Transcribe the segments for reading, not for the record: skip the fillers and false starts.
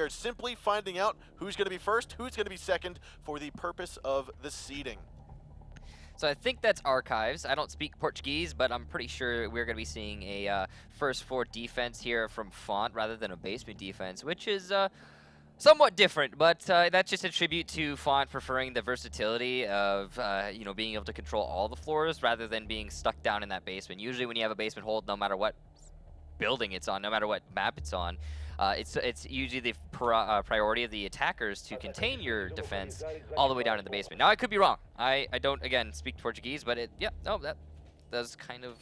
They're simply finding out who's going to be first, who's going to be second for the purpose of the seeding. So I think that's Archives. I don't speak Portuguese, but I'm pretty sure we're going to be seeing a first four defense here from Fontt rather than a basement defense, which is somewhat different, but that's just a tribute to Fontt preferring the versatility of you know, being able to control all the floors rather than being stuck down in that basement. Usually when you have a basement hold, no matter what building it's on, no matter what map it's on, it's usually the priority of the attackers to contain your defense all the way down in the basement. Now, I could be wrong. I don't, again, speak Portuguese, but that does kind of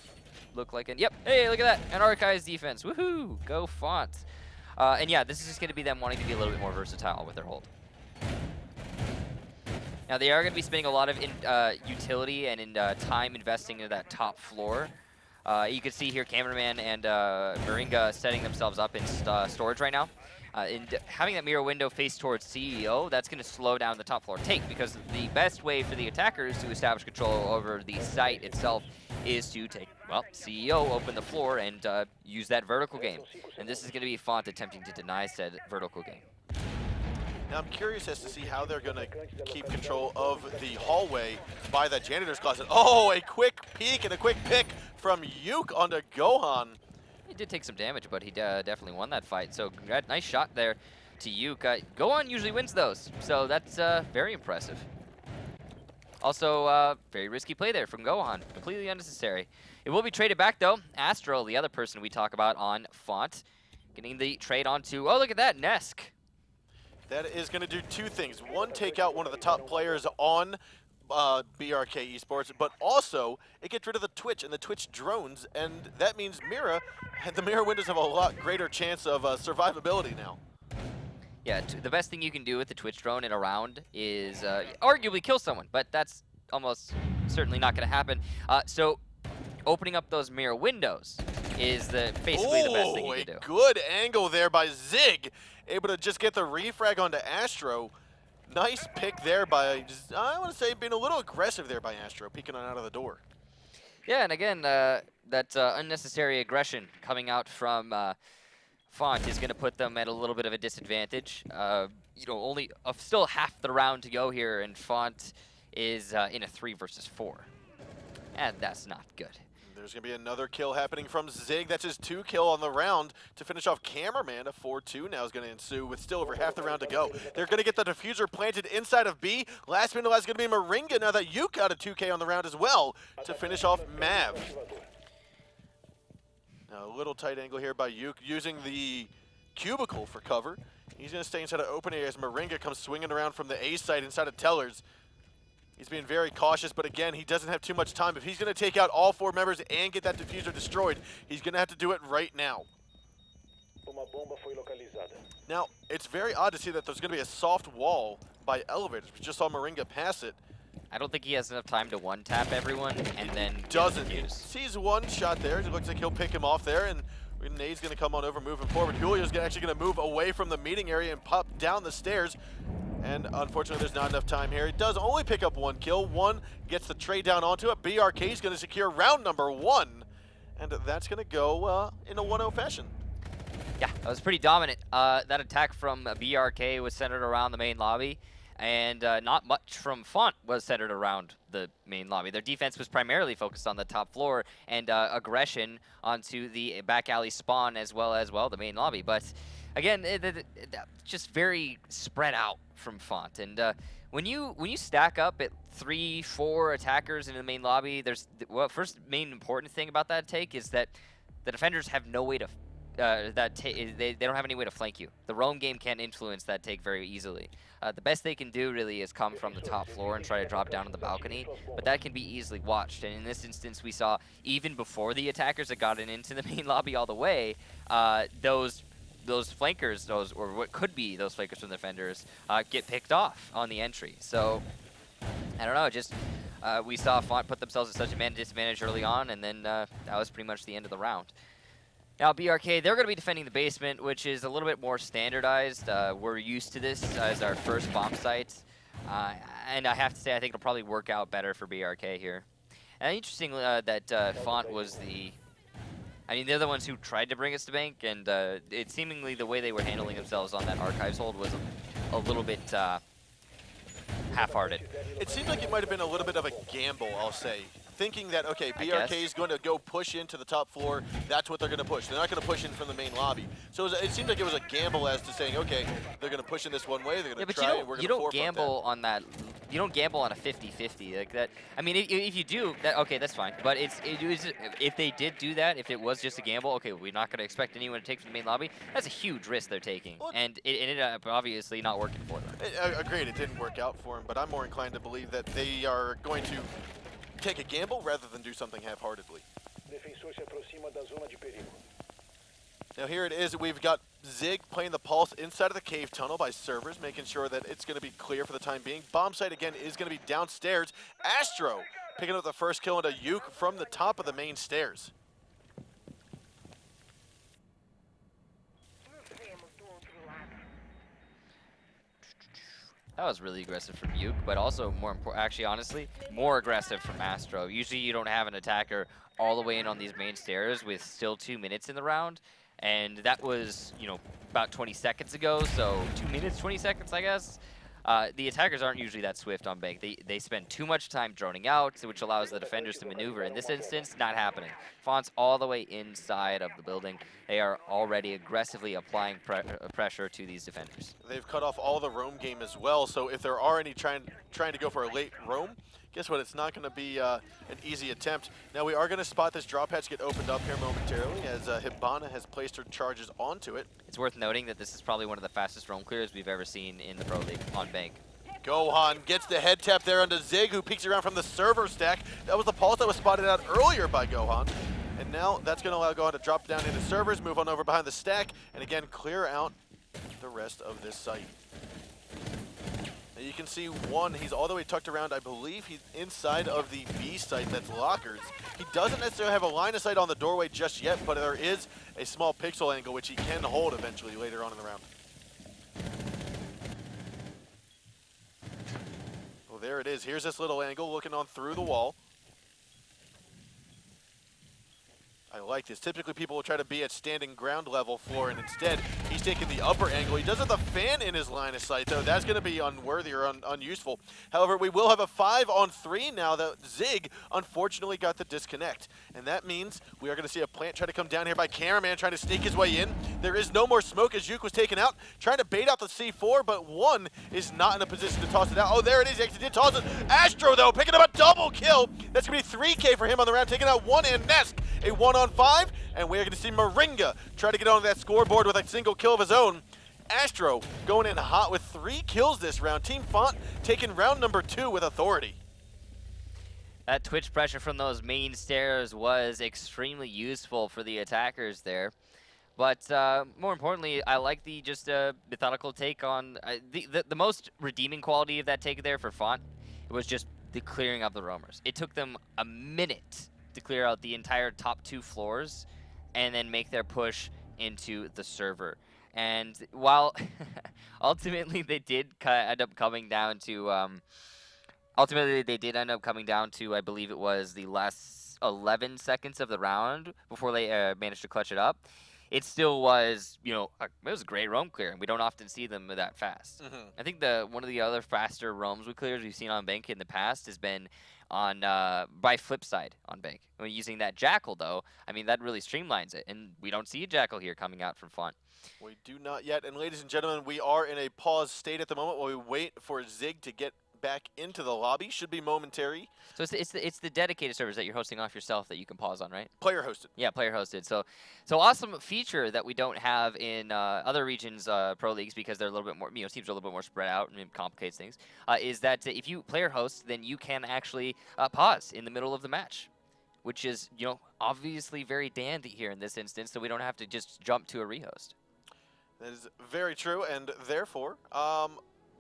look like an, hey, look at that, an Archives defense. Woohoo, go Fontt. And yeah, this is just going to be them wanting to be a little bit more versatile with their hold. Now, they are going to be spending a lot of utility and time investing into that top floor. You can see here cameraman and Moringa setting themselves up in storage right now. And having that mirror window face towards CEO, that's going to slow down the top floor take, because the best way for the attackers to establish control over the site itself is to take, well, CEO, open the floor, and use that vertical game. And this is going to be Fontt attempting to deny said vertical game. Now, I'm curious as to see how they're going to keep control of the hallway by that janitor's closet. Oh, a quick peek and a quick pick from Yuk onto Gohan. He did take some damage, but he definitely won that fight. So, nice shot there to Yuk. Gohan usually wins those, so that's very impressive. Also, very risky play there from Gohan. Completely unnecessary. It will be traded back, though. Astral, the other person we talk about on Fontt, getting the trade onto, oh, look at that, Nesk. That is going to do two things. One, take out one of the top players on BRK Esports, but also it gets rid of the Twitch and the Twitch drones, and that means Mira and the mirror windows have a lot greater chance of survivability now. Yeah, the best thing you can do with the Twitch drone in a round is arguably kill someone, but that's almost certainly not going to happen. So opening up those mirror windows is basically the best thing you can do. A good angle there by Zig, able to just get the refrag onto Astro. Nice pick there by, I want to say, being a little aggressive there by Astro, peeking on out of the door. Yeah, and again, that unnecessary aggression coming out from Fontt is going to put them at a little bit of a disadvantage. You know, only still half the round to go here, and Fontt is in a 3 versus 4. And that's not good. There's going to be another kill happening from Zig. That's his 2 kill on the round to finish off Cameraman. A 4-2 now is going to ensue with still over half the round to go. They're going to get the diffuser planted inside of B. Last minute is going to be Moringa now that Yuk got a 2K on the round as well to finish off Mav. Now a little tight angle here by Yuk using the cubicle for cover. He's going to stay inside of open area as Moringa comes swinging around from the A side inside of Tellers. He's being very cautious, but again, he doesn't have too much time. If he's going to take out all 4 members and get that diffuser destroyed, he's going to have to do it right now. Now, it's very odd to see that there's going to be a soft wall by elevators. We just saw Moringa pass it. I don't think he has enough time to one-tap everyone and then doesn't. He sees one shot there. It looks like he'll pick him off there, and Nade's going to come on over moving forward. Julio's actually going to move away from the meeting area and pop down the stairs. And unfortunately, there's not enough time here. It does only pick up 1 kill. 1 gets the trade down onto it. BRK is going to secure round number 1. And that's going to go in a 1-0 fashion. Yeah, that was pretty dominant. That attack from BRK was centered around the main lobby. And not much from Fontt was centered around the main lobby. Their defense was primarily focused on the top floor and aggression onto the back alley spawn as well, the main lobby. But again, just very spread out from Fontt. And when you stack up at 3-4 attackers in the main lobby, first main important thing about that take is that the defenders have no way to they don't have any way to flank you. The roam game can't influence that take very easily. The best they can do really is come from the top floor and try to drop down on the balcony, but that can be easily watched. And in this instance, we saw even before the attackers had gotten into the main lobby all the way, those flankers, or what could be those flankers from the defenders, get picked off on the entry. So I don't know, just we saw Fontt put themselves at such a man disadvantage early on, and then that was pretty much the end of the round. Now BRK, they're going to be defending the basement, which is a little bit more standardized. We're used to this as our first bomb site. And I have to say, I think it'll probably work out better for BRK here. And interesting that Fontt was the I mean, they're the ones who tried to bring us to bank, and it seemingly the way they were handling themselves on that archives hold was a little bit half-hearted. It seemed like it might have been a little bit of a gamble, I'll say. Thinking that, okay, BRK is going to go push into the top floor, that's what they're going to push. They're not going to push in from the main lobby. So it seemed like it was a gamble as to saying, okay, they're going to push in this one way, they're going to try, and we're going to you don't gamble on that. You don't gamble on a 50-50 like that. I mean, if you do, okay, that's fine. But if they did do that, if it was just a gamble, okay, we're not going to expect anyone to take from the main lobby. That's a huge risk they're taking, and it ended up obviously not working for them. Agreed, it didn't work out for them, but I'm more inclined to believe that they are going to take a gamble rather than do something half-heartedly. Now here it is, we've got Zig playing the pulse inside of the cave tunnel by servers, making sure that it's going to be clear for the time being. Bomb site again is going to be downstairs. Astro picking up the first kill into Uke from the top of the main stairs. That was really aggressive from Uke, but also more important, actually, honestly, more aggressive from Astro. Usually you don't have an attacker all the way in on these main stairs with still 2 minutes in the round, and that was, you know, about 20 seconds ago, so 2 minutes, 20 seconds, I guess. The attackers aren't usually that swift on bank. They spend too much time droning out, which allows the defenders to maneuver. In this instance, not happening. Fontt's all the way inside of the building. They are already aggressively applying pressure to these defenders. They've cut off all the roam game as well, so if there are any trying to go for a late roam, guess what? It's not going to be an easy attempt. Now we are going to spot this drop hatch get opened up here momentarily as Hibana has placed her charges onto it. It's worth noting that this is probably one of the fastest roam clears we've ever seen in the Pro League on bank. Gohan gets the head tap there onto Zig, who peeks around from the server stack. That was the pulse that was spotted out earlier by Gohan. And now that's going to allow Gohan to drop down into servers, move on over behind the stack, and again clear out the rest of this site. Now you can see one, he's all the way tucked around. I believe he's inside of the B site that's lockers. He doesn't necessarily have a line of sight on the doorway just yet, but there is a small pixel angle which he can hold eventually later on in the round. Well, there it is. Here's this little angle looking on through the wall. I like this. Typically people will try to be at standing ground level floor, and instead he's taking the upper angle. He does have the fan in his line of sight, though. That's going to be unworthy or unuseful. However, we will have a 5-on-3 now that Zig unfortunately got the disconnect. And that means we are going to see a plant try to come down here by Cameraman trying to sneak his way in. There is no more smoke as Uke was taken out, trying to bait out the C4, but one is not in a position to toss it out. Oh, there it is. He actually did toss it. Astro, though, picking up a double kill. That's going to be 3K for him on the round, taking out one and Nest. A 1-on-5, and we're going to see Moringa try to get on that scoreboard with a single kill of his own. Astro going in hot with 3 kills this round. Team Fontt taking round number 2 with authority. That twitch pressure from those main stairs was extremely useful for the attackers there. But more importantly, I like the just methodical take on the most redeeming quality of that take there for Fontt. It was just the clearing of the roamers. It took them a minute to clear out the entire top 2 floors and then make their push into the server. And while ultimately they did end up coming down to I believe it was the last 11 seconds of the round before they managed to clutch it up. It still was, you know, it was a great roam clear, and we don't often see them that fast. I think one of the other faster roams with clears we've seen on bank in the past has been on by flip side on bank. When using that Jackal, though, I mean, that really streamlines it, and we don't see a Jackal here coming out from Fontt. We do not yet, and ladies and gentlemen, we are in a pause state at the moment while we wait for Zig to get back into the lobby. Should be momentary. So it's the dedicated servers that you're hosting off yourself that you can pause on, right? Player hosted. Yeah, player hosted. So awesome feature that we don't have in other regions pro leagues because they're a little bit more, you know, teams are a little bit more spread out and it complicates things. Is that if you player host, then you can actually pause in the middle of the match, which is, you know, obviously very dandy here in this instance, so we don't have to just jump to a rehost. That is very true, and therefore,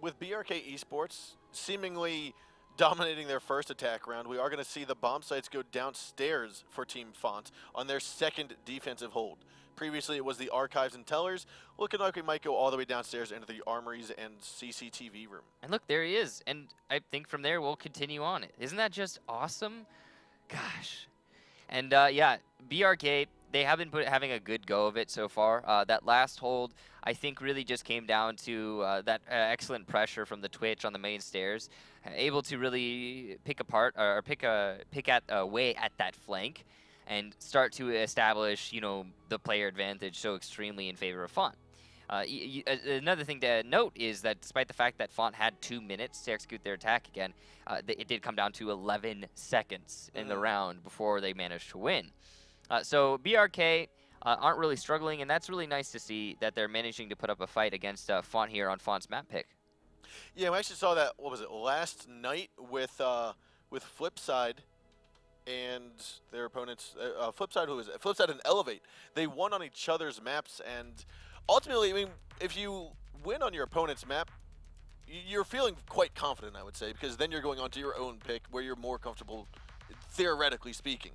with BRK Esports seemingly dominating their first attack round, we are going to see the bomb sites go downstairs for Team Fontt on their second defensive hold. Previously, it was the archives and tellers. Looking like we might go all the way downstairs into the armories and CCTV room. And look, there he is. And I think from there, we'll continue on it. Isn't that just awesome? Gosh. And yeah, BRK, they have been having a good go of it so far. That last hold, I think, really just came down to that excellent pressure from the Twitch on the main stairs, able to really pick apart or pick at away at that flank, and start to establish, you know, the player advantage so extremely in favor of Fontt. Another thing to note is that despite the fact that Fontt had 2 minutes to execute their attack again, it did come down to 11 seconds in the round before they managed to win. So BRK aren't really struggling, and that's really nice to see that they're managing to put up a fight against Fontt here on Fontt's map pick. Yeah, we actually saw that, what was it, last night with Flipside and their opponents. Flipside, who was it? Flipside and Elevate. They won on each other's maps, and ultimately, I mean, if you win on your opponent's map, you're feeling quite confident, I would say, because then you're going on to your own pick where you're more comfortable, theoretically speaking.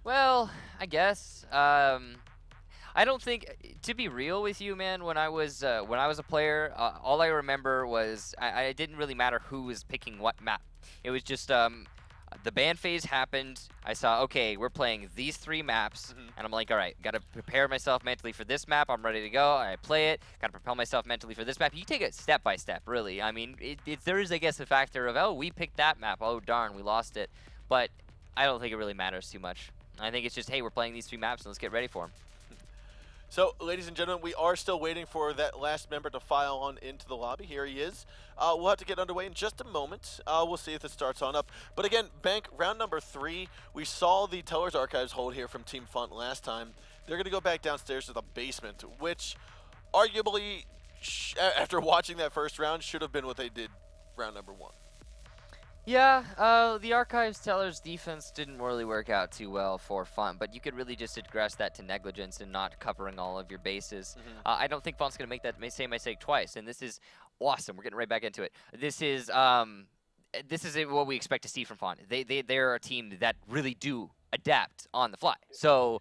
Well, I guess. I don't think, to be real with you, man, when I was a player, all I remember was I didn't really matter who was picking what map. It was just the ban phase happened. I saw, okay, we're playing these 3 maps, and I'm like, all right, got to prepare myself mentally for this map. I'm ready to go. I play it. Got to prepare myself mentally for this map. You take it step by step, really. I mean, there is, I guess, a factor of, oh, we picked that map. Oh, darn, we lost it. But I don't think it really matters too much. I think it's just, hey, we're playing these 3 maps, and let's get ready for them. So, ladies and gentlemen, we are still waiting for that last member to file on into the lobby. Here he is. We'll have to get underway in just a moment. We'll see if it starts on up. But again, Bank, round number 3, we saw the Teller's Archives hold here from Team Fontt last time. They're going to go back downstairs to the basement, which arguably, after watching that first round, should have been what they did round number 1. Yeah, the Archives Teller's defense didn't really work out too well for Fontt, but you could really just address that to negligence and not covering all of your bases. I don't think Fontt's going to make that same mistake twice, and this is awesome. We're getting right back into it. This is what we expect to see from Fontt. They're a team that really do adapt on the fly. So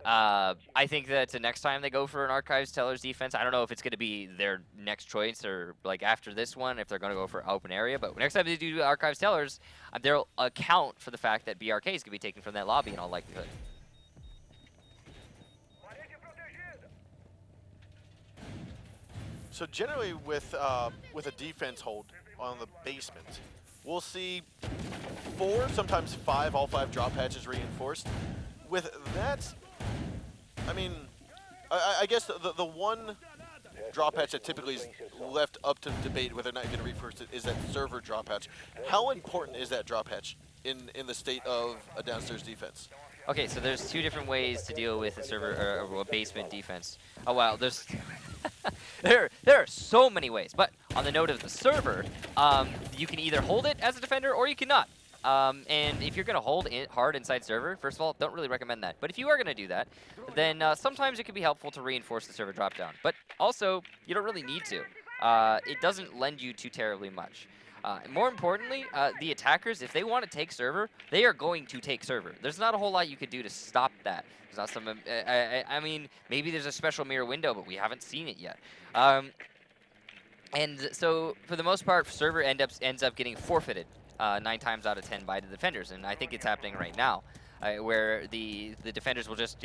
I think that the next time they go for an Archives Teller's defense, I don't know if it's going to be their next choice or like after this one, if they're going to go for open area. But next time they do Archives Tellers, they'll account for the fact that BRK is going to be taken from that lobby in all likelihood. So generally with a defense hold on the basement, we'll see 4, sometimes 5, all 5 drop hatches reinforced. With that, I mean, I guess the one drop hatch that typically is left up to debate whether or not you're going to reinforce it is that server drop hatch. How important is that drop hatch in the state of a downstairs defense? Okay, so there's 2 different ways to deal with a server or a basement defense. Oh wow, there's there are so many ways. But on the note of the server, you can either hold it as a defender or you cannot. And if you're going to hold it hard inside server, first of all, don't really recommend that. But if you are going to do that, then sometimes it can be helpful to reinforce the server dropdown. But also, you don't really need to. It doesn't lend you too terribly much. More importantly, the attackers, if they want to take server, they are going to take server. There's not a whole lot you could do to stop that. There's not some, I mean, maybe there's a special mirror window, but we haven't seen it yet. And so, for the most part, server ends up getting forfeited 9 times out of 10 by the defenders, and I think it's happening right now, where the defenders will just,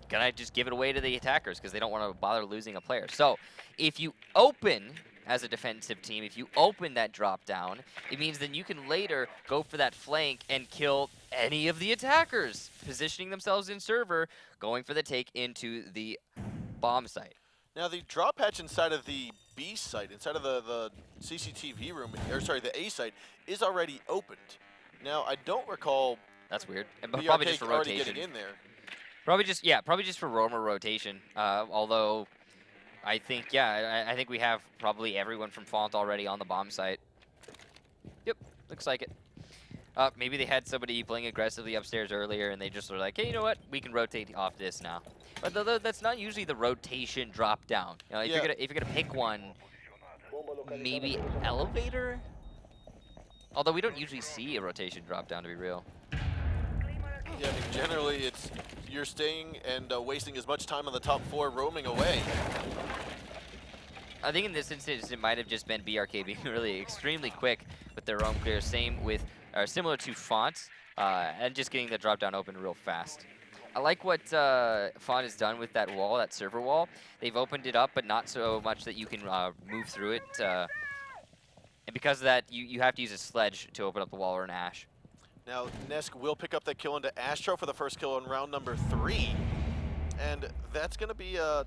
gonna just give it away to the attackers because they don't want to bother losing a player. So, if you open as a defensive team, if you open that drop down, it means then you can later go for that flank and kill any of the attackers, positioning themselves in server, going for the take into the bomb site. Now the drop hatch inside of the B site, inside of the CCTV room, or sorry, the A site, is already opened. Now I don't recall. That's weird. BRK Probably just for already rotation. getting in there. Probably just for roamer rotation. Although, I think I think we have probably everyone from Fontt already on the bomb site. Yep, looks like it. Maybe they had somebody playing aggressively upstairs earlier, and they just were like, hey, you know what? We can rotate off this now. But that's not usually the rotation drop down. You know, if you're gonna pick one, maybe elevator. Although we don't usually see a rotation drop down, to be real. Yeah, I mean, generally it's you're staying and wasting as much time on the top 4 roaming away. I think in this instance it might have just been BRK being really extremely quick with their roam clear. Same with, similar to Fontt, and just getting the drop down open real fast. I like what Fontt has done with that wall, that server wall. They've opened it up, but not so much that you can move through it. And because of that, you have to use a sledge to open up the wall or an ash. Now, Nesk will pick up that kill into Astro for the first kill in round number 3. And that's going to be a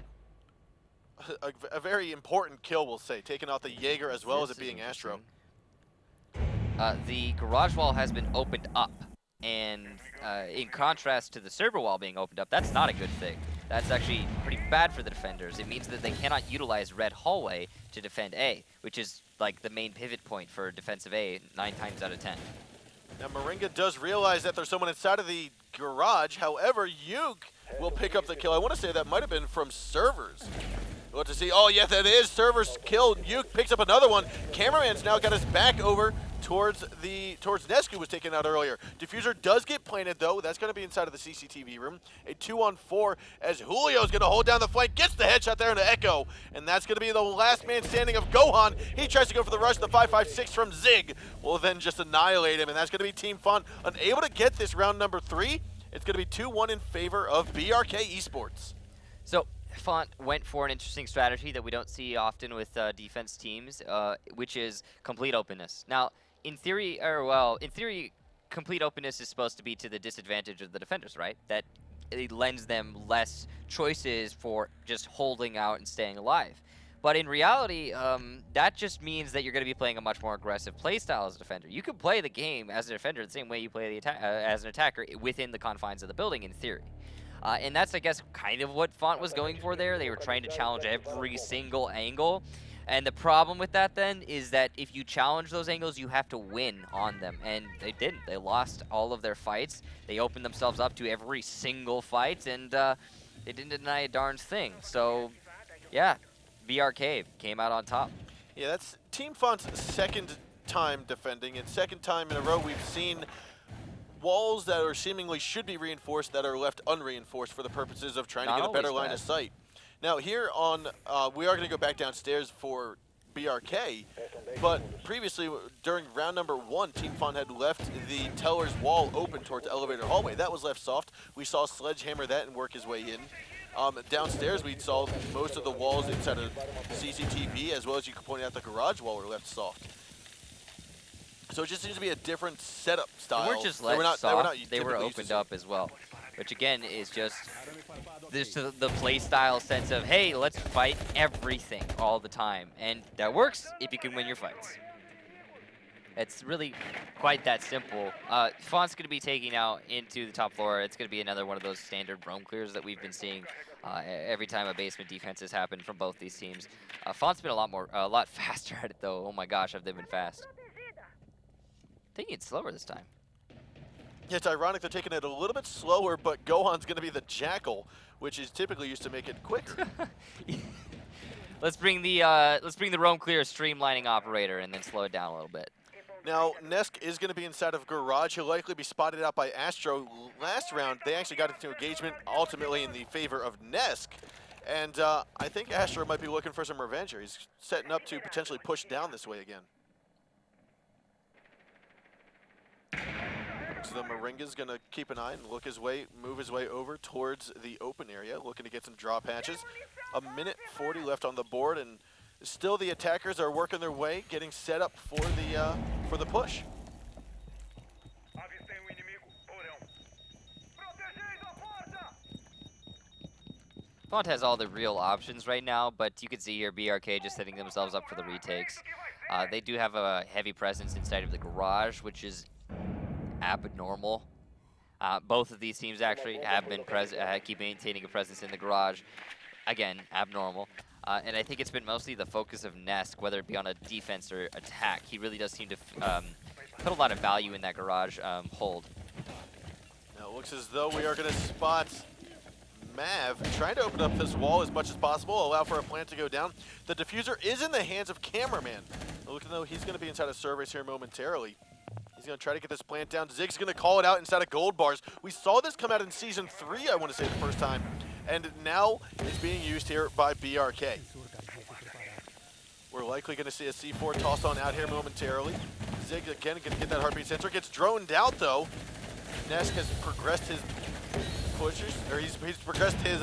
very important kill, we'll say, taking out the Jaeger as well as it being Astro. The garage wall has been opened up, and in contrast to the server wall being opened up, that's not a good thing. That's actually pretty bad for the defenders. It means that they cannot utilize red hallway to defend A, which is like the main pivot point for defensive A 9 times out of 10. Now, Moringa does realize that there's someone inside of the garage. However, Uke will pick up the kill. I want to say that might have been from servers. We'll have to see. Oh, yeah, that is. Servers killed. Uke picks up another one. Cameraman's now got his back over towards Nesk, who was taken out earlier. Diffuser does get planted, though. That's going to be inside of the CCTV room. A 2-on-4 as Julio's going to hold down the flank. Gets the headshot there into Echo. And that's going to be the last man standing of Gohan. He tries to go for the rush. The 5.56 from Zig will then just annihilate him. And that's going to be Team Fontt unable to get this round number 3. It's going to be 2-1 in favor of BRK Esports. So Fontt went for an interesting strategy that we don't see often with defense teams, which is complete openness. Now, in theory, complete openness is supposed to be to the disadvantage of the defenders, right? That it lends them less choices for just holding out and staying alive. But in reality, that just means that you're going to be playing a much more aggressive playstyle as a defender. You can play the game as a defender the same way you play the as an attacker within the confines of the building, in theory. And that's, I guess, kind of what Fontt was going for there. They were trying to challenge every single angle. And the problem with that, then, is that if you challenge those angles, you have to win on them. And they didn't. They lost all of their fights. They opened themselves up to every single fight, and they didn't deny a darn thing. So, yeah, BRK came out on top. Yeah, that's Team Fontt's second time defending, and second time in a row we've seen walls that are seemingly should be reinforced that are left unreinforced for the purposes of trying to get a better line of sight. Now here on, we are going to go back downstairs for BRK, but previously during round number 1, Team Fontt had left the teller's wall open towards the elevator hallway. That was left soft. We saw Sledgehammer that and work his way in. Downstairs we saw most of the walls inside of CCTV, as well as you could point out the garage wall were left soft. So it just seems to be a different setup style. They weren't just left soft, they were opened up as well. Which again is just the play style sense of, hey, let's fight everything all the time. And that works if you can win your fights. It's really quite that simple. Fontt's going to be taking out into the top floor. It's going to be another one of those standard roam clears that we've been seeing every time a basement defense has happened from both these teams. Fontt's been a lot faster at it though. Oh my gosh, have they been fast. I think it's slower this time. Yeah, it's ironic they're taking it a little bit slower, but Gohan's going to be the Jackal, which is typically used to make it quicker. Let's bring the roam clear streamlining operator and then slow it down a little bit. Now, Nesk is going to be inside of Garage. He'll likely be spotted out by Astro. Last round, they actually got into engagement, ultimately in the favor of Nesk. And I think Astro might be looking for some revenge here. He's setting up to potentially push down this way again. So the Moringa's going to keep an eye and move his way over towards the open area, looking to get some draw patches. 1:40 left on the board, and still the attackers are working their way, getting set up for the push. Fontt has all the real options right now, but you can see here BRK just setting themselves up for the retakes. They do have a heavy presence inside of the garage, which is abnormal. Both of these teams actually have been keep maintaining a presence in the garage. Again, abnormal. And I think it's been mostly the focus of Nesk, whether it be on a defense or attack. He really does seem to put a lot of value in that garage hold. Now it looks as though we are going to spot Mav trying to open up this wall as much as possible, allow for a plant to go down. The diffuser is in the hands of Cameraman. Looking though he's going to be inside of Surveys here momentarily. He's going to try to get this plant down. Zig's going to call it out inside of Gold Bars. We saw this come out in Season 3, I want to say, the first time. And now it's being used here by BRK. We're likely going to see a C4 toss on out here momentarily. Zig again going to get that heartbeat sensor. Gets droned out though. Nesk has progressed his pushes, or he's progressed his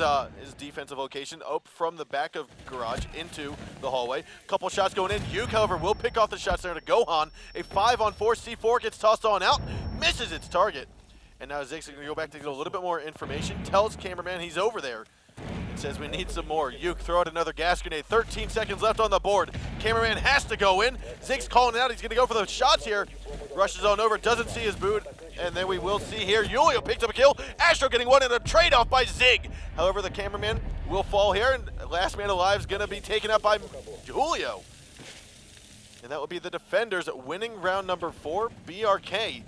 defensive location up from the back of garage into the hallway. Couple shots going in. Yuke, however, will pick off the shots there to Gohan. A 5-on-4 C4 gets tossed on out, misses its target. And now Zig's going to go back to get a little bit more information. Tells cameraman he's over there. And says we need some more. Yuke, throw out another gas grenade. 13 seconds left on the board. Cameraman has to go in. Zig's calling out. He's going to go for those shots here. Rushes on over. Doesn't see his boot. And then we will see here, Julio picks up a kill. Astro getting one in a trade-off by Zig. However, the cameraman will fall here, and last man alive is going to be taken out by Julio. And that will be the defenders winning round number 4. BRK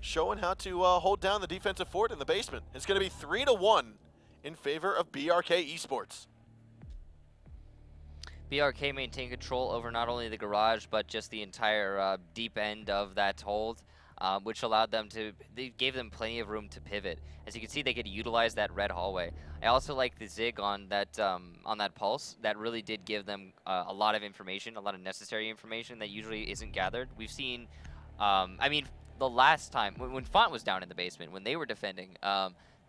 showing how to hold down the defensive fort in the basement. It's going to be 3-1 in favor of BRK Esports. BRK maintained control over not only the garage, but just the entire deep end of that hold. Which allowed them to, they gave them plenty of room to pivot. As you can see, they could utilize that red hallway. I also like the Zig on that pulse. That really did give them a lot of information, a lot of necessary information that usually isn't gathered. We've seen, I mean, the last time, when Fontt was down in the basement, when they were defending,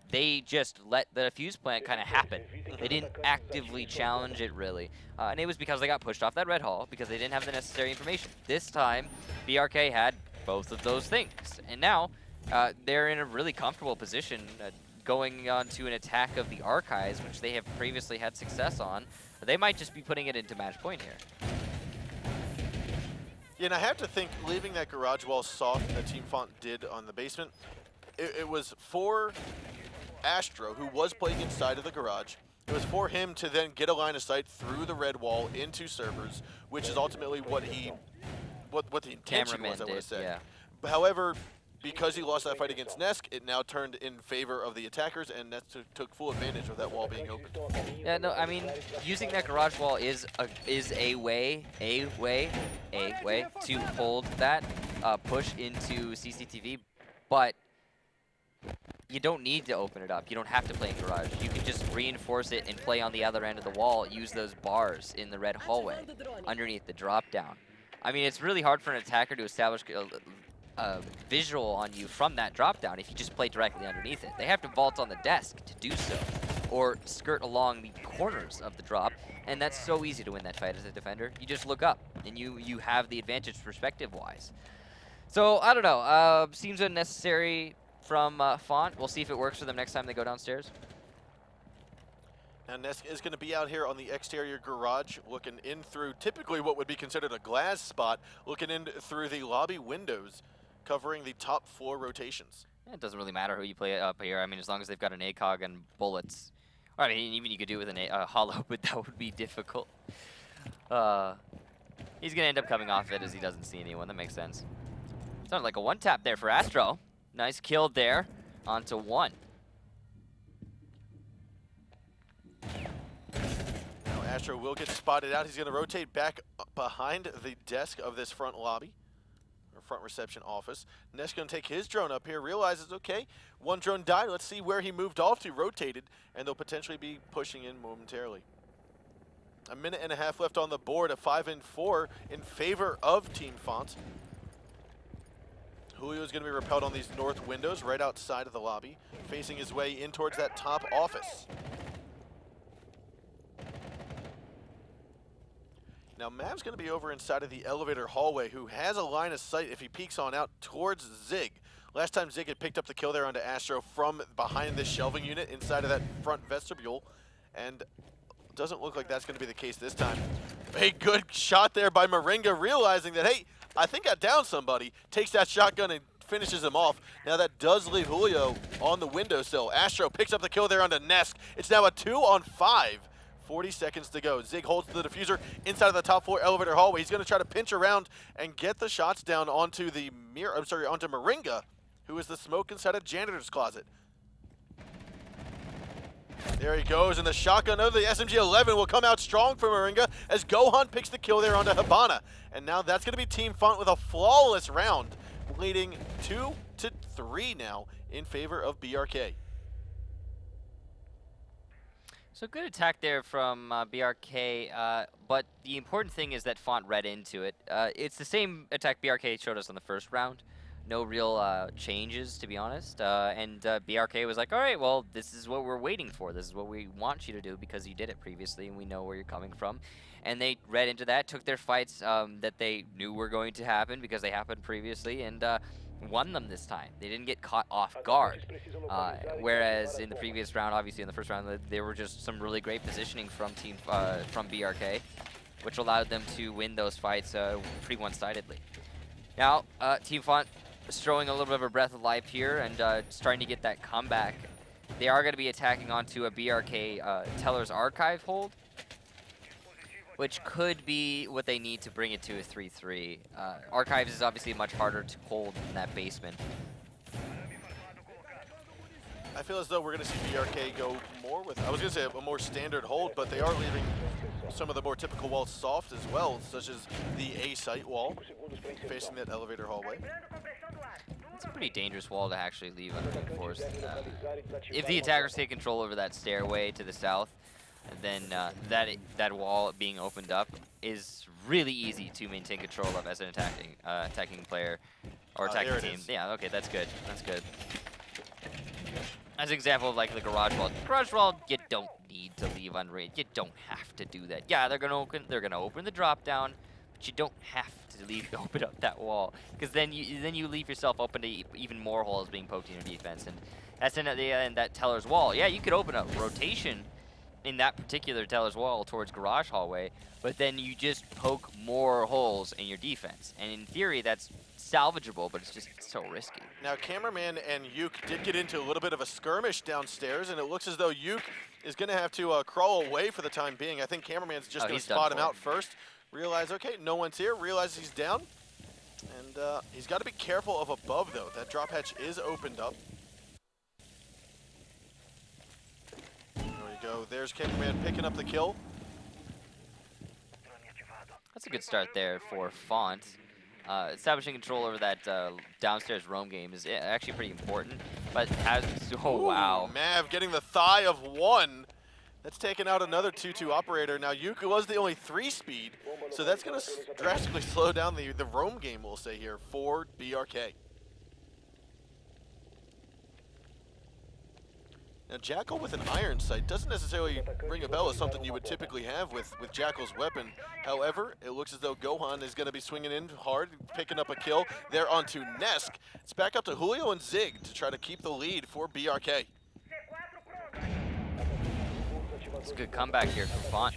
they just let the fuse plant kind of happen. They didn't actively challenge it, really. And it was because they got pushed off that red hall, because they didn't have the necessary information. This time, BRK had both of those things. And now, they're in a really comfortable position going on to an attack of the Archives, which they have previously had success on. They might just be putting it into match point here. Yeah, and I have to think, leaving that garage wall soft that Team Fontt did on the basement, it was for Astro, who was playing inside of the garage. It was for him to then get a line of sight through the red wall into servers, which is ultimately what the intention was, I want to say. Yeah. However, because he lost that fight against Nesk, it now turned in favor of the attackers, and Nesk took full advantage of that wall being open. Yeah, no, I mean, using that garage wall is a way to hold that push into CCTV, but you don't need to open it up. You don't have to play in garage. You can just reinforce it and play on the other end of the wall, use those bars in the red hallway underneath the drop down. I mean, it's really hard for an attacker to establish a visual on you from that drop down if you just play directly underneath it. They have to vault on the desk to do so, or skirt along the corners of the drop, and that's so easy to win that fight as a defender. You just look up, and you have the advantage perspective-wise. So, I don't know. Seems unnecessary from Fontt. We'll see if it works for them next time they go downstairs. Now Nesk is going to be out here on the exterior garage, looking in through typically what would be considered a glass spot, looking in through the lobby windows, covering the top floor rotations. Yeah, it doesn't really matter who you play up here. I mean, as long as they've got an ACOG and bullets. Or, I mean, even you could do it with a hollow, but that would be difficult. He's going to end up coming off it as he doesn't see anyone. That makes sense. Sounded like a one-tap there for Astro. Nice kill there. Onto one. Astro will get spotted out. He's going to rotate back behind the desk of this front lobby, or front reception office. Nesk going to take his drone up here, realizes, okay, one drone died. Let's see where he moved off to, rotated, and they'll potentially be pushing in momentarily. A minute and a half left on the board, a 5-4 in favor of Team Fontt. Julio is going to be repelled on these north windows right outside of the lobby, facing his way in towards that top office. Now Mav's going to be over inside of the elevator hallway, who has a line of sight if he peeks on out towards Zig. Last time Zig had picked up the kill there onto Astro from behind this shelving unit inside of that front vestibule, and doesn't look like that's going to be the case this time. A good shot there by Moringa, realizing that, hey, I think I downed somebody. Takes that shotgun and finishes him off. Now that does leave Julio on the windowsill. Astro picks up the kill there onto Nesk. It's now a 2-on-5. 40 seconds to go. Zig holds the diffuser inside of the top floor elevator hallway. He's going to try to pinch around and get the shots down onto the onto Moringa, who is the smoke inside a janitor's closet. There he goes, and the shotgun of the SMG-11 will come out strong for Moringa as Gohan picks the kill there onto Habana. And now that's going to be Team Fontt with a flawless round, leading 2-3 now in favor of BRK. So good attack there from BRK, but the important thing is that Fontt read into it. It's the same attack BRK showed us on the first round. no real changes, to be honest. And BRK was like, all right, well, this is what we're waiting for. This is what we want you to do because you did it previously and we know where you're coming from. And they read into that, took their fights that they knew were going to happen because they happened previously, and won them this time. They didn't get caught off guard. Whereas in the previous round, obviously in the first round, there were just some really great positioning from from BRK, which allowed them to win those fights pretty one-sidedly. Now, Team Fontt is throwing a little bit of a breath of life here and starting to get that comeback. They are going to be attacking onto a BRK Teller's Archive hold, which could be what they need to bring it to a 3-3. Archives is obviously much harder to hold in that basement. I feel as though we're going to see BRK go more with, I was going to say a more standard hold, but they are leaving some of the more typical walls soft as well, such as the A site wall facing that elevator hallway. It's a pretty dangerous wall to actually leave unreinforced. If the attackers take control over that stairway to the south, then that wall being opened up is really easy to maintain control of as an attacking player or attacking team. Yeah, okay, that's good. That's good. As an example of like the garage wall. Garage wall, you don't need to leave unrated. You don't have to do that. Yeah, they're gonna open the drop down, but you don't have to open up that wall, because then you leave yourself open to even more holes being poked in your defense, and that's in that teller's wall. Yeah, you could open up rotation in that particular teller's wall towards garage hallway, but then you just poke more holes in your defense, and in theory that's salvageable, but it's just so risky. Now, Cameraman and Yuke did get into a little bit of a skirmish downstairs, and it looks as though Yuke is going to have to crawl away for the time being. I think Cameraman's just going to spot him out first, realize, okay, no one's here, realize he's down, and he's got to be careful of above, though. That drop hatch is opened up. There we go. There's Cameraman picking up the kill. That's a good start there for Fontt. Establishing control over that downstairs roam game is actually pretty important, but has, oh wow. Mav getting the thigh of one. That's taken out another 2-2 operator. Now Yuka was the only 3-speed, so that's going to drastically slow down the roam game, we'll say here, for BRK. Now Jackal with an iron sight doesn't necessarily ring a bell as something you would typically have with Jackal's weapon. However, it looks as though Gohan is going to be swinging in hard, picking up a kill there onto Nesk. It's back up to Julio and Zig to try to keep the lead for BRK. It's a good comeback here from Fontt.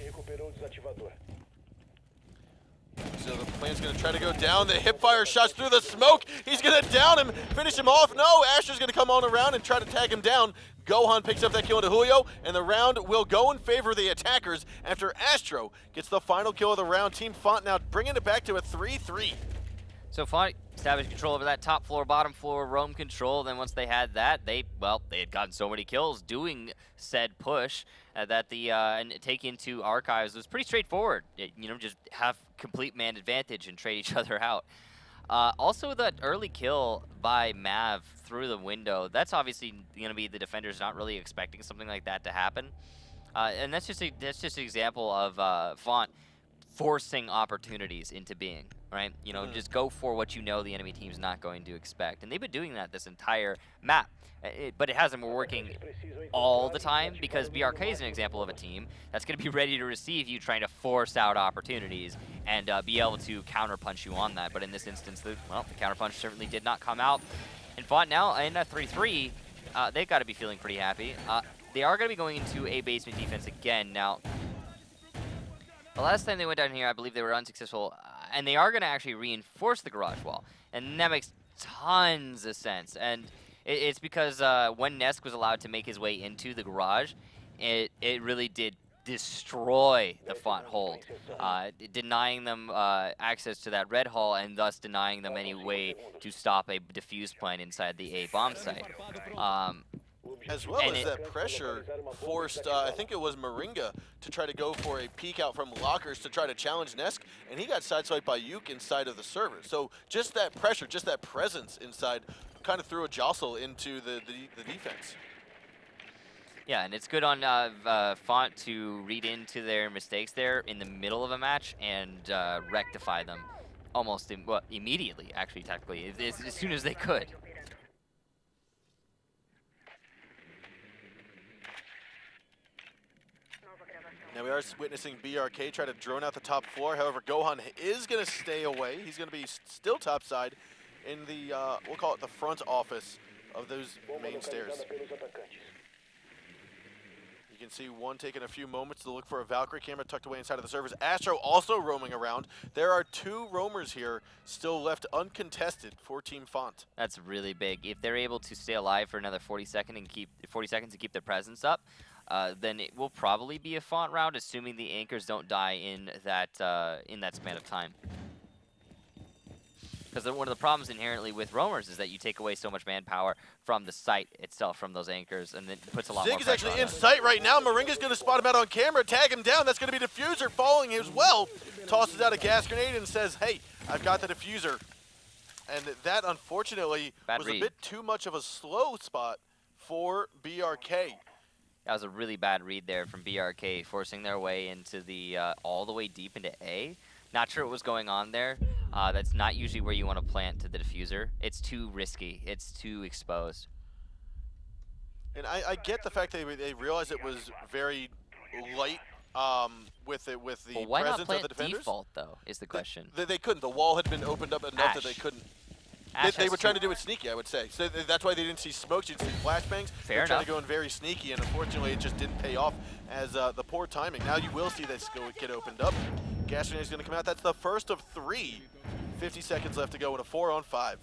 So the plan's going to try to go down. The hipfire shots through the smoke. He's going to down him, finish him off. No, Astro's going to come on around and try to tag him down. Gohan picks up that kill into Julio, and the round will go in favor of the attackers after Astro gets the final kill of the round. Team Fontt now bringing it back to a 3-3. So Fontt established control over that top floor, bottom floor roam control. Then once they had that, they had gotten so many kills doing said push that and take into archives was pretty straightforward. Just have complete man advantage and trade each other out. Also, that early kill by Mav through the window, that's obviously going to be the defenders not really expecting something like that to happen. And that's just an example of Fontt forcing opportunities into being, right? Just go for what you know the enemy team's not going to expect. And they've been doing that this entire map. But it hasn't been working all the time, because BRK is an example of a team that's going to be ready to receive you trying to force out opportunities and be able to counterpunch you on that. But in this instance, the counterpunch certainly did not come out. And Fontt now in a 3-3, they've got to be feeling pretty happy. They are going to be going into a basement defense again. Now, the last time they went down here, I believe they were unsuccessful, and they are going to actually reinforce the garage wall. And that makes tons of sense. And it's because when Nesk was allowed to make his way into the garage, it really did destroy the Fontt hold, denying them access to that red hall and thus denying them any way to stop a defuse plan inside the A bomb site. As well as that pressure forced, I think it was Moringa, to try to go for a peek out from lockers to try to challenge Nesk, and he got sideswiped by Yuke inside of the server. So just that pressure, just that presence inside, kind of threw a jostle into the defense. Yeah, and it's good on Fontt to read into their mistakes there in the middle of a match and rectify them. almost well, immediately, actually, technically, as soon as they could. Now we are witnessing BRK try to drone out the top floor. However, Gohan is going to stay away. He's going to be still topside in the, we'll call it the front office of those main stairs. You can see one taking a few moments to look for a Valkyrie camera tucked away inside of the servers. Astro also roaming around. There are 2 roamers here still left uncontested for Team Fontt. That's really big. If they're able to stay alive for another 40 seconds and keep their presence up, then it will probably be a Fontt round, assuming the anchors don't die in that span of time. Because one of the problems inherently with roamers is that you take away so much manpower from the site itself, from those anchors, and it puts a lot more Zig pressure is actually on in them. sight right now. Moringa's going to spot him out on camera, tag him down. That's going to be Diffuser following as well. Tosses out a gas grenade and says, hey, I've got the Diffuser. And that, unfortunately, was a bit too much of a slow spot for BRK. That was a really bad read there from BRK, forcing their way into the all the way deep into A. Not sure what was going on there. That's not usually where you want to plant to the diffuser. It's too risky. It's too exposed. And I get the fact that they realized it was very light with the presence of the defenders. Why not plant default, though, is the question. They couldn't. The wall had been opened up enough that they couldn't. They were trying to do it sneaky, I would say. So that's why they didn't see smokes, you didn't see flashbangs. They were trying to go in very sneaky, and unfortunately it just didn't pay off as the poor timing. Now you will see this get opened up. Gas grenade is going to come out. That's the first of 3. 50 seconds left to go with a 4-on-5.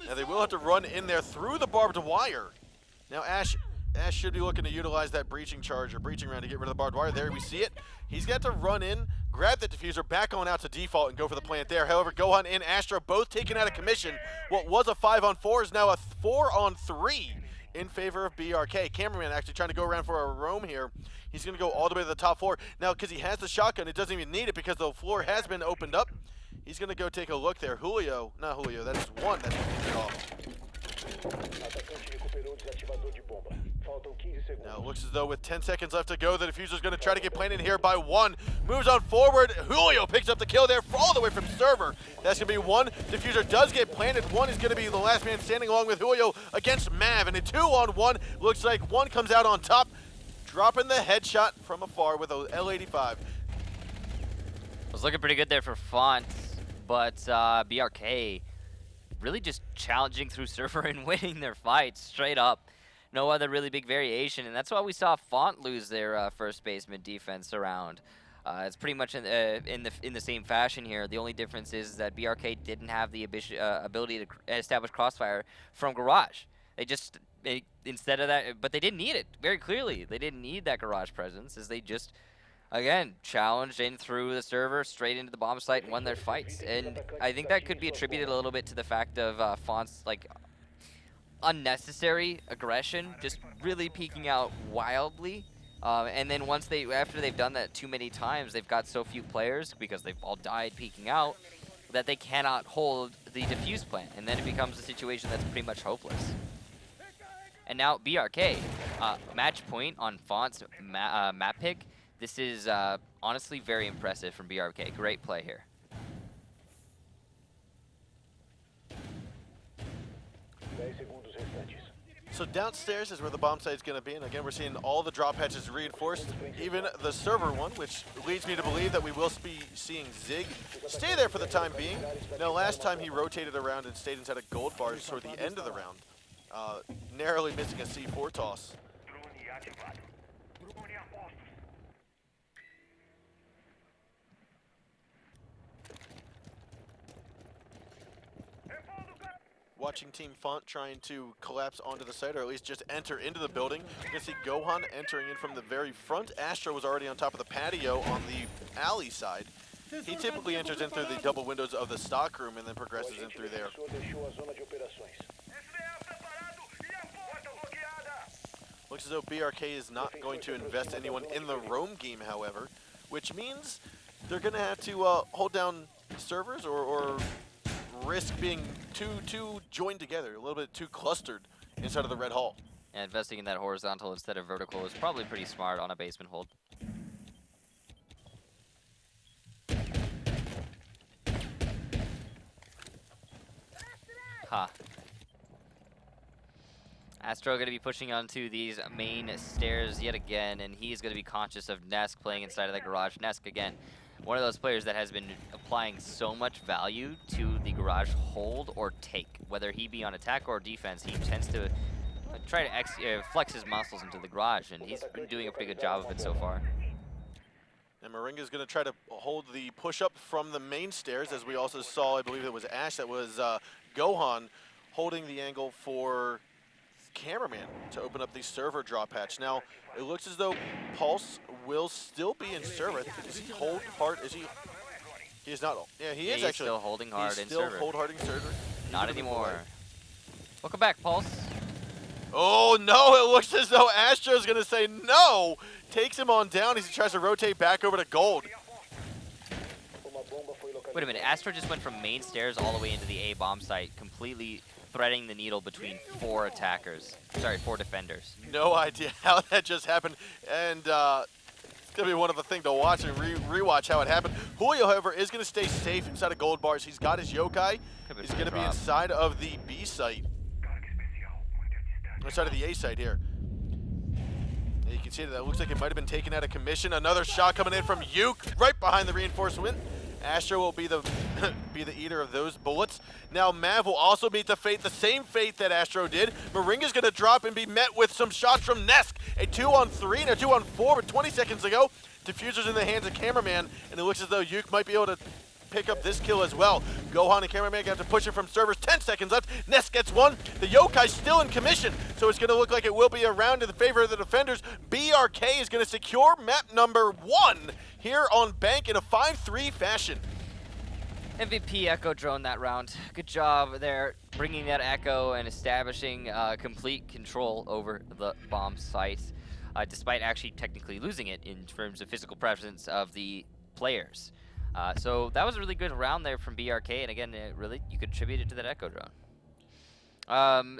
Now they will have to run in there through the barbed wire. Now Ash should be looking to utilize that breaching charge or breaching round to get rid of the barbed wire. There we see it. He's got to run in, grab the diffuser, back on out to default and go for the plant there. However, Gohan and Astro both taken out of commission. What was a 5-on-4 is now a 4-on-3 in favor of BRK. Cameraman actually trying to go around for a roam here. He's going to go all the way to the top floor. Now, because he has the shotgun, it doesn't even need it because the floor has been opened up. He's going to go take a look there. Not Julio, that is one that's been off. Now it looks as though with 10 seconds left to go, the diffuser's going to try to get planted here by one. Moves on forward. Julio picks up the kill there all the way from server. That's going to be one. Diffuser does get planted. One is going to be the last man standing along with Julio against Mav. And a 2-on-1. Looks like one comes out on top, dropping the headshot from afar with a L85. Was looking pretty good there for Fontt, but BRK really just challenging through server and winning their fights straight up. No other really big variation, and that's why we saw Fontt lose their first baseman defense around. It's pretty much in the same fashion here. The only difference is that BRK didn't have the ability to establish crossfire from garage. Instead of that, but they didn't need it very clearly. They didn't need that garage presence, as they just again challenged in through the server straight into the bomb site and won their fights. And I think that could be attributed a little bit to the fact of Fontt's unnecessary aggression, just really peeking out wildly. And then after they've done that too many times, they've got so few players because they've all died peeking out that they cannot hold the defuse plant, and then it becomes a situation that's pretty much hopeless. And now BRK, match point on Fontt's map pick. This is honestly very impressive from BRK. Great play here. So downstairs is where the bomb site is going to be, and again we're seeing all the drop hatches reinforced, even the server one, which leads me to believe that we will be seeing Zig stay there for the time being. Now last time he rotated around and stayed inside of gold bars toward the end of the round, narrowly missing a C4 toss. Watching Team Fontt trying to collapse onto the site, or at least just enter into the building. You can see Gohan entering in from the very front. Astro was already on top of the patio on the alley side. He typically enters in through the double windows of the stock room and then progresses in through there. Looks as though BRK is not going to invest anyone in the roam game, however, which means they're going to have to hold down servers or risk being too joined together, a little bit too clustered inside of the red hall. And investing in that horizontal instead of vertical is probably pretty smart on a basement hold. Huh. Astro going to be pushing onto these main stairs yet again, and he's going to be conscious of Nesk playing inside of the garage. Nesk, again, one of those players that has been applying so much value to the garage hold or take. Whether he be on attack or defense, he tends to try to flex his muscles into the garage, and he's been doing a pretty good job of it so far. And Moringa's going to try to hold the push-up from the main stairs, as we also saw, I believe it was Ash, that was Gohan holding the angle for Cameraman to open up the server drop hatch. Now, it looks as though Pulse will still be in server. Does he hold hard? Is he? He is not. Yeah, he is he's actually. Still holding hard in server. He's still hard in server. Not anymore. Welcome back, Pulse. Oh, no, it looks as though Astro's going to say no. Takes him on down as he tries to rotate back over to Gold. Wait a minute, Astro just went from main stairs all the way into the A bomb site, completely threading the needle between 4 attackers. Sorry, 4 defenders. No idea how that just happened, and it's going to be one of the things to watch and rewatch how it happened. Julio, however, is going to stay safe inside of Gold Bars. He's got his yokai. He's going to be inside of the B site. Inside of the A site here. And you can see that it looks like it might have been taken out of commission. Another shot coming in from Yuke, right behind the reinforcement. Astro will be the eater of those bullets. Now Mav will also meet the same fate that Astro did. Moringa's going to drop and be met with some shots from Nesk. A 2-on-3 and a 2-on-4, but 20 seconds ago, Diffuser's in the hands of Cameraman, and it looks as though Yuke might be able to pick up this kill as well. Gohan and Cameraman have to push it from servers. 10 seconds left. Nesk gets one. The Yokai's still in commission, so it's going to look like it will be a round in the favor of the defenders. BRK is going to secure map number 1 here on Bank in a 5-3 fashion. MVP Echo drone that round. Good job there, bringing that Echo and establishing complete control over the bomb site, despite actually technically losing it in terms of physical presence of the players. So that was a really good round there from BRK, and again, really, you could attribute it to that Echo drone.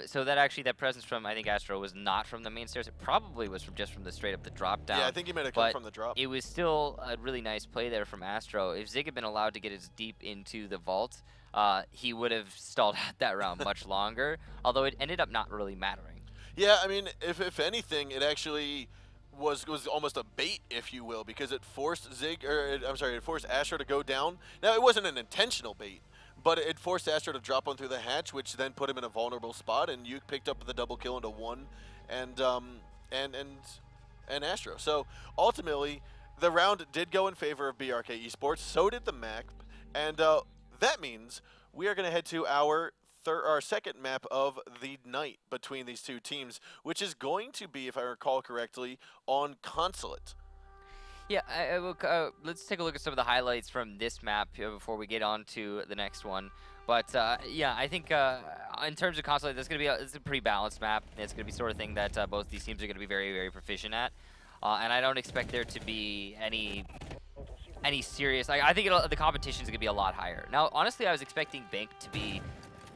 So that presence from, I think, Astro was not from the main stairs. It probably was just from the straight up the drop down. Yeah, I think he might have come from the drop. It was still a really nice play there from Astro. If Zig had been allowed to get as deep into the vault, he would have stalled out that round much longer, although it ended up not really mattering. Yeah, I mean, if anything, it actually was almost a bait, if you will, because it forced it forced Astro to go down. Now, it wasn't an intentional bait, but it forced Astro to drop on through the hatch, which then put him in a vulnerable spot, and Yuke picked up the double kill into 1 and Astro. So ultimately, the round did go in favor of BRK Esports. So did the map, and that means we are going to head to our second map of the night between these two teams, which is going to be, if I recall correctly, on Consulate. Yeah, let's take a look at some of the highlights from this map before we get on to the next one. But yeah, I think in terms of Consulate, it's a pretty balanced map. It's going to be sort of thing that both these teams are going to be very, very proficient at. And I don't expect there to be any serious. I think the competition is going to be a lot higher. Now, honestly, I was expecting Bank to be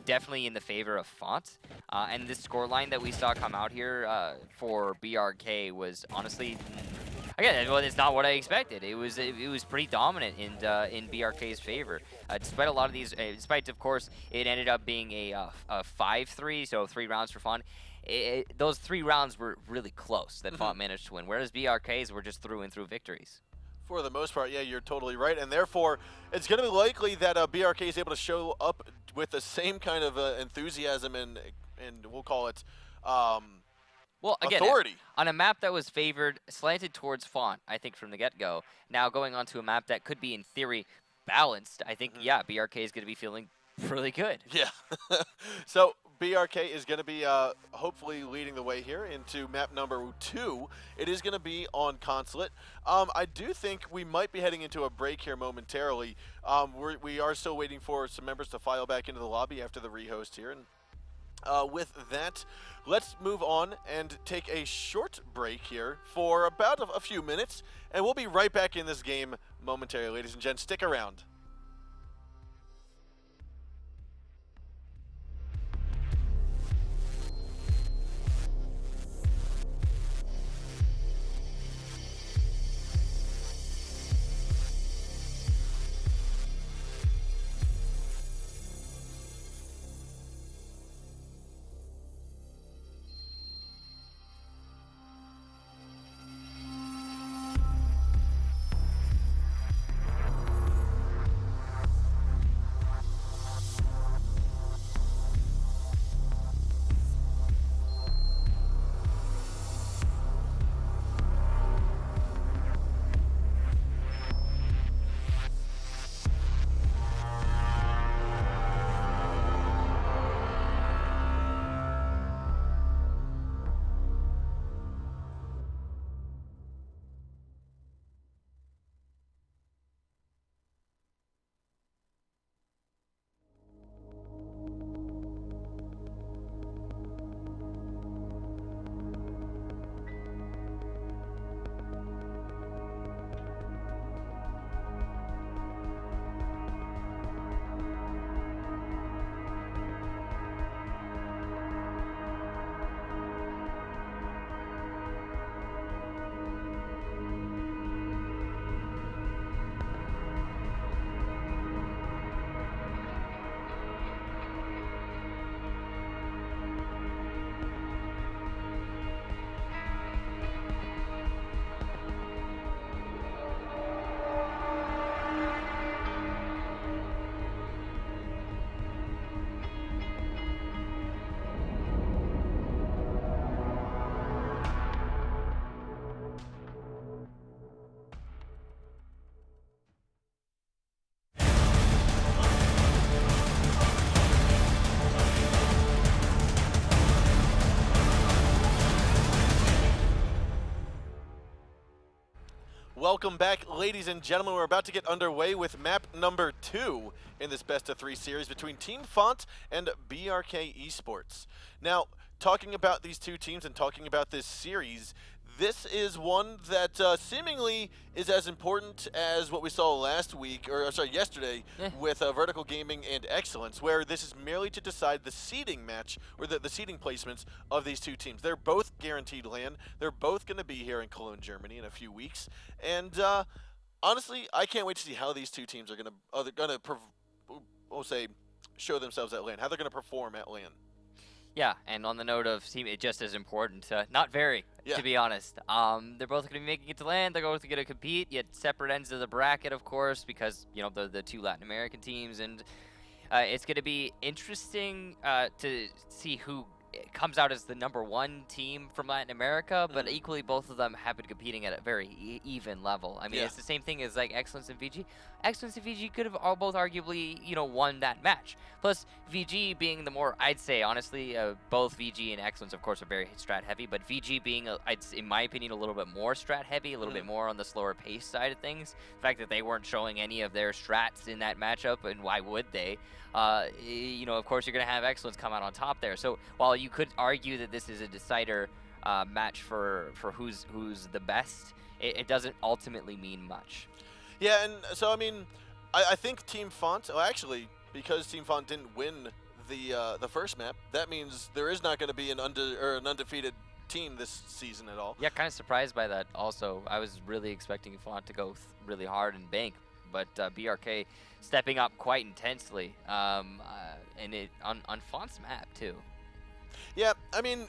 definitely in the favor of Fontt. And this scoreline that we saw come out here for BRK was honestly, again, well, it's not what I expected. It was pretty dominant in BRK's favor. Despite a lot of these, despite of course it ended up being a 5-3, so 3 rounds for Fontt. Those 3 rounds were really close that Fontt managed to win, whereas BRK's were just through and through victories. For the most part, yeah, you're totally right, and therefore it's going to be likely that BRK is able to show up with the same kind of enthusiasm and we'll call it well, again, authority. On a map that was favored, slanted towards Fontt, I think from the get-go, now going on to a map that could be, in theory, balanced, I think, yeah, BRK is going to be feeling really good. Yeah. So BRK is going to be hopefully leading the way here into map number 2. It is going to be on Consulate. I do think we might be heading into a break here momentarily. We are still waiting for some members to file back into the lobby after the rehost here. And with that, let's move on and take a short break here for about a few minutes. And we'll be right back in this game momentarily. Ladies and gents, stick around. Welcome back, ladies and gentlemen. We're about to get underway with map number 2 in this best-of-3 series between Team Fontt and BRK Esports. Now, talking about these two teams and talking about this series, this is one that seemingly is as important as what we saw last week, or sorry, yesterday, with Vertical Gaming and Excellence, where this is merely to decide the seeding match, or the seeding placements of these two teams. They're both guaranteed land. They're both going to be here in Cologne, Germany in a few weeks. And honestly, I can't wait to see how these two teams are going to, we'll say, show themselves at LAN, how they're going to perform at LAN. Yeah, and on the note of teammate just as important, not very, to be honest. They're both going to be making it to land. They're both going to compete, yet separate ends of the bracket, of course, because, you know, they're the two Latin American teams. And it's going to be interesting to see who comes out as the #1 team from Latin America, but equally both of them have been competing at a very even level. I mean, it's the same thing as like Excellence and VG. Excellence and VG could have all both arguably, you know, won that match. Plus, VG being the more, I'd say, honestly, both VG and Excellence, of course, are very strat heavy, but VG being, in my opinion, a little bit more strat heavy, a little bit more on the slower pace side of things. The fact that they weren't showing any of their strats in that matchup, and why would they? You know, of course, you're going to have Excellence come out on top there. So while you could argue that this is a decider match for who's the best, it doesn't ultimately mean much. Yeah, and so, I mean, I think Team Fontt, well, actually, because Team Fontt didn't win the first map, that means there is not going to be an undefeated team this season at all. Yeah, kind of surprised by that also. I was really expecting Fontt to go really hard and bank, but BRK stepping up quite intensely, and it on Fontt's map too. Yeah, I mean,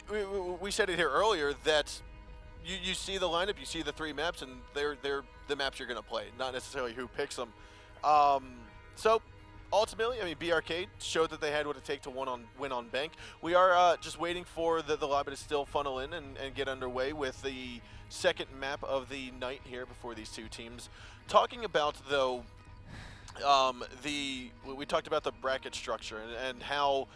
we said it here earlier that you see the lineup, you see the 3 maps, and they're the maps you're going to play, not necessarily who picks them. So ultimately, I mean, BRK showed that they had what it takes to win on bank. We are just waiting for the lobby to still funnel in and get underway with the second map of the night here before these two teams. Talking about, though, we talked about the bracket structure and how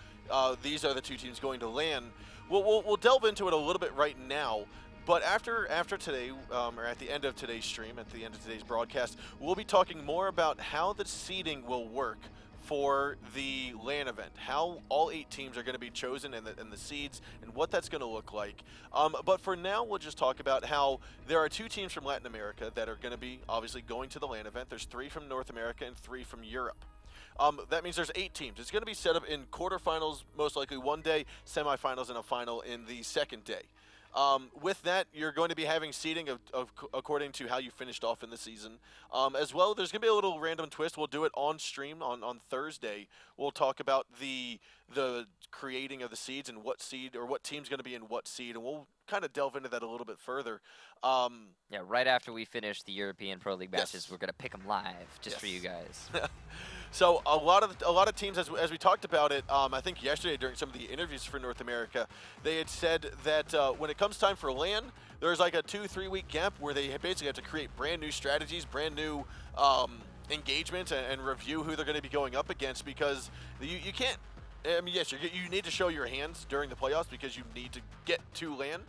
these are the two teams going to land. We'll delve into it a little bit right now, but after today, or at the end of today's stream, at the end of today's broadcast, we'll be talking more about how the seeding will work for the LAN event, how all 8 teams are going to be chosen and the seeds, and what that's going to look like. But for now, we'll just talk about how there are 2 teams from Latin America that are going to be obviously going to the LAN event. There's 3 from North America and 3 from Europe. That means there's 8 teams. It's going to be set up in quarterfinals, most likely one day, semifinals, and a final in the second day. With that, you're going to be having seeding according to how you finished off in the season. As well, there's going to be a little random twist. We'll do it on stream on Thursday. We'll talk about the creating of the seeds and what seed or what team's going to be in what seed, and we'll kind of delve into that a little bit further. Yeah, right after we finish the European Pro League matches, we're going to pick them live just for you guys. So a lot of teams, as we talked about it, I think yesterday during some of the interviews for North America, they had said that when it comes time for LAN, there's like a 2-3 week gap where they basically have to create brand new strategies, brand new engagement, and review who they're going to be going up against, because you can't. I mean, yes, you need to show your hands during the playoffs because you need to get to LAN.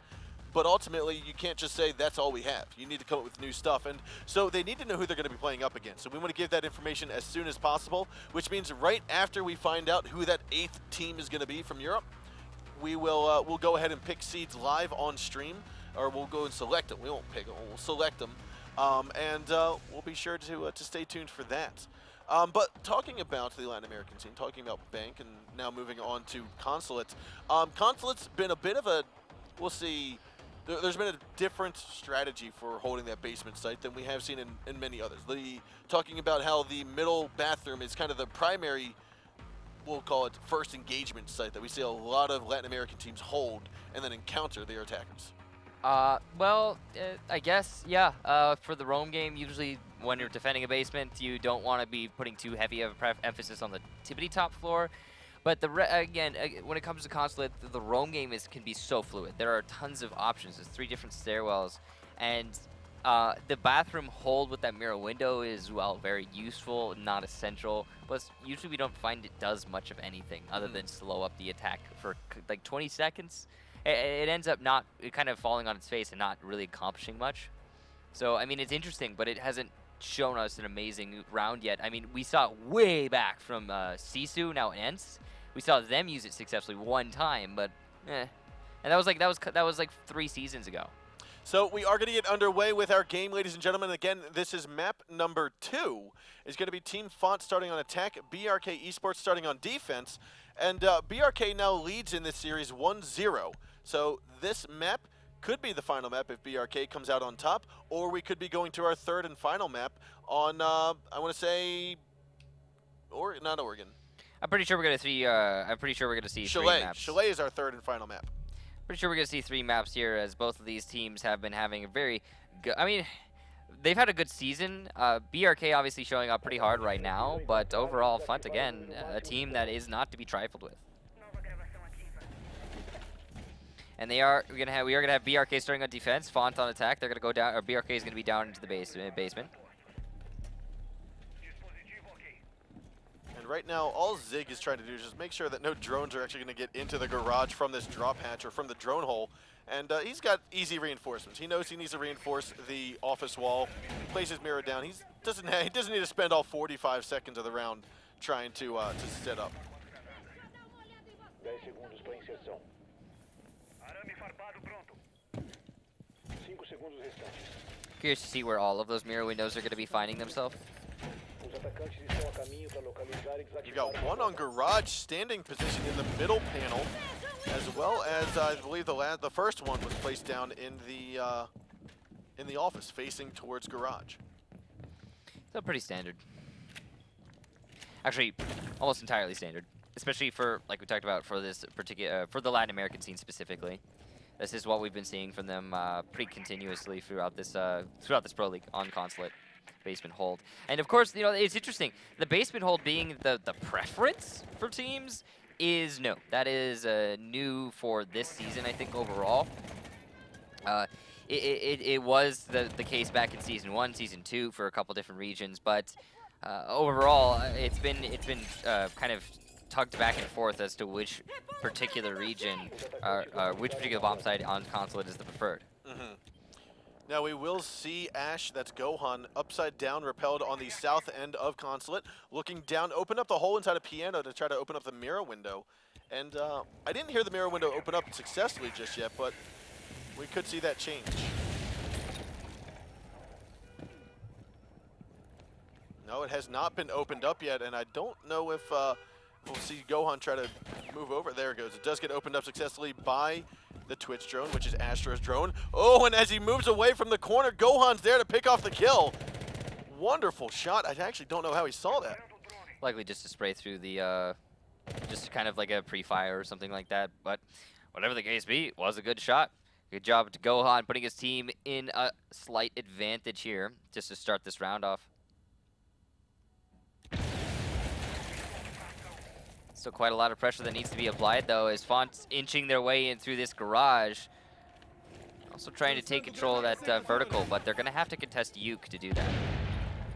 But ultimately, you can't just say that's all we have. You need to come up with new stuff. And so they need to know who they're going to be playing up against. So we want to give that information as soon as possible, which means right after we find out who that 8th team is going to be from Europe, we will we'll go ahead and pick seeds live on stream, or we'll go and select them. We won't pick them. We'll select them. And we'll be sure to stay tuned for that. But talking about the Latin American team, talking about Bank, and now moving on to Consulate. Consulate's been a bit of a, we'll see, there's been a different strategy for holding that basement site than we have seen in many others. Talking about how the middle bathroom is kind of the primary, we'll call it, first engagement site that we see a lot of Latin American teams hold and then encounter their attackers. Well, I guess, yeah. For the roam game, usually when you're defending a basement, you don't want to be putting too heavy of emphasis on the tippity top floor. But again, when it comes to Consulate, the roam game can be so fluid. There are tons of options. There's 3 different stairwells, and the bathroom hold with that mirror window is, well, very useful, not essential. Plus, usually we don't find it does much of anything other than slow up the attack for like 20 seconds. It ends up kind of falling on its face and not really accomplishing much. So, I mean, it's interesting, but it hasn't shown us an amazing round yet. I mean, we saw it way back from Sisu, now Ents. We saw them use it successfully one time, but eh. And that was like 3 seasons ago. So we are going to get underway with our game, ladies and gentlemen. Again, this is map number 2. It's going to be Team Fontt starting on attack, BRK Esports starting on defense, and BRK now leads in this series 1-0. So this map could be the final map if BRK comes out on top, or we could be going to our 3rd and final map on, I want to say, not Oregon. I'm pretty sure we're gonna see. I'm pretty sure we're gonna see Chalet. 3 maps. Chalet is our 3rd and final map. Pretty sure we're gonna see 3 maps here, as both of these teams have been having a very good. I mean, they've had a good season. BRK obviously showing up pretty hard right now, but overall, Fontt again, a team that is not to be trifled with. And we are gonna have BRK starting on defense, Fontt on attack. They're gonna go down, or BRK is gonna be down into the basement. And right now, all Zig is trying to do is just make sure that no drones are actually going to get into the garage from this drop hatch or from the drone hole. And he's got easy reinforcements. He knows he needs to reinforce the office wall, place his mirror down. He doesn't need to spend all 45 seconds of the round trying to set up. Curious to see where all of those mirror windows are going to be finding themselves. You got one on garage standing position in the middle panel, as well as I believe the first one was placed down in the office facing towards garage. So pretty standard. Actually, almost entirely standard, especially for, like we talked about, for this particular for the Latin American scene specifically. This is what we've been seeing from them pretty continuously throughout this Pro League on Consulate. Basement hold. And of course, you know, it's interesting. The basement hold being the preference for teams is no. That is new for this season, I think, overall. It was the case back in Season 1, Season 2 for a couple different regions, but overall, it's been kind of tugged back and forth as to which particular region, which particular bomb site on Consulate is the preferred. Mm-hmm. Now we will see Ash, that's Gohan, upside down, repelled on the south end of Consulate, looking down, open up the hole inside a piano to try to open up the mirror window. And I didn't hear the mirror window open up successfully just yet, but we could see that change. No, it has not been opened up yet, and I don't know if we'll see Gohan try to move over. There it goes. It does get opened up successfully by the Twitch drone, which is Astro's drone. Oh, and as he moves away from the corner, Gohan's there to pick off the kill. Wonderful shot. I actually don't know how he saw that. Likely just to spray through the, just kind of like a pre-fire or something like that. But whatever the case be, it was a good shot. Good job to Gohan, putting his team in a slight advantage here, just to start this round off. Still quite a lot of pressure that needs to be applied, though, as Fontt's inching their way in through this garage. Also trying to take control of that vertical, but they're going to have to contest Uke to do that.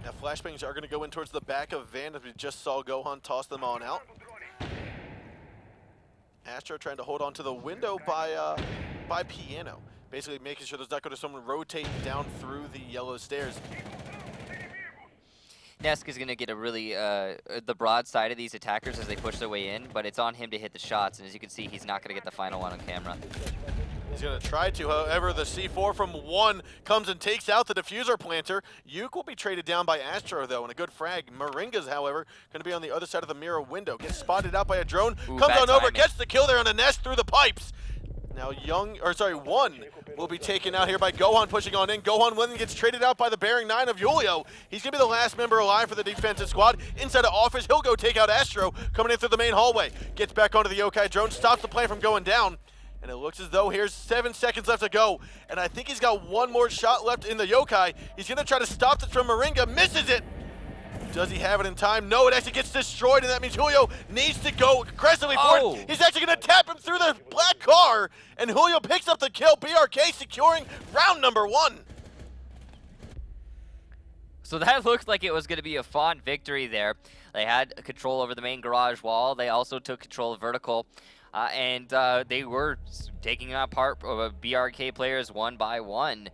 Now flashbangs are going to go in towards the back of Van, as we just saw Gohan toss them on out. Astro trying to hold on to the window by Piano, basically making sure there's not going to someone rotate down through the yellow stairs. Nesk is going to get a really, the broad side of these attackers as they push their way in, but it's on him to hit the shots, and as you can see, he's not going to get the final one on camera. He's going to try to, however, the C4 from 1 comes and takes out the diffuser planter. Uke will be traded down by Astro, though, and a good frag. Moringa's, however, going to be on the other side of the mirror window. Gets spotted out by a drone, Ooh, comes on over, timing. gets the kill there on the nest through the pipes. Now 1 will be taken out here by Gohan pushing on in. Gohan then gets traded out by the bearing 9 of Julio. He's going to be the last member alive for the defensive squad. Inside the office, he'll go take out Astro, coming in through the main hallway. Gets back onto the yokai drone, stops the plane from going down. And it looks as though here's 7 seconds left to go. And I think he's got one more shot left in the yokai. He's going to try to stop this from Moringa, misses it. Does he have it in time? No, it actually gets destroyed, and that means Julio needs to go aggressively for it. He's actually going to tap him through the black car, and Julio picks up the kill. BRK securing round number 1. So that looked like it was going to be a Fontt victory there. They had control over the main garage wall. They also took control of vertical, and they were taking apart BRK players one by one.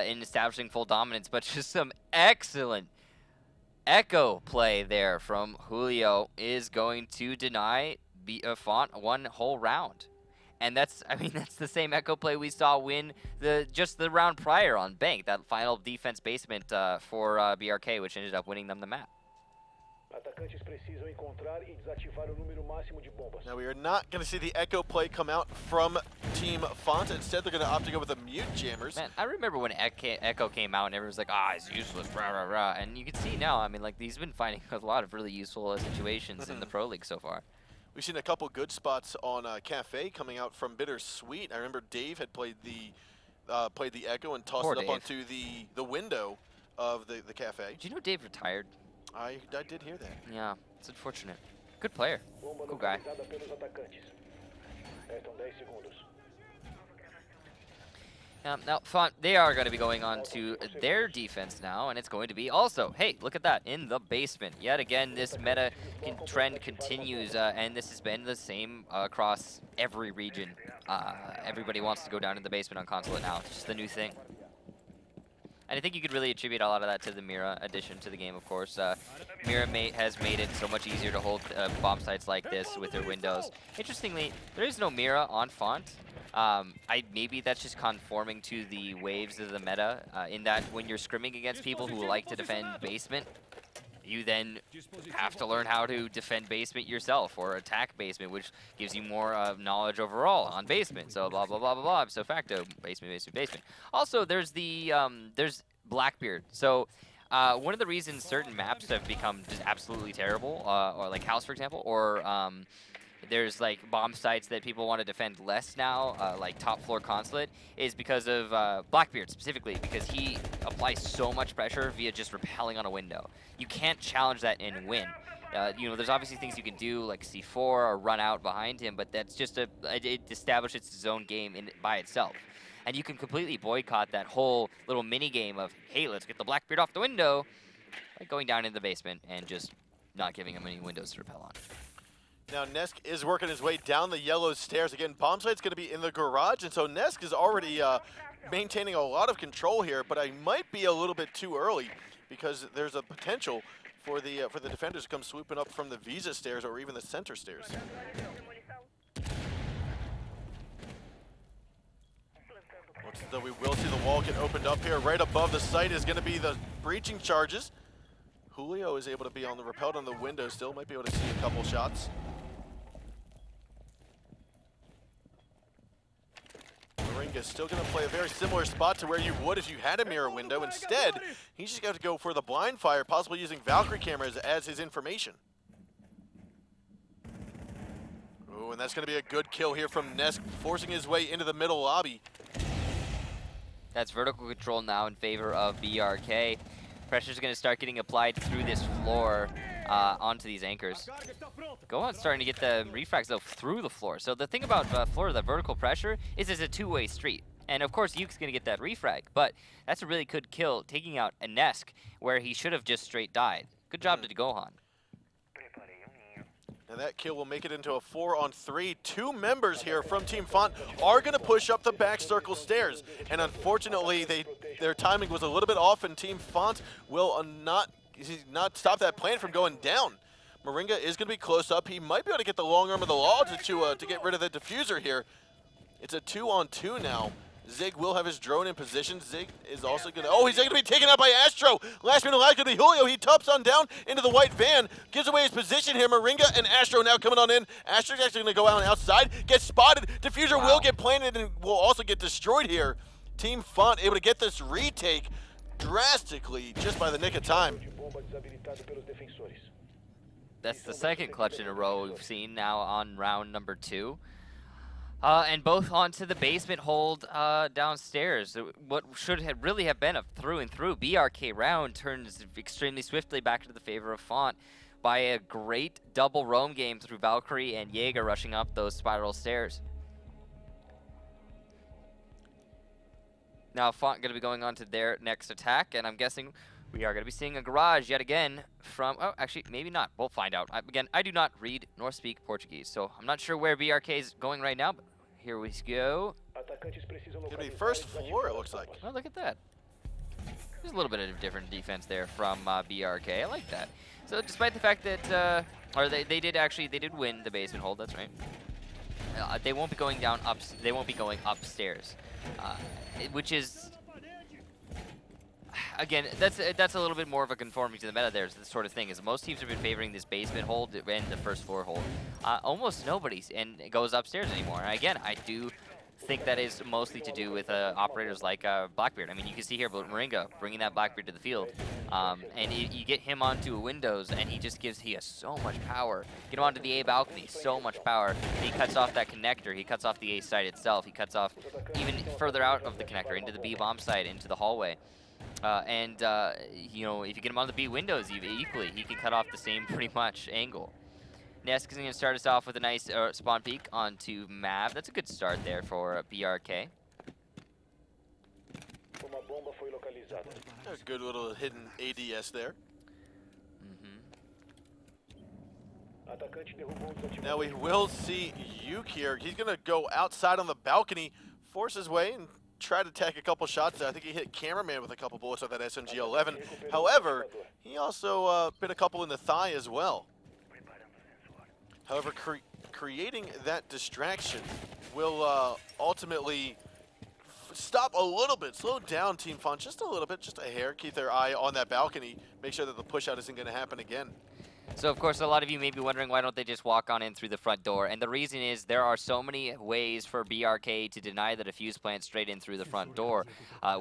in establishing full dominance, but just some excellent echo play there from Julio is going to deny Fontt one whole round. And that's, I mean, that's the same echo play we saw win just the round prior on Bank, that final defense basement for BRK, which ended up winning them the map. Now we are not going to see the echo play come out from Team Fontt. Instead, they're going to opt to go with the mute jammers. Man, I remember when Echo came out and everyone was like, it's useless, rah, rah, rah. And you can see now, I mean, like, he's been finding a lot of really useful situations in the Pro League so far. We've seen a couple good spots on Cafe coming out from Bittersweet. I remember Dave had played the echo and tossed it up onto the window of the Cafe. Did you know Dave retired? I did hear that. Yeah, it's unfortunate. Good player. Cool guy. Now, Fontt, they are going to be going on to their defense now, and it's going to be also, hey, look at that, in the basement. Yet again, this meta trend continues, and this has been the same across every region. Everybody wants to go down in the basement on Consulate now. It's just the new thing. And I think you could really attribute a lot of that to the Mira addition to the game, of course. Mira has made it so much easier to hold bomb sites like this with their windows. Interestingly, there is no Mira on Fontt. Maybe that's just conforming to the waves of the meta, in that when you're scrimming against people who like to defend basement, you then have to learn how to defend basement yourself or attack basement, which gives you more knowledge overall on basement. So blah, blah, blah, blah, blah, ipso facto, basement, basement, basement. Also, there's there's Blackbeard. So one of the reasons certain maps have become just absolutely terrible, or like House, for example, or there's like bomb sites that people want to defend less now, like top floor Consulate, is because of Blackbeard specifically, because he applies so much pressure via just repelling on a window. You can't challenge that and win. You know, there's obviously things you can do like C4 or run out behind him, but that's just it establishes its own game by itself. And you can completely boycott that whole little mini game of, hey, let's get the Blackbeard off the window, by going down in the basement and just not giving him any windows to repel on. Now, Nesk is working his way down the yellow stairs. Again, bomb site's going to be in the garage, and so Nesk is already maintaining a lot of control here, but I might be a little bit too early because there's a potential for the defenders to come swooping up from the Visa stairs or even the center stairs. Looks as though we will see the wall get opened up here. Right above the site is going to be the breaching charges. Julio is able to be on the repelled on the window still, might be able to see a couple shots. Moringa's still going to play a very similar spot to where you would if you had a mirror window. Instead, he's just got to go for the blind fire, possibly using Valkyrie cameras as his information. Oh, and that's going to be a good kill here from Nesk, forcing his way into the middle lobby. That's vertical control now in favor of BRK. Pressure's going to start getting applied through this floor onto these anchors. Go on, starting to get the refrags though through the floor. So the thing about floor, the vertical pressure, is it's a two-way street. And of course, Yuke's going to get that refrag, but that's a really good kill, taking out a Nesk where he should have just straight died. Good job to Gohan. And that kill will make it into a 4-on-3. Two members here from Team Fontt are going to push up the back circle stairs. And unfortunately, their timing was a little bit off, and Team Fontt will not stop that plan from going down. Moringa is going to be close up. He might be able to get the long arm of the law to get rid of the diffuser here. It's a 2-on-2 now. Zig will have his drone in position. Zig is also going to... Oh, he's going to be taken out by Astro. Last minute alive going to be Julio. He tops on down into the white van. Gives away his position here. Moringa and Astro now coming on in. Astro's actually going to go out outside. Gets spotted. Diffuser will get planted and will also get destroyed here. Team Fontt able to get this retake drastically just by the nick of time. That's the second clutch in a row we've seen now on round number 2. And both onto the basement hold downstairs. What should really have been a through and through BRK round turns extremely swiftly back into the favor of Fontt by a great double roam game through Valkyrie and Jaeger rushing up those spiral stairs. Now Fontt going to be going on to their next attack, and I'm guessing we are going to be seeing a garage yet again from... Oh, actually, maybe not. We'll find out. Again, I do not read nor speak Portuguese, so I'm not sure where BRK is going right now, but here we go. It's going to be first floor, it looks like. Oh, look at that. There's a little bit of different defense there from BRK. I like that. So despite the fact that, or they did win the basement hold. That's right. They won't be going down up. They won't be going upstairs, which is, again, that's a little bit more of a conformity to the meta. There's this sort of thing is most teams have been favoring this basement hold and the first floor hold. Almost nobody's and it goes upstairs anymore. And again, I do think that is mostly to do with operators like Blackbeard. I mean, you can see here, but Moringa bringing that Blackbeard to the field, and you get him onto a Windows, and he has so much power. Get him onto the A balcony, so much power. He cuts off that connector. He cuts off the A site itself. He cuts off even further out of the connector into the B bomb site, into the hallway. You know, if you get him on the B windows, equally, he can cut off the same pretty much angle. Nesk is going to start us off with a nice spawn peek onto Mav. That's a good start there for BRK. A good little hidden ADS there. Now we will see Yuke here. He's going to go outside on the balcony, force his way, and try to take a couple shots there. I think he hit Cameraman with a couple bullets with that SMG-11. However, he also bit a couple in the thigh as well. However, creating that distraction will ultimately stop a little bit, slow down Team Fontt just a little bit, just a hair. Keep their eye on that balcony. Make sure that the push out isn't going to happen again. So, of course, a lot of you may be wondering, why don't they just walk on in through the front door? And the reason is there are so many ways for BRK to deny the defuse plant straight in through the front door.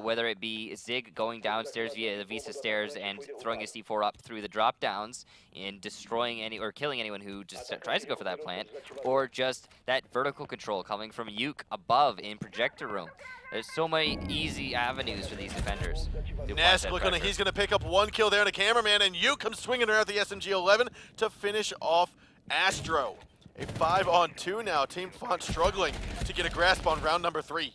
Whether it be Zig going downstairs via the Visa stairs and throwing a C4 up through the drop downs and destroying or killing anyone who just tries to go for that plant, or just that vertical control coming from Yuke above in projector room. There's so many easy avenues for these defenders. Nesk looking like he's going to pick up one kill there on a Cameraman, and Yuke comes swinging around the SMG-11 to finish off Astro. A 5-on-2 now. Team Fontt struggling to get a grasp on round number 3.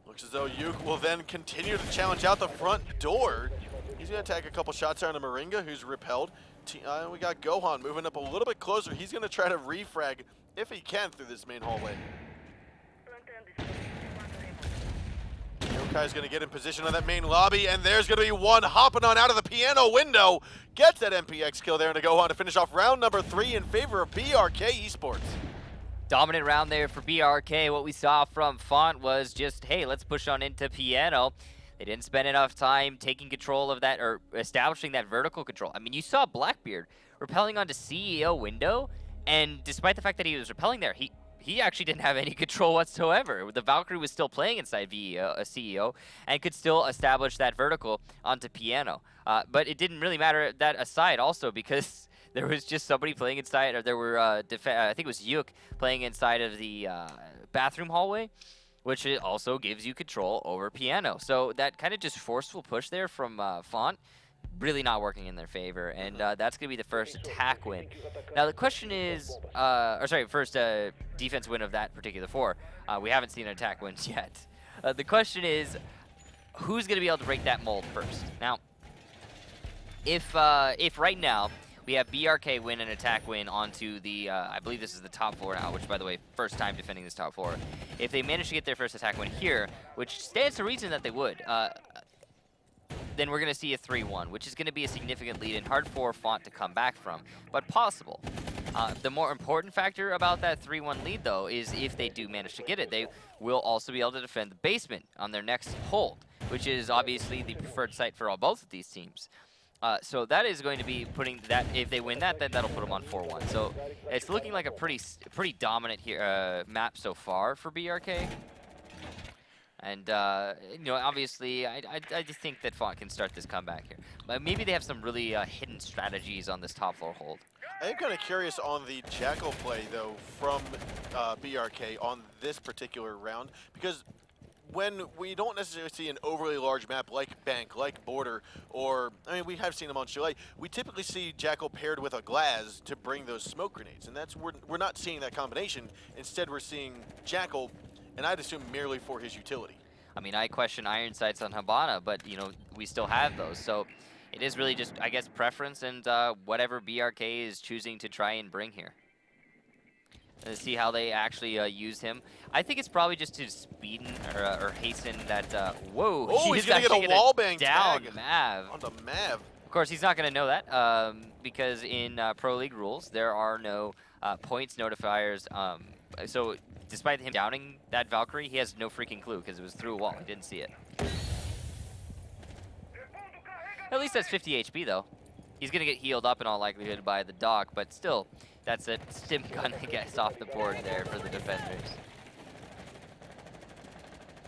Looks as though Yuke will then continue to challenge out the front door. He's going to take a couple shots there on a Moringa, who's repelled. We got Gohan moving up a little bit closer. He's going to try to refrag if he can through this main hallway. Yokai's going to get in position on that main lobby, and there's going to be one hopping on out of the piano window. Gets that MPX kill there, and to Gohan to finish off round number 3 in favor of BRK Esports. Dominant round there for BRK. What we saw from Fontt was just, hey, let's push on into piano. They didn't spend enough time taking control of that or establishing that vertical control. I mean, you saw Blackbeard repelling onto CEO window, and despite the fact that he was repelling there, he actually didn't have any control whatsoever. The Valkyrie was still playing inside CEO and could still establish that vertical onto piano. But it didn't really matter that aside also, because there was just somebody playing inside, or there were, I think it was Yuke playing inside of the bathroom hallway, which it also gives you control over piano. So that kind of just forceful push there from Fontt, really not working in their favor, and that's going to be the first attack win. Now the question is, first defense win of that particular 4. We haven't seen an attack win yet. The question is, who's going to be able to break that mold first? Now, if right now we have BRK win an attack win onto the, I believe this is the top 4 now, which by the way, first time defending this top 4. If they manage to get their first attack win here, which stands to reason that they would, then we're going to see a 3-1, which is going to be a significant lead and hard for Fontt to come back from, but possible. The more important factor about that 3-1 lead, though, is if they do manage to get it, they will also be able to defend the basement on their next hold, which is obviously the preferred site for both of these teams. So that is going to be putting that, if they win that, then that'll put them on 4-1. So it's looking like a pretty dominant here map so far for BRK. And, you know, obviously, I just think that Fontt can start this comeback here. But maybe they have some really hidden strategies on this top 4 hold. I am kind of curious on the Jackal play, though, from BRK on this particular round, because when we don't necessarily see an overly large map like Bank, like Border, or, I mean, we have seen them on Chalet, we typically see Jackal paired with a Glaz to bring those smoke grenades, and that's we're not seeing that combination. Instead, we're seeing Jackal, and I'd assume merely for his utility. I mean, I question iron sights on Habana, but, you know, we still have those. So it is really just, I guess, preference and whatever BRK is choosing to try and bring here. and see how they actually use him. I think it's probably just to speeden or hasten that. Whoa! Oh, he's gonna get a wall bang down tag Mav. onto Mav. Of course, he's not going to know that because in Pro League rules there are no points notifiers. So despite him downing that Valkyrie, he has no freaking clue because it was through a wall. He didn't see it. At least that's 50 HP though. He's going to get healed up in all likelihood by the Doc, but still, that's a stim gun that gets off the board there for the defenders.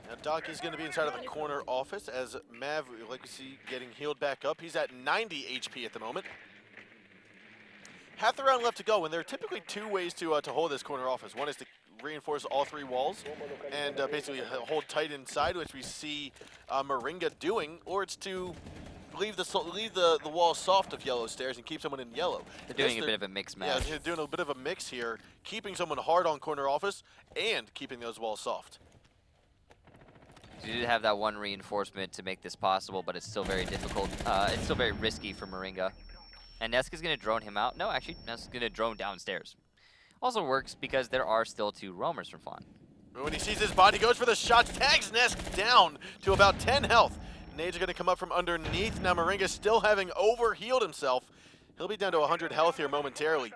Now Doc is going to be inside of the corner office as Mav, like we see, getting healed back up. He's at 90 HP at the moment. Half the round left to go, and there are typically two ways to hold this corner office. One is to reinforce all three walls and basically hold tight inside, which we see Moringa doing, or it's to leave the wall soft of yellow stairs and keep someone in yellow. They're doing a bit of a mix match. Yeah, they're doing a bit of a mix here, keeping someone hard on corner office and keeping those walls soft. You did have that one reinforcement to make this possible, but it's still very difficult. It's still very risky for Moringa. And Nesk is going to drone him out. No, actually, Nesk is going to drone downstairs. Also works because there are still two roamers from Fontt. When he sees his body, goes for the shots, tags Nesk down to about 10 health. Nades are going to come up from underneath. Now Moringa still having overhealed himself. He'll be down to 100 health here momentarily.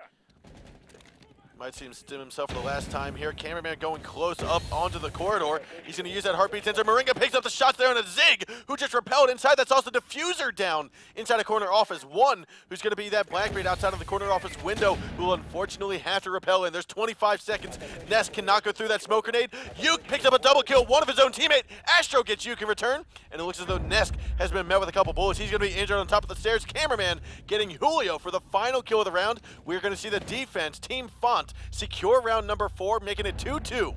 Might see him stim himself for the last time here. Cameraman going close up onto the corridor. He's going to use that heartbeat sensor. Moringa picks up the shots there on a Zig, who just repelled inside. That's also Diffuser down inside a corner office. One who's going to be that Blackbeard outside of the corner office window, who will unfortunately have to repel in. There's 25 seconds. Ness cannot go through that smoke grenade. Yuke picks up a double kill. One of his own teammate, Astro, gets Yuke in return. And it looks as though Nesk has been met with a couple bullets. He's going to be injured on top of the stairs. Cameraman getting Julio for the final kill of the round. We're going to see the defense, Team Fontt, secure round number 4, making it 2-2.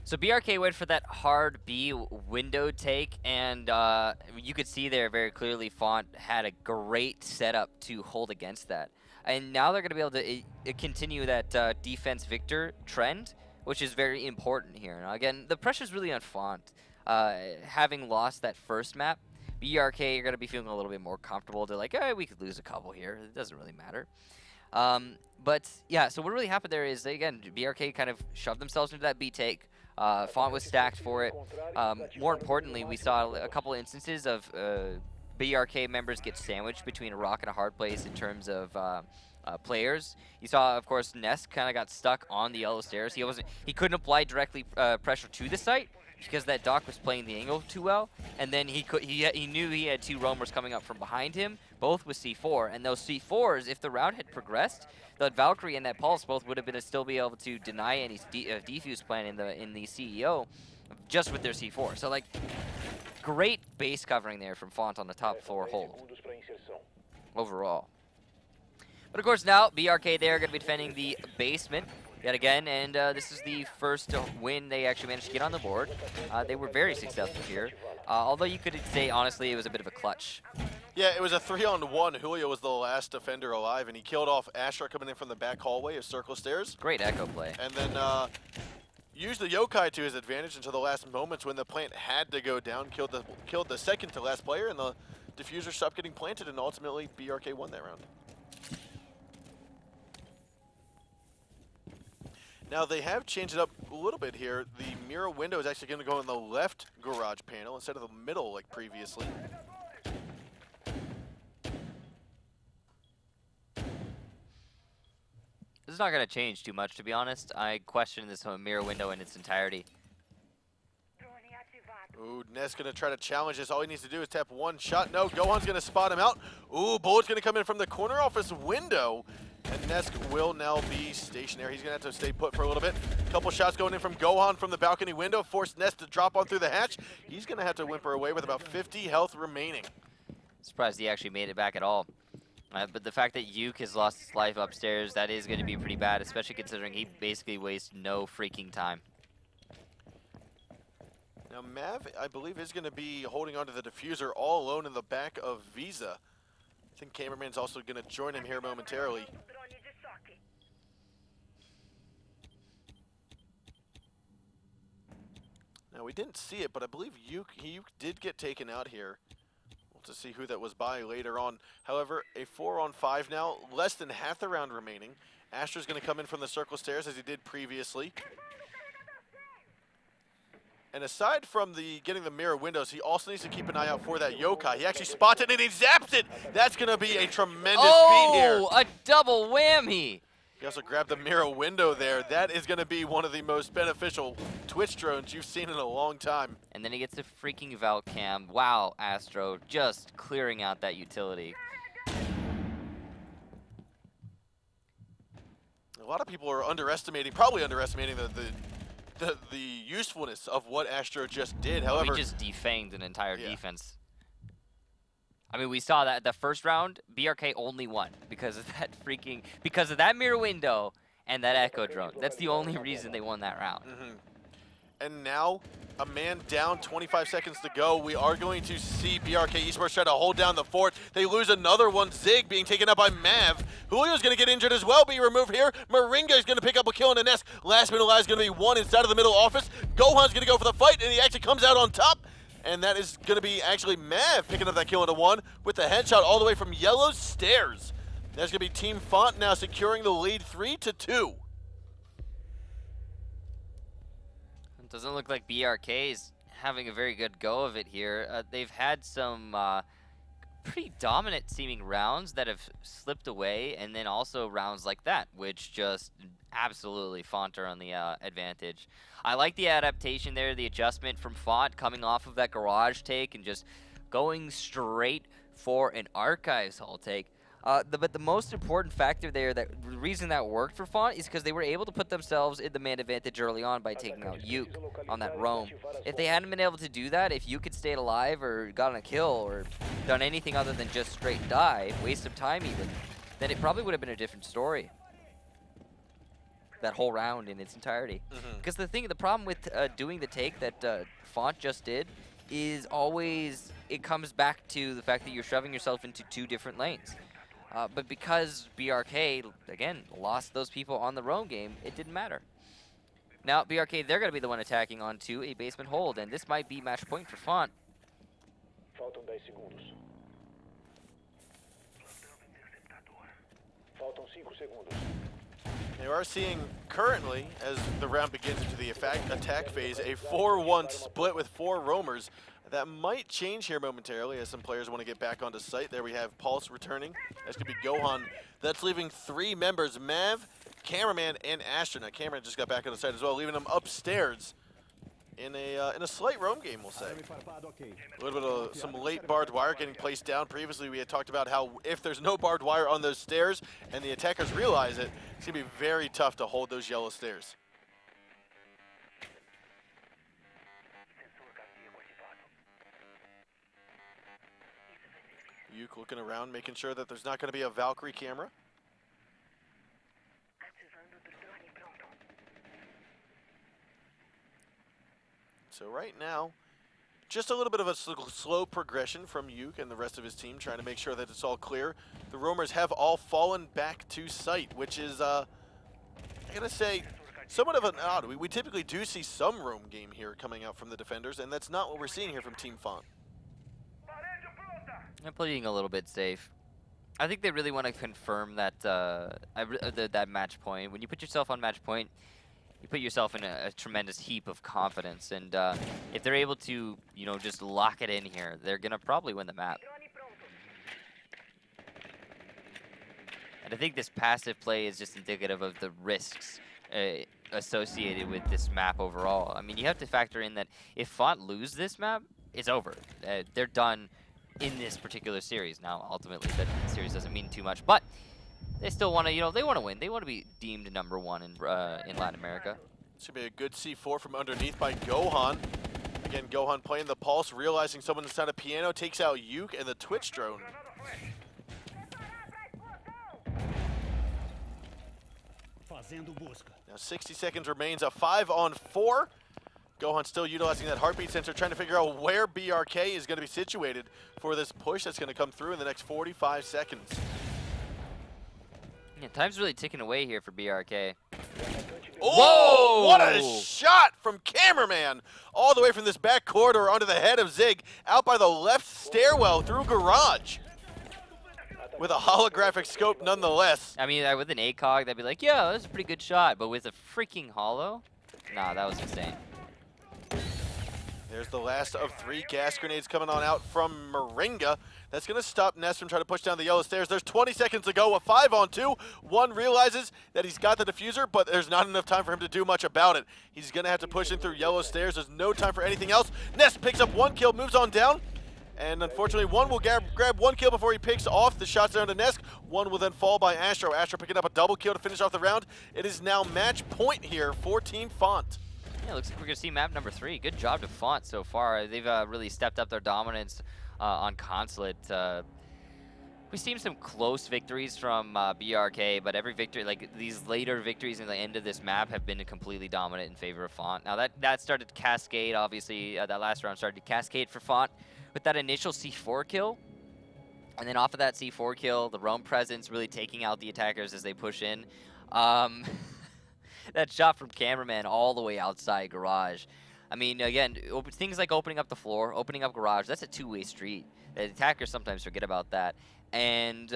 So BRK went for that hard B window take, and you could see there very clearly Fontt had a great setup to hold against that. And now they're going to be able to continue that defense victor trend, which is very important here. Now again, the pressure's really on Fontt. Having lost that first map, BRK are going to be feeling a little bit more comfortable to like, hey, we could lose a couple here. It doesn't really matter. But yeah, so what really happened there is, again, BRK kind of shoved themselves into that B take. Fontt was stacked for it. More importantly, we saw a couple instances of BRK members get sandwiched between a rock and a hard place in terms of players. You saw, of course, Ness kind of got stuck on the yellow stairs. He couldn't apply directly pressure to the site because that Doc was playing the angle too well, and then he knew he had two roamers coming up from behind him, both with C4, and those C4s, if the round had progressed, that Valkyrie and that Pulse both would have been still be able to deny any defuse plan in the CEO just with their C4. So like, great base covering there from Fontt on the top floor hold overall. But of course now BRK they're going to be defending the basement yet again, and this is the first win they actually managed to get on the board. They were very successful here, although you could say honestly it was a bit of a clutch. Yeah, it was a 3-on-1. Julio was the last defender alive, and he killed off Astra coming in from the back hallway of circle stairs. Great echo play. And then used the yokai to his advantage until the last moments when the plant had to go down, killed the second to last player, and the diffuser stopped getting planted, and ultimately BRK won that round. Now they have changed it up a little bit here. The mirror window is actually going to go in the left garage panel instead of the middle like previously. This is not going to change too much, to be honest. I question this mirror window in its entirety. Ooh, Ness going to try to challenge this. All he needs to do is tap one shot. No, Gohan's going to spot him out. Ooh, Bullet's going to come in from the corner office window. And Nesk will now be stationary. He's going to have to stay put for a little bit. A couple shots going in from Gohan from the balcony window. Forced Ness to drop on through the hatch. He's going to have to whimper away with about 50 health remaining. Surprised he actually made it back at all. But the fact that Yuke has lost his life upstairs, that is going to be pretty bad, especially considering he basically wastes no freaking time. Now Mav, I believe, is going to be holding onto the diffuser all alone in the back of Visa. I think Cameraman's also going to join him here momentarily. Now we didn't see it, but I believe Yuke did get taken out here. To see who that was by later on. However, a 4-on-5 now, less than half the round remaining. Astra's going to come in from the circle stairs as he did previously. And aside from getting the mirror windows, he also needs to keep an eye out for that yokai. He actually spots it and he zaps it. That's going to be a tremendous beat here. Oh, a double whammy. He also grabbed the mirror window there. That is going to be one of the most beneficial Twitch drones you've seen in a long time. And then he gets a freaking Valk cam. Wow, Astro, just clearing out that utility. A lot of people are probably underestimating the usefulness of what Astro just did. However, he just defanged an entire defense. I mean, we saw that the first round, BRK only won because of that mirror window and that echo drone. That's the only reason they won that round. And now, a man down, 25 seconds to go. We are going to see BRK Esports try to hold down the fort. They lose another one. Zig being taken up by Mav. Julio's going to get injured as well, be removed here. Moringa is going to pick up a kill in the nest. Last minute alive is going to be one inside of the middle office. Gohan's going to go for the fight, and he actually comes out on top. And that is going to be actually Mav picking up that kill into one with the headshot all the way from yellow stairs. That's going to be Team Fontt now securing the lead 3-2. It doesn't look like BRK is having a very good go of it here. They've had some pretty dominant seeming rounds that have slipped away, and then also rounds like that, which just absolutely Fontt are on the advantage. I like the adaptation there, the adjustment from Fontt coming off of that garage take and just going straight for an archives hall take. But the most important factor there, the reason that worked for Fontt is because they were able to put themselves in the man advantage early on by taking out Yuke on that roam. If they hadn't been able to do that, if Yuke had stayed alive or gotten a kill or done anything other than just straight die, waste of time even, then it probably would have been a different story. That whole round in its entirety. Because the problem with doing the take that Fontt just did is always, it comes back to the fact that you're shoving yourself into two different lanes. But because BRK, again, lost those people on the roam game, it didn't matter. Now, BRK, they're going to be the one attacking onto a basement hold, and this might be match point for Fontt. Faltam 10 segundos. Faltam 5 segundos. They are seeing currently, as the round begins into the attack phase, a 4-1 split with 4 roamers. That might change here momentarily as some players want to get back onto site. There we have Pulse returning. That's going to be Gohan. That's leaving 3 members, Mav, Cameraman, and Astronaut. Cameraman just got back on the site as well, leaving them upstairs in a slight roam game, we'll say. A little bit of some late barbed wire getting placed down. Previously, we had talked about how if there's no barbed wire on those stairs and the attackers realize it, it's going to be very tough to hold those yellow stairs. Yuke looking around, making sure that there's not going to be a Valkyrie camera. So right now, just a little bit of a slow progression from Yuke and the rest of his team, trying to make sure that it's all clear. The roamers have all fallen back to site, which is, I gotta say, somewhat of an odd. We typically do see some roam game here coming out from the defenders, and that's not what we're seeing here from Team Fontt. They're playing a little bit safe. I think they really want to confirm that that match point. When you put yourself on match point, you put yourself in a tremendous heap of confidence. And if they're able to, just lock it in here, they're going to probably win the map. And I think this passive play is just indicative of the risks associated with this map overall. I mean, you have to factor in that if Fontt lose this map, it's over. They're done in this particular series. Now, ultimately, that series doesn't mean too much, but they still want to, they want to win. They want to be deemed #1 in Latin America. This should be a good C4 from underneath by Gohan. Again, Gohan playing the pulse, realizing someone inside a piano, takes out Yuke and the Twitch drone. Now 60 seconds remains, a 5-on-4. Gohan still utilizing that heartbeat sensor, trying to figure out where BRK is going to be situated for this push that's going to come through in the next 45 seconds. Yeah, time's really ticking away here for BRK. Oh, whoa! What a shot from Cameraman! All the way from this back corridor onto the head of Zig, out by the left stairwell through garage. with a holographic scope nonetheless. I mean, with an ACOG, they'd be like, yeah, that's a pretty good shot. But with a freaking holo? Nah, that was insane. There's the last of 3 gas grenades coming on out from Moringa. That's going to stop Ness from trying to push down the yellow stairs. There's 20 seconds to go, a 5-on-2. One realizes that he's got the diffuser, but there's not enough time for him to do much about it. He's going to have to push in through yellow stairs. There's no time for anything else. Ness picks up 1 kill, moves on down. And unfortunately, one will grab 1 kill before he picks off the shots down to Nesk. One will then fall by Astro. Astro picking up a double kill to finish off the round. It is now match point here for Team Fontt. Yeah, looks like we're going to see map number 3. Good job to Fontt so far. They've really stepped up their dominance on Consulate. We've seen some close victories from BRK, but every victory, like these later victories in the end of this map, have been completely dominant in favor of Fontt. Now that started to cascade, obviously, that last round started to cascade for Fontt with that initial C4 kill. And then off of that C4 kill, the roam presence really taking out the attackers as they push in. That shot from cameraman all the way outside garage. I mean, again, things like opening up the floor, opening up garage, that's a two-way street. The attackers sometimes forget about that. And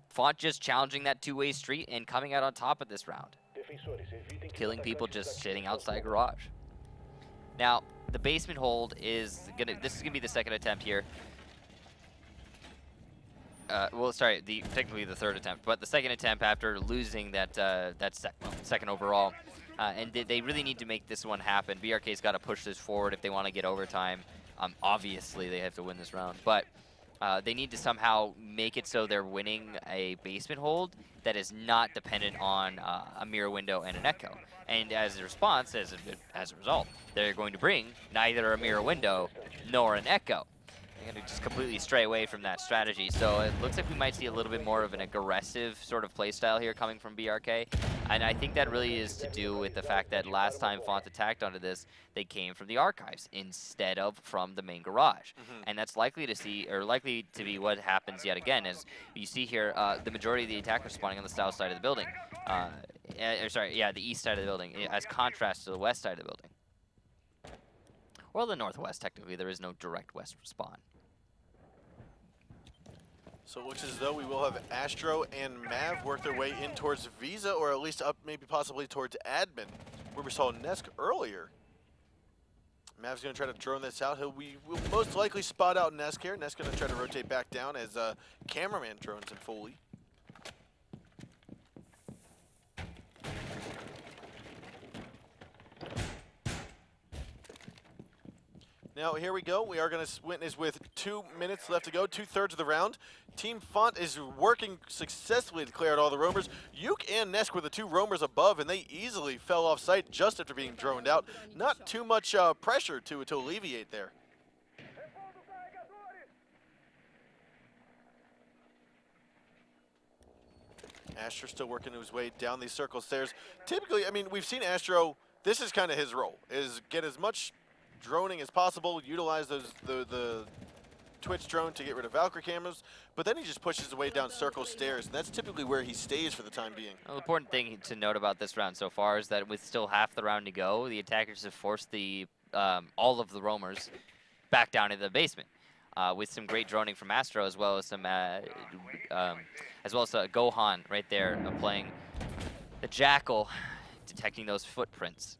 Fontt just challenging that two-way street and coming out on top of this round. Killing people just sitting outside garage. Now, the basement hold is this is gonna be the second attempt here. Well, sorry, technically the third attempt, but the second attempt after losing that second overall. And they really need to make this one happen. BRK's got to push this forward if they want to get overtime. Obviously, they have to win this round, but they need to somehow make it so they're winning a basement hold that is not dependent on a mirror window and an echo. And as a response, as a result, they're going to bring neither a mirror window nor an echo. They're going to just completely stray away from that strategy. So it looks like we might see a little bit more of an aggressive sort of play style here coming from BRK. And I think that really is to do with the fact that last time Fontt attacked onto this, they came from the archives instead of from the main garage. And that's likely to be what happens yet again. As you see here, the majority of the attackers spawning on the south side of the building. The east side of the building, as contrast to the west side of the building. Or the northwest, technically. There is no direct west spawn. So it looks as though we will have Astro and Mav work their way in towards Visa, or at least up maybe possibly towards Admin, where we saw Nesk earlier. Mav's going to try to drone this out. We will most likely spot out Nesk here. Nesk going to try to rotate back down as cameraman drones in fully. Now, here we go. We are going to witness with 2 minutes left to go, 2/3 of the round. Team Fontt is working successfully to clear out all the roamers. Yuke and Nesk were the 2 roamers above, and they easily fell off site just after being droned out. Not too much pressure to alleviate there. Astro still working his way down these circle stairs. Typically, I mean, we've seen Astro, this is kind of his role, is get as much droning as possible, utilize the Twitch drone to get rid of Valkyrie cameras, but then he just pushes his way down circle stairs, and that's typically where he stays for the time being. Well, the important thing to note about this round so far is that with still half the round to go, the attackers have forced the all of the roamers back down into the basement, with some great droning from Astro, as well as some Gohan right there playing the Jackal, detecting those footprints.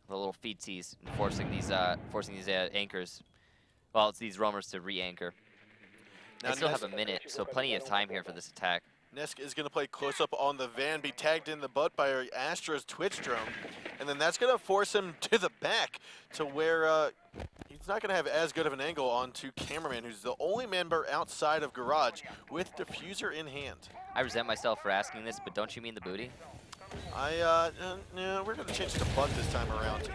The little feetsies, and forcing these anchors. Well, it's these roamers to re-anchor. They still have a minute, so plenty of time here for this attack. Nesk is going to play close up on the van, be tagged in the butt by Astro's Twitch drone, and then that's going to force him to the back to where he's not going to have as good of an angle onto cameraman, who's the only member outside of garage with diffuser in hand. I resent myself for asking this, but don't you mean the booty? No, we're going to change it to butt this time around.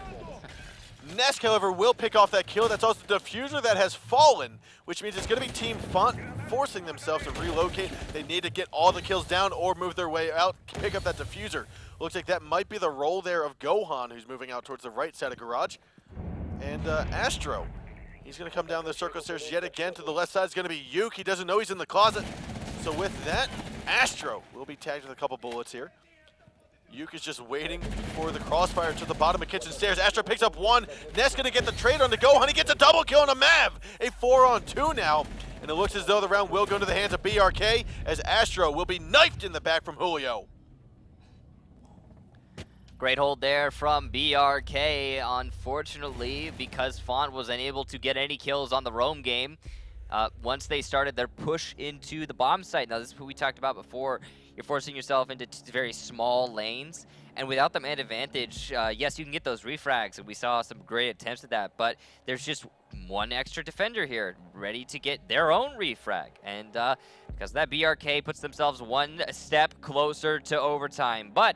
Nesk, however, will pick off that kill. That's also the diffuser that has fallen, which means it's going to be Team Fontt forcing themselves to relocate. They need to get all the kills down or move their way out, pick up that diffuser. Looks like that might be the role there of Gohan, who's moving out towards the right side of garage. And Astro, he's going to come down the circle stairs yet again. To the left side is going to be Yuke. He doesn't know he's in the closet. So with that, Astro will be tagged with a couple bullets here. Yuke is just waiting for the crossfire to the bottom of kitchen stairs. Astro picks up one. Nesk gonna get the trade on the Gohan. He gets a double kill on a Mav. A 4-on-2 now. And it looks as though the round will go into the hands of BRK, as Astro will be knifed in the back from Julio. Great hold there from BRK. Unfortunately, because Fontt was unable to get any kills on the roam game, once they started their push into the bomb site. Now, this is what we talked about before. You're forcing yourself into very small lanes, and without the man advantage, yes, you can get those refrags, and we saw some great attempts at that, but there's just one extra defender here ready to get their own refrag, and because of that, BRK puts themselves one step closer to overtime. But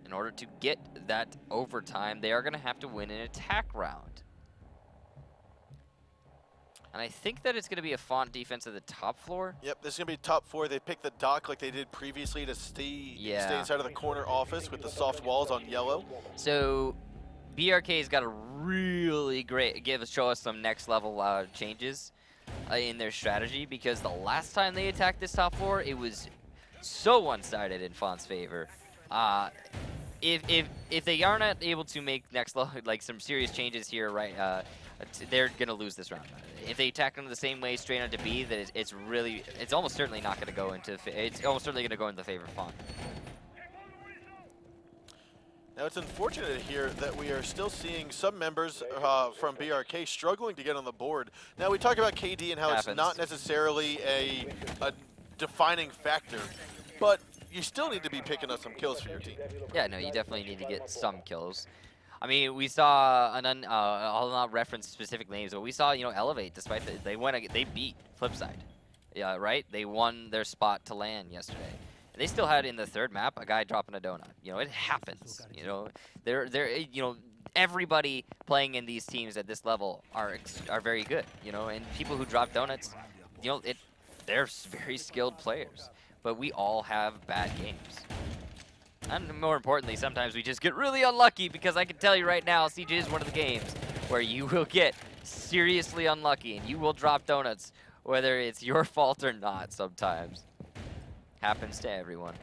in order to get that overtime, they are going to have to win an attack round. And I think that it's going to be a Fontt defense at the top floor. Yep, this is going to be top floor. They picked the dock like they did previously to stay inside of the corner office with the soft walls on yellow. So BRK's got to really show us some next level changes in their strategy, because the last time they attacked this top floor, it was so one-sided in Fontt's favor. If they are not able to make next level, like some serious changes here, right, they're gonna lose this round. If they attack them the same way straight onto B, that it's almost certainly not gonna go into. It's almost certainly gonna go into the favor of Fontt. Now, it's unfortunate here that we are still seeing some members from BRK struggling to get on the board. Now, we talked about KD and how it's not necessarily a defining factor, but you still need to be picking up some kills for your team. Yeah, no, you definitely need to get some kills. I mean, we saw I'll not reference specific names, but we saw, Elevate, despite they beat Flipside. Yeah, right? They won their spot to LAN yesterday. And they still had in the third map a guy dropping a donut. It happens. Everybody playing in these teams at this level are very good, and people who drop donuts, they're very skilled players. But we all have bad games. And more importantly, sometimes we just get really unlucky, because I can tell you right now, CJ is one of the games where you will get seriously unlucky and you will drop donuts, whether it's your fault or not sometimes. Happens to everyone.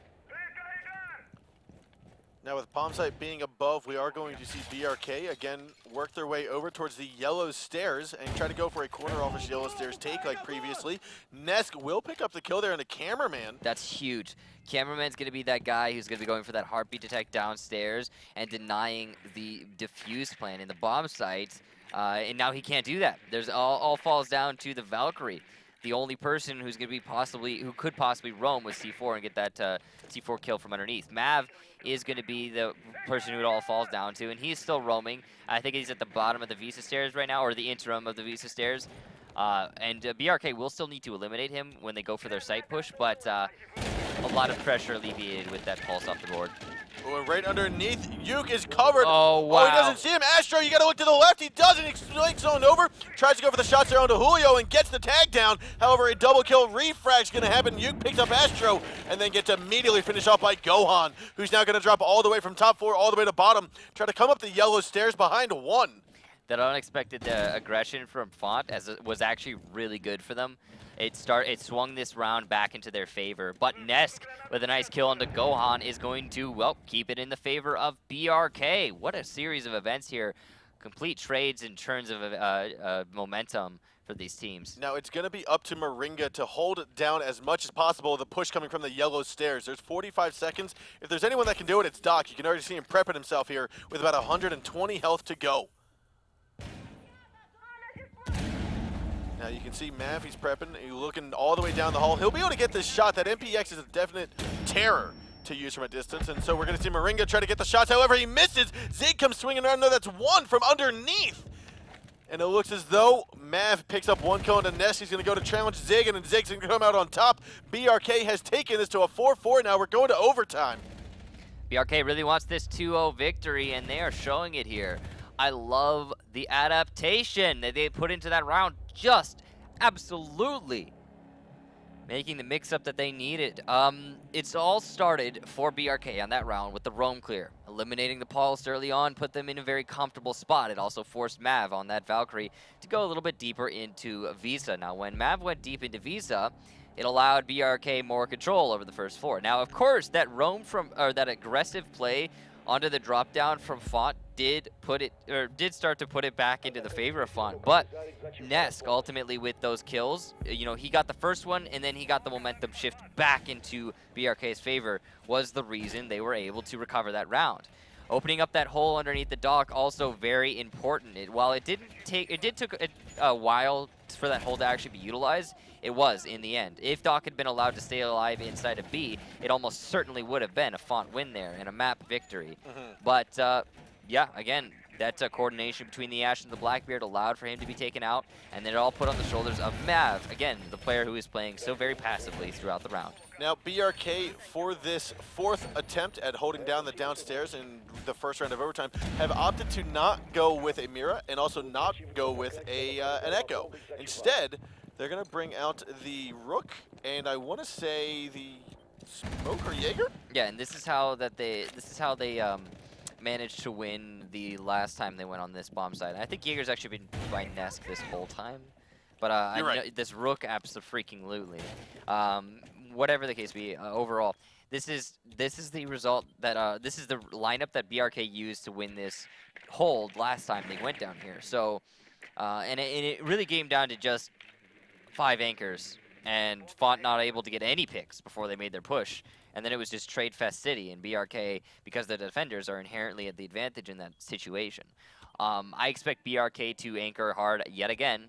Now, with Palm Site being above, we are going to see BRK again work their way over towards the yellow stairs and try to go for a corner office yellow stairs take like previously. Nesk will pick up the kill there, and the cameraman. That's huge. Cameraman's going to be that guy who's going to be going for that heartbeat detect downstairs and denying the defuse plan in the bomb site. And now he can't do that. There's all falls down to the Valkyrie. The only person who's going to be who could possibly roam with C4 and get that C4 kill from underneath. Mav is going to be the person who it all falls down to, and he's still roaming. I think he's at the bottom of the Visa stairs right now, or the interim of the Visa stairs. And BRK will still need to eliminate him when they go for their site push, but a lot of pressure alleviated with that pulse off the board. Oh, right underneath, Yuke is covered. Oh, wow. Oh, he doesn't see him. Astro, you got to look to the left. He doesn't. He swings on over, tries to go for the shots there onto Julio and gets the tag down. However, a double kill refrag is going to happen. Yuke picks up Astro and then gets immediately finished off by Gohan, who's now going to drop all the way from top floor all the way to bottom, try to come up the yellow stairs behind one. That unexpected aggression from Fontt was actually really good for them. It swung this round back into their favor, but Nesk with a nice kill onto Gohan is going to, well, keep it in the favor of BRK. What a series of events here. Complete trades in terms of momentum for these teams. Now it's going to be up to Moringa to hold it down as much as possible, the push coming from the yellow stairs. There's 45 seconds. If there's anyone that can do it, it's Doc. You can already see him prepping himself here with about 120 health to go. Now you can see Mav, he's prepping, he's looking all the way down the hall. He'll be able to get this shot. That MPX is a definite terror to use from a distance, and so we're going to see Moringa try to get the shots. However, he misses. Zig comes swinging around. No, that's one from underneath. And it looks as though Mav picks up one kill into Ness. He's going to go to challenge Zig, and then Zig's going to come out on top. BRK has taken this to a 4-4. Now we're going to overtime. BRK really wants this 2-0 victory, and they are showing it here. I love the adaptation that they put into that round. Just absolutely making the mix-up that they needed. It's all started for BRK on that round with the roam clear. Eliminating the pulse early on put them in a very comfortable spot. It also forced Mav on that Valkyrie to go a little bit deeper into Visa. Now, when Mav went deep into Visa, it allowed BRK more control over the first floor. Now, of course, that roam that aggressive play onto the drop down from Fontt did start to put it back into the favor of Fontt, but Nesk ultimately with those kills, you know, he got the first one and then he got the momentum shift back into BRK's favor, was the reason they were able to recover that round. Opening up that hole underneath the dock also very important. While it did took a while for that hole to actually be utilized, it was in the end. If Doc had been allowed to stay alive inside of B, it almost certainly would have been a Fontt win there and a map victory. But yeah, again, that coordination between the Ash and the Blackbeard allowed for him to be taken out, and then it all put on the shoulders of Mav, again, the player who is playing so very passively throughout the round. Now, BRK, for this fourth attempt at holding down the downstairs in the first round of overtime, have opted to not go with a Mira and also not go with an Echo. Instead, they're going to bring out the Rook, and I want to say the Smoke or Jaeger? Yeah, and this is how they managed to win the last time they went on this bomb site. I think Jaeger's actually been by Nesk this whole time. But I know this Rook abso-freaking-lutely. Whatever the case be, overall, this is the result that this is the lineup that BRK used to win this hold last time they went down here. So, and it really came down to just 5 anchors and Fontt not able to get any picks before they made their push. And then it was just Trade Fest City and BRK, because the defenders are inherently at the advantage in that situation. I expect BRK to anchor hard yet again.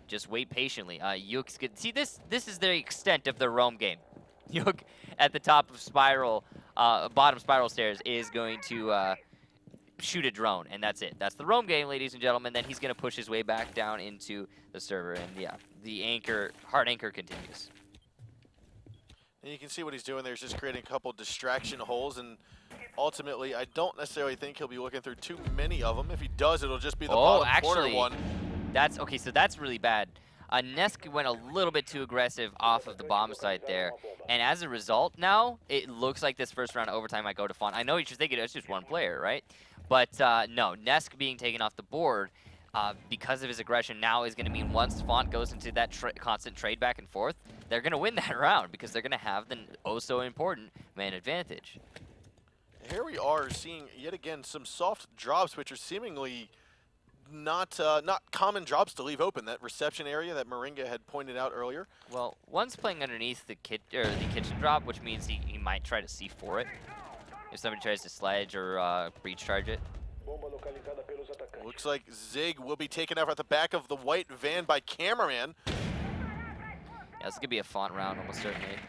Just wait patiently. Yuk's good. See, this is the extent of their roam game. Yuk at the top of spiral, bottom spiral stairs is going to shoot a drone, and that's it. That's the roam game, ladies and gentlemen. Then he's going to push his way back down into the server, and yeah, the hard anchor continues. And you can see what he's doing there. He's just creating a couple distraction holes, and ultimately, I don't necessarily think he'll be looking through too many of them. If he does, it'll just be the bottom corner one. That's okay. So that's really bad. Nesk went a little bit too aggressive off of the bomb site there, and as a result, now it looks like this first round of overtime might go to Fontt. I know you're thinking it's just one player, right? But no, Nesk being taken off the board because of his aggression now is going to mean once Fontt goes into that constant trade back and forth, they're going to win that round because they're going to have the oh-so-important man advantage. Here we are seeing, yet again, some soft drops, which are seemingly not common drops to leave open. That reception area that Moringa had pointed out earlier. Well, one's playing underneath the kitchen drop, which means he might try to C4 it if somebody tries to sledge or breach charge it. Looks like Zig will be taken out at the back of the white van by Cameraman. Yeah, this is going to be a Fontt round, almost certainly.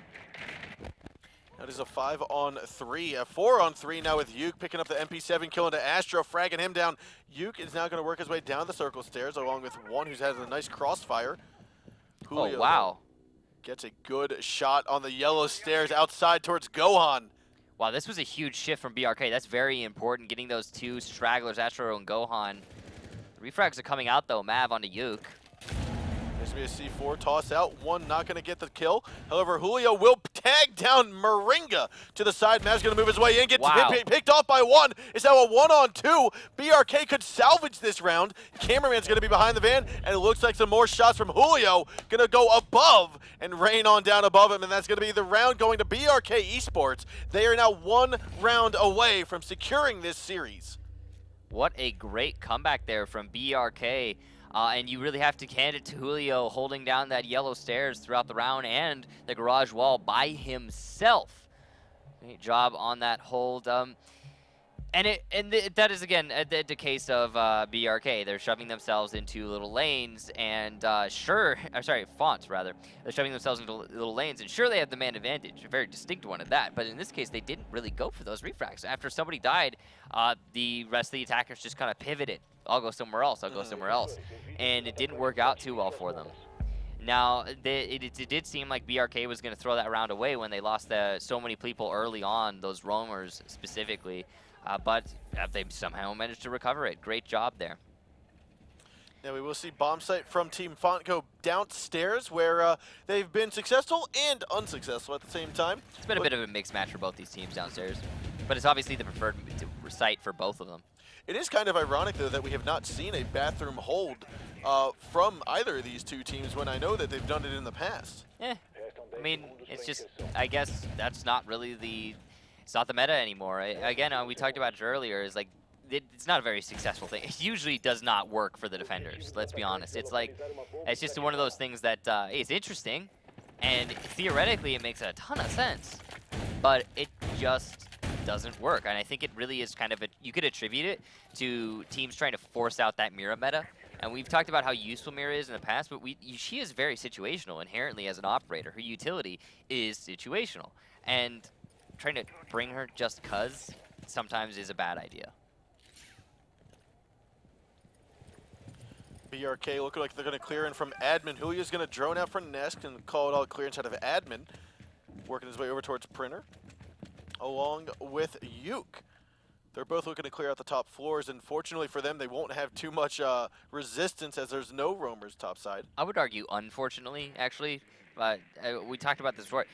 That is a 5-on-3, a 4-on-3 now with Yuke picking up the MP7 kill into Astro, fragging him down. Yuke is now going to work his way down the circle stairs along with one who's had a nice crossfire. Julio oh, wow. Gets a good shot on the yellow stairs outside towards Gohan. Wow, this was a huge shift from BRK. That's very important, getting those two stragglers, Astro and Gohan. The refrags are coming out, though. Mav onto Yuke. There's going to be a C4 toss out. One not going to get the kill. However, Julio will tag down Moringa to the side. Mav's going to move his way in, get picked off by one. It's now a 1-on-2. BRK could salvage this round. Cameraman's going to be behind the van, and it looks like some more shots from Julio going to go above and rain on down above him, and that's going to be the round going to BRK Esports. They are now 1 round away from securing this series. What a great comeback there from BRK. And you really have to hand it to Julio holding down that yellow stairs throughout the round and the garage wall by himself. Great job on that hold. That is, again, the case of BRK. They're shoving themselves into little lanes, and Fontt, rather. They're shoving themselves into little lanes, and sure, they have the man advantage, a very distinct one at that, but in this case, they didn't really go for those refrags. After somebody died, the rest of the attackers just kind of pivoted. I'll go somewhere else, I'll go somewhere else. And it didn't work out too well for them. Now, it did seem like BRK was going to throw that round away when they lost so many people early on, those roamers specifically. But they somehow managed to recover it. Great job there. Now we will see bomb site from Team Fontt go downstairs, where they've been successful and unsuccessful at the same time. It's been a bit of a mixed match for both these teams downstairs, but it's obviously the preferred site for both of them. It is kind of ironic, though, that we have not seen a bathroom hold from either of these two teams when I know that they've done it in the past. I mean, it's just, I guess that's not really It's not the meta anymore. Again, we talked about it earlier. Is like it's not a very successful thing. It usually does not work for the defenders. Let's be honest. It's like it's just one of those things that is interesting, and theoretically it makes a ton of sense, but it just doesn't work. And I think it really is kind of you could attribute it to teams trying to force out that Mira meta. And we've talked about how useful Mira is in the past, but she is very situational inherently as an operator. Her utility is situational, and trying to bring her just cuz sometimes is a bad idea. BRK looking like they're going to clear in from admin. Julia's going to drone out for Nesk and call it all clear inside of admin. Working his way over towards Printer, along with Uke. They're both looking to clear out the top floors, and fortunately for them, they won't have too much resistance as there's no roamers topside. I would argue, unfortunately, actually, but we talked about this before.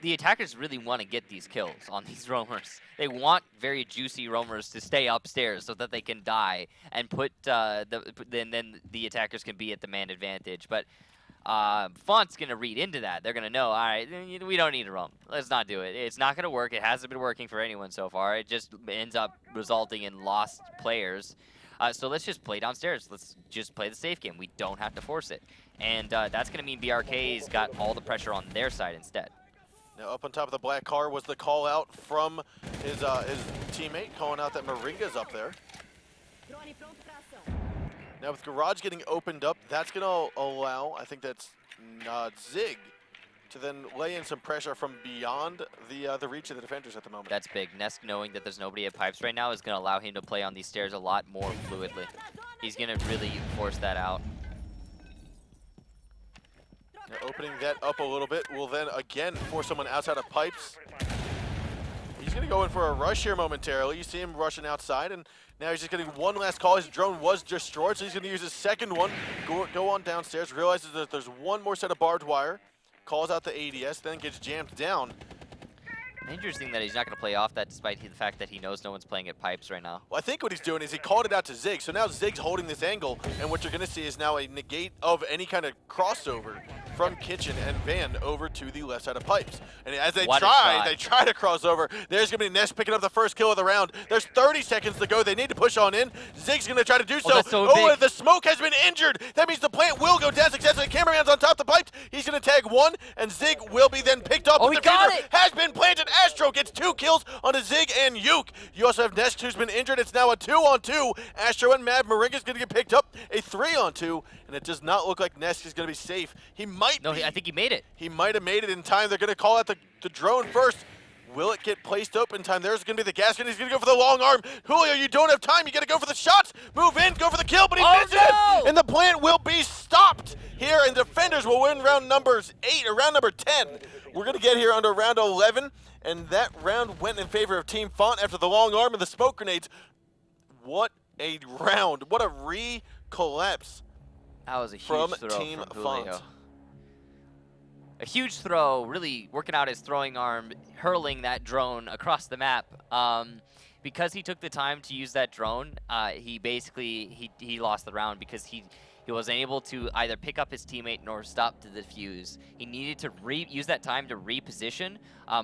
The attackers really want to get these kills on these roamers. They want very juicy roamers to stay upstairs so that they can die and then the attackers can be at the man advantage. But Fontt's going to read into that. They're going to know, all right, we don't need to roam. Let's not do it. It's not going to work. It hasn't been working for anyone so far. It just ends up resulting in lost players. So let's just play downstairs. Let's just play the safe game. We don't have to force it. And that's going to mean BRK's got all the pressure on their side instead. Now up on top of the black car was the call out from his teammate, calling out that Moringa's up there. Now with Garage getting opened up, that's going to allow, I think that's Zig, to then lay in some pressure from beyond the reach of the defenders at the moment. That's big. Nesk knowing that there's nobody at pipes right now is going to allow him to play on these stairs a lot more fluidly. He's going to really force that out. Now opening that up a little bit will then again force someone outside of pipes. He's going to go in for a rush here momentarily. You see him rushing outside, and now he's just getting one last call. His drone was destroyed, so he's going to use his second one, go on downstairs, realizes that there's one more set of barbed wire, calls out the ADS, then gets jammed down. Interesting that he's not going to play off that despite the fact that he knows no one's playing at pipes right now. Well, I think what he's doing is he called it out to Zig, so now Zig's holding this angle, and what you're going to see is now a negate of any kind of crossover from Kitchen and Van over to the left side of pipes. And as they try to cross over, there's going to be Ness picking up the first kill of the round. There's 30 seconds to go. They need to push on in. Zig's going to try to do so. Oh, the smoke has been injured. That means the plant will go down successfully. Cameraman's on top of the pipes. He's going to tag one, and Zig will be then picked up. Oh, he got it! Has been planted. Astro gets 2 kills onto Zig and Uke. You also have Ness, who's been injured. It's now a 2-on-2. Astro and Mad Moringa's going to get picked up. A 3-on-2, and it does not look like Ness is going to be safe. He might be. I think he made it. He might have made it in time. They're going to call out the drone first. Will it get placed up in time? There's going to be the gas gun. He's going to go for the long arm. Julio, you don't have time. You got to go for the shots. Move in, go for the kill, but he misses it. And the plant will be stopped here, and defenders will win round number 8 or round number 10. We're going to get here under round 11, and that round went in favor of Team Fontt after the long arm and the smoke grenades. What a round. What a re-collapse. That was a huge from throw Team from Julio. Fontt. A huge throw, really working out his throwing arm, hurling that drone across the map. Because he took the time to use that drone, he basically he lost the round because he wasn't able to either pick up his teammate nor stop to defuse. He needed to use that time to reposition,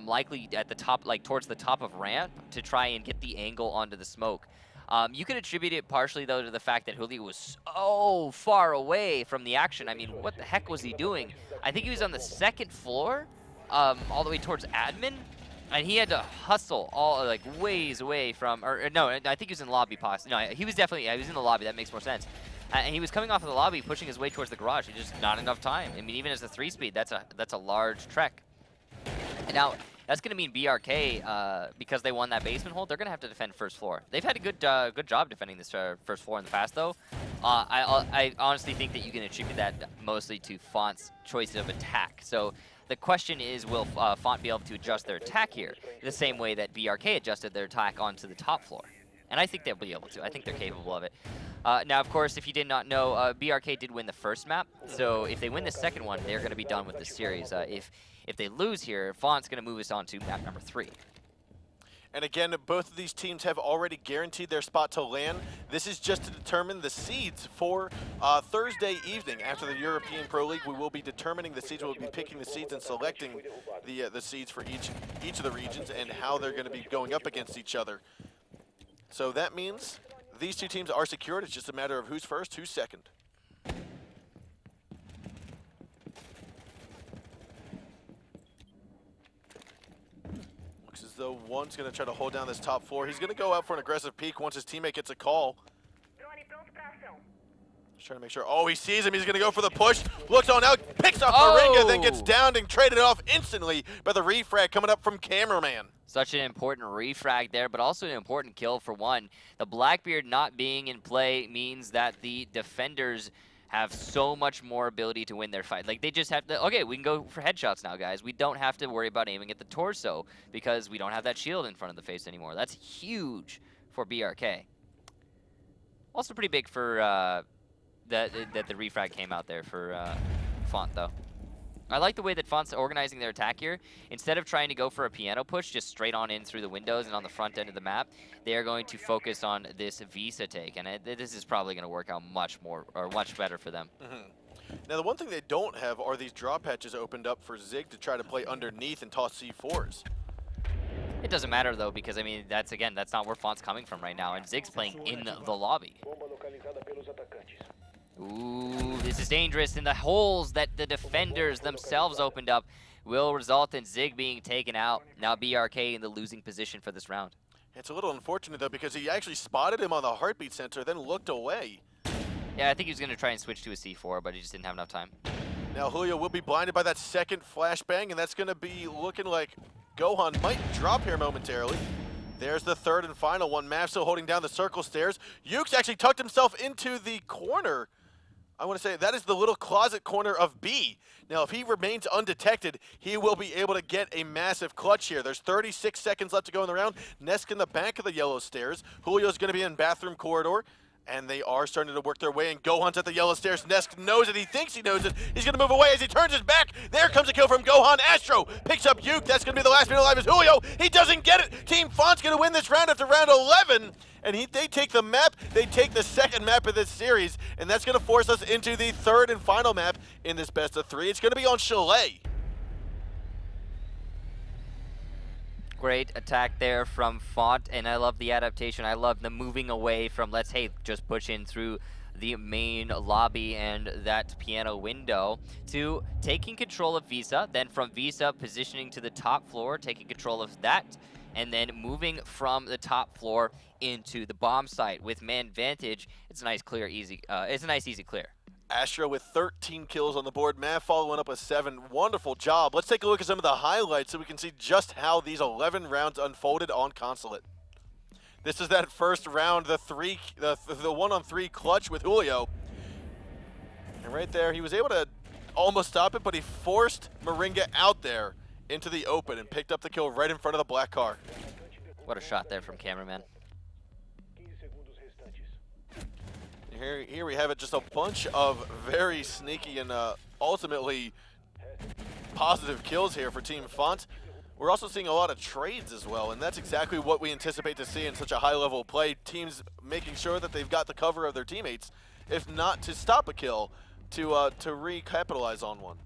likely at the top, like towards the top of ramp, to try and get the angle onto the smoke. You can attribute it partially, though, to the fact that Julio was so far away from the action. I mean, what the heck was he doing? I think he was on the 2nd floor, all the way towards admin, and he had to hustle all, like, ways away from, or no, I think he was in the lobby possibly. No, he was definitely, yeah, he was in the lobby. That makes more sense. And he was coming off of the lobby, pushing his way towards the garage. He just not enough time. I mean, even as a 3-speed, that's a large trek. And now, that's going to mean BRK, because they won that basement hold, they're going to have to defend first floor. They've had a good job defending this first floor in the past, though. I honestly think that you can attribute that mostly to Fontt's choice of attack. So the question is, will Fontt be able to adjust their attack here the same way that BRK adjusted their attack onto the top floor? And I think they'll be able to. I think they're capable of it. Now, of course, if you did not know, BRK did win the first map. So if they win the second one, they're going to be done with the series. If they lose here, Fontt's going to move us on to map number 3. And again, both of these teams have already guaranteed their spot to LAN. This is just to determine the seeds for Thursday evening. After the European Pro League, we will be determining the seeds. We'll be picking the seeds and selecting the seeds for each of the regions and how they're going to be going up against each other. So that means these two teams are secured. It's just a matter of who's first, who's second. Looks as though one's going to try to hold down this top floor. He's going to go out for an aggressive peek once his teammate gets a call. Just trying to make sure. Oh, he sees him. He's going to go for the push. Looks on out, picks up Moringa, then gets downed and traded off instantly by the refrag coming up from Cameraman. Such an important refrag there, but also an important kill for one. The Blackbeard not being in play means that the defenders have so much more ability to win their fight. Like, they just have to, okay, we can go for headshots now, guys. We don't have to worry about aiming at the torso because we don't have that shield in front of the face anymore. That's huge for BRK. Also pretty big for that the refrag came out there for Fontt, though. I like the way that Fontt's organizing their attack here. Instead of trying to go for a piano push just straight on in through the windows and on the front end of the map, they are going to focus on this Visa take, and this is probably going to work out much better for them. Now, the one thing they don't have are these drop hatches opened up for Zig to try to play underneath and toss C4s. It doesn't matter, though, because, I mean, that's not where Fontt's coming from right now, and Zig's playing in the lobby. Ooh, this is dangerous, and the holes that the defenders themselves opened up will result in Zig being taken out. Now BRK in the losing position for this round. It's a little unfortunate, though, because he actually spotted him on the heartbeat sensor, then looked away. Yeah, I think he was going to try and switch to a C4, but he just didn't have enough time. Now Julio will be blinded by that second flashbang, and that's going to be looking like Gohan might drop here momentarily. There's the third and final one. Mav still holding down the circle stairs. Yuke's actually tucked himself into the corner. I want to say that is the little closet corner of B. Now, if he remains undetected, he will be able to get a massive clutch here. There's 36 seconds left to go in the round. Nesk in the back of the yellow stairs. Julio's going to be in bathroom corridor. And they are starting to work their way, and Gohan's at the yellow stairs. Nesk knows it. He thinks he knows it. He's going to move away as he turns his back. There comes a kill from Gohan. Astro picks up Yuke. That's going to be the last man alive is Julio. He doesn't get it. Team Fontt's going to win this round after round 11. And they take the map. They take the second map of this series. And that's going to force us into the third and final map in this best of three. It's going to be on Chalet. Great attack there from Fontt, and I love the adaptation. I love the moving away from just push in through the main lobby and that piano window to taking control of Visa, then from Visa positioning to the top floor, taking control of that, and then moving from the top floor into the bomb site with man vantage. It's a nice clear, easy. It's a nice easy clear. Astro with 13 kills on the board. Mav following up with 7. Wonderful job. Let's take a look at some of the highlights so we can see just how these 11 rounds unfolded on Consulate. This is that first round, the 1-on-3 clutch with Julio. And right there, he was able to almost stop it, but he forced Moringa out there into the open and picked up the kill right in front of the black car. What a shot there from Cameraman. Here we have it, just a bunch of very sneaky and ultimately positive kills here for Team Fontt. We're also seeing a lot of trades as well, and that's exactly what we anticipate to see in such a high level of play. Teams making sure that they've got the cover of their teammates, if not to stop a kill, to recapitalize on one.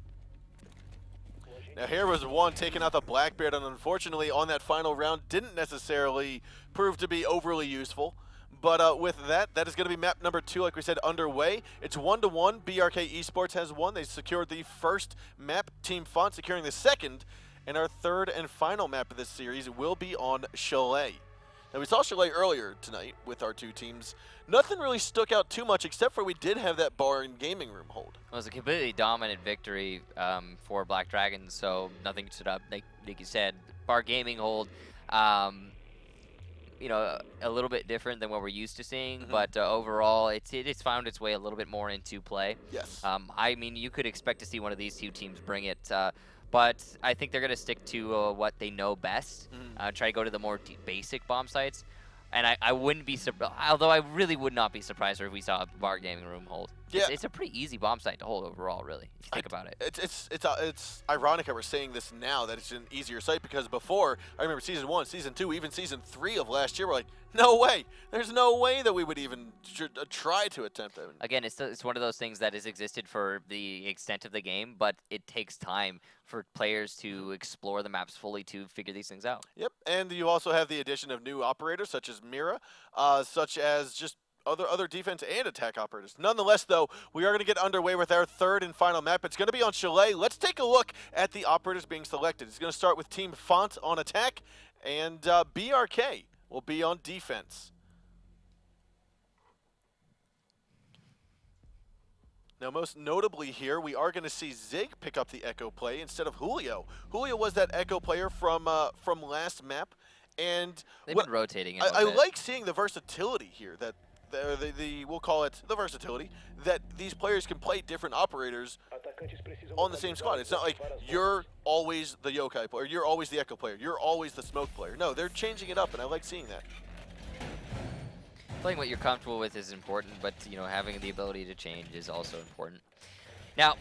Now here was one taking out the Blackbeard, and unfortunately on that final round didn't necessarily prove to be overly useful. But with that is going to be map number 2, like we said, underway. It's 1-1. BRK Esports has won. They secured the first map. Team Fontt securing the second. And our third and final map of this series will be on Chalet. Now, we saw Chalet earlier tonight with our two teams. Nothing really stuck out too much, except for we did have that bar and gaming room hold. It was a completely dominant victory for Black Dragons, so nothing stood up. Like you said, bar gaming hold. You know, a little bit different than what we're used to seeing, but overall, it's found its way a little bit more into play. Yes. I mean, you could expect to see one of these two teams bring it, but I think they're going to stick to what they know best, try to go to the more basic bomb sites. And I wouldn't be surprised, although I really would not be surprised if we saw a bar gaming room hold. Yeah. It's a pretty easy bomb site to hold overall, really, if you think about it. It's ironic that we're saying this now, that it's an easier site, because before, I remember Season 1, Season 2, even Season 3 of last year, we're like, no way. There's no way that we would even try to attempt it. Again, it's one of those things that has existed for the extent of the game, but it takes time for players to explore the maps fully to figure these things out. Yep, and you also have the addition of new operators, such as Mira, such as just other defense and attack operators. Nonetheless, though, we are going to get underway with our third and final map. It's going to be on Chalet. Let's take a look at the operators being selected. It's going to start with Team Fontt on attack, and BRK will be on defense. Now, most notably here, we are going to see Zig pick up the Echo play instead of Julio. Julio was that Echo player from last map, and they've been rotating it I like seeing the versatility here, that we'll call it the versatility, that these players can play different operators on the same squad. It's not like you're always the Yokai player, you're always the Echo player, you're always the Smoke player. No, they're changing it up, and I like seeing that. Playing what you're comfortable with is important, but having the ability to change is also important. Now,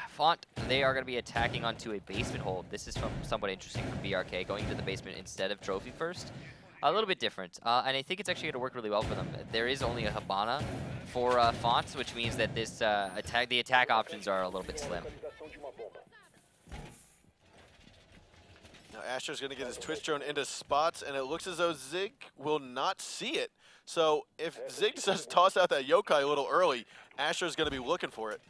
Fontt, they are going to be attacking onto a basement hold. This is somewhat interesting for BRK, going into the basement instead of Trophy first. A little bit different, and I think it's actually going to work really well for them. There is only a Habana for Fontt, which means that this the attack options are a little bit slim. Now Astro's going to get his Twitch drone into spots, and it looks as though Zig will not see it. So if Zig decides to toss out that Yokai a little early, Astro's going to be looking for it.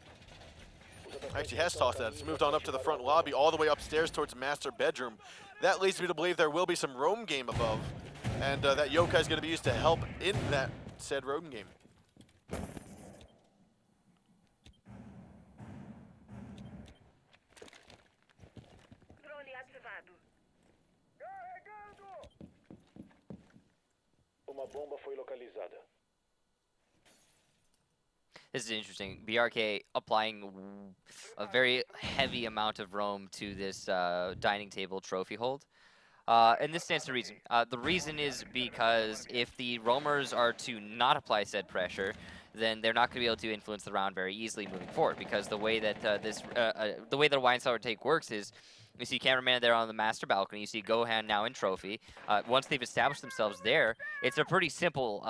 Actually has tossed that. It's moved on up to the front lobby, all the way upstairs towards master bedroom. That leads me to believe there will be some roam game above, and that Yokai is going to be used to help in that said roam game. Uma bomba foi localizada. This is interesting. BRK applying a very heavy amount of roam to this dining table trophy hold. And this stands to reason. The reason is because if the roamers are to not apply said pressure, then they're not going to be able to influence the round very easily moving forward. Because the way that the way that a wine cellar take works is, you see cameraman there on the master balcony. You see Gohan now in trophy. Once they've established themselves there, it's a pretty simple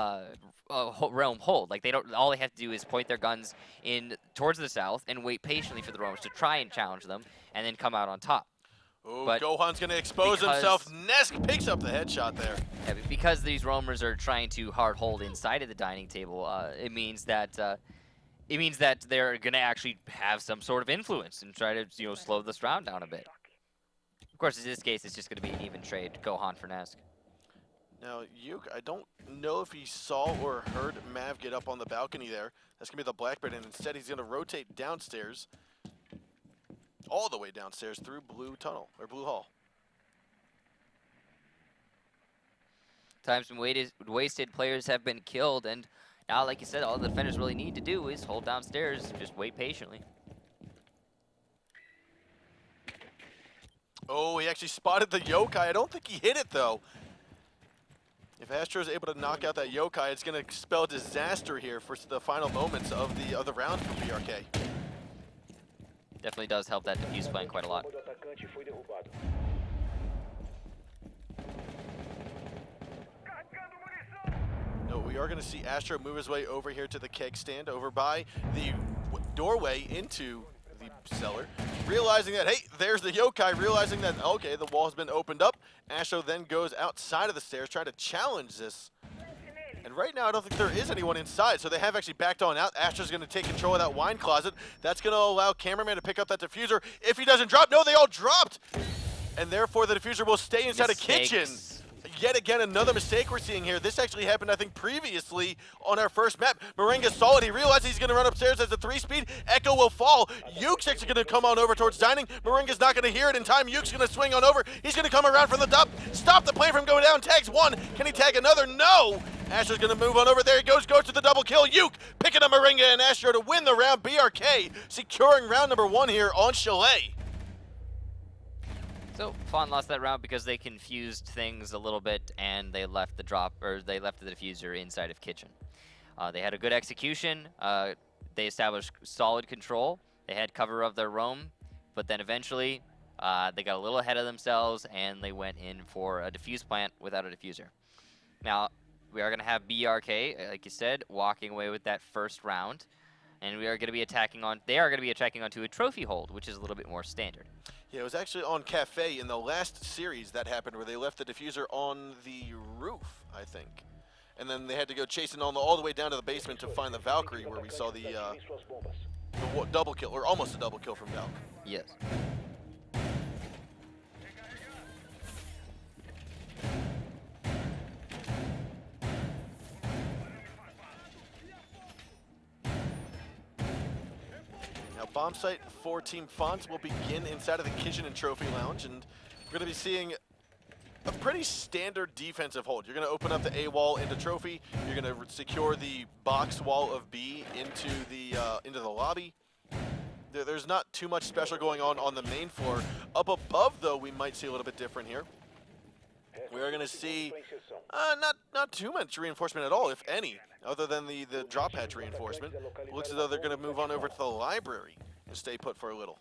realm hold. Like all they have to do is point their guns in towards the south and wait patiently for the roamers to try and challenge them, and then come out on top. Oh, Gohan's going to expose himself. Nesk picks up the headshot there. Yeah, because these roamers are trying to hard hold inside of the dining table, it means that they're going to actually have some sort of influence and try to slow this round down a bit. Of course, in this case, it's just going to be an even trade, Gohan for Nesk. Now, Yuke, I don't know if he saw or heard Mav get up on the balcony there. That's going to be the Blackbird, and instead he's going to rotate downstairs, all the way downstairs through Blue Tunnel, or Blue Hall. Time's been wasted, players have been killed, and now, like you said, all the defenders really need to do is hold downstairs, just wait patiently. Oh, he actually spotted the Yokai. I don't think he hit it, though. If Astro is able to knock out that Yokai, it's going to spell disaster here for the final moments of the round for BRK. Definitely does help that defuse playing quite a lot. No, we are going to see Astro move his way over here to the keg stand, over by the doorway into the cellar, realizing that, hey, there's the Yokai, realizing that, okay, the wall has been opened up. Astro then goes outside of the stairs, trying to challenge this. And right now, I don't think there is anyone inside, so they have actually backed on out. Astro's going to take control of that wine closet. That's going to allow cameraman to pick up that diffuser. If he doesn't drop, no, they all dropped! And therefore, the diffuser will stay inside a kitchen. Yet again, another mistake we're seeing here. This actually happened, I think, previously on our first map. Moringa saw it. He realized he's going to run upstairs as a 3-speed. Echo will fall. Yuke's actually going to come on over towards dining. Moringa's not going to hear it in time. Yuke's going to swing on over. He's going to come around from the top. Stop the plane from going down. Tags one. Can he tag another? No. Astro's going to move on over. There he goes to the double kill. Yuke picking up Moringa and Astro to win the round. BRK securing round number 1 here on Chalet. So Fontt lost that round because they confused things a little bit and they left the diffuser inside of kitchen. They had a good execution. They established solid control. They had cover of their roam, but then eventually they got a little ahead of themselves and they went in for a defuse plant without a diffuser. Now, we are going to have BRK, like you said, walking away with that first round. And we are going to be attacking on, they are going to be attacking onto a trophy hold, which is a little bit more standard. Yeah, it was actually on Cafe in the last series that happened where they left the diffuser on the roof, I think. And then they had to go chasing on all the way down to the basement to find the Valkyrie, where we saw the double kill, or almost a double kill from Valk. Yes. Now, bomb site for Team Fontt will begin inside of the kitchen and trophy lounge, and we're going to be seeing a pretty standard defensive hold. You're going to open up the A wall into trophy. You're going to secure the box wall of B into the lobby. There's not too much special going on the main floor. Up above, though, we might see a little bit different here. We are going to see not too much reinforcement at all, if any, other than the drop hatch reinforcement. Looks as though they're going to move on over to the library and stay put for a little.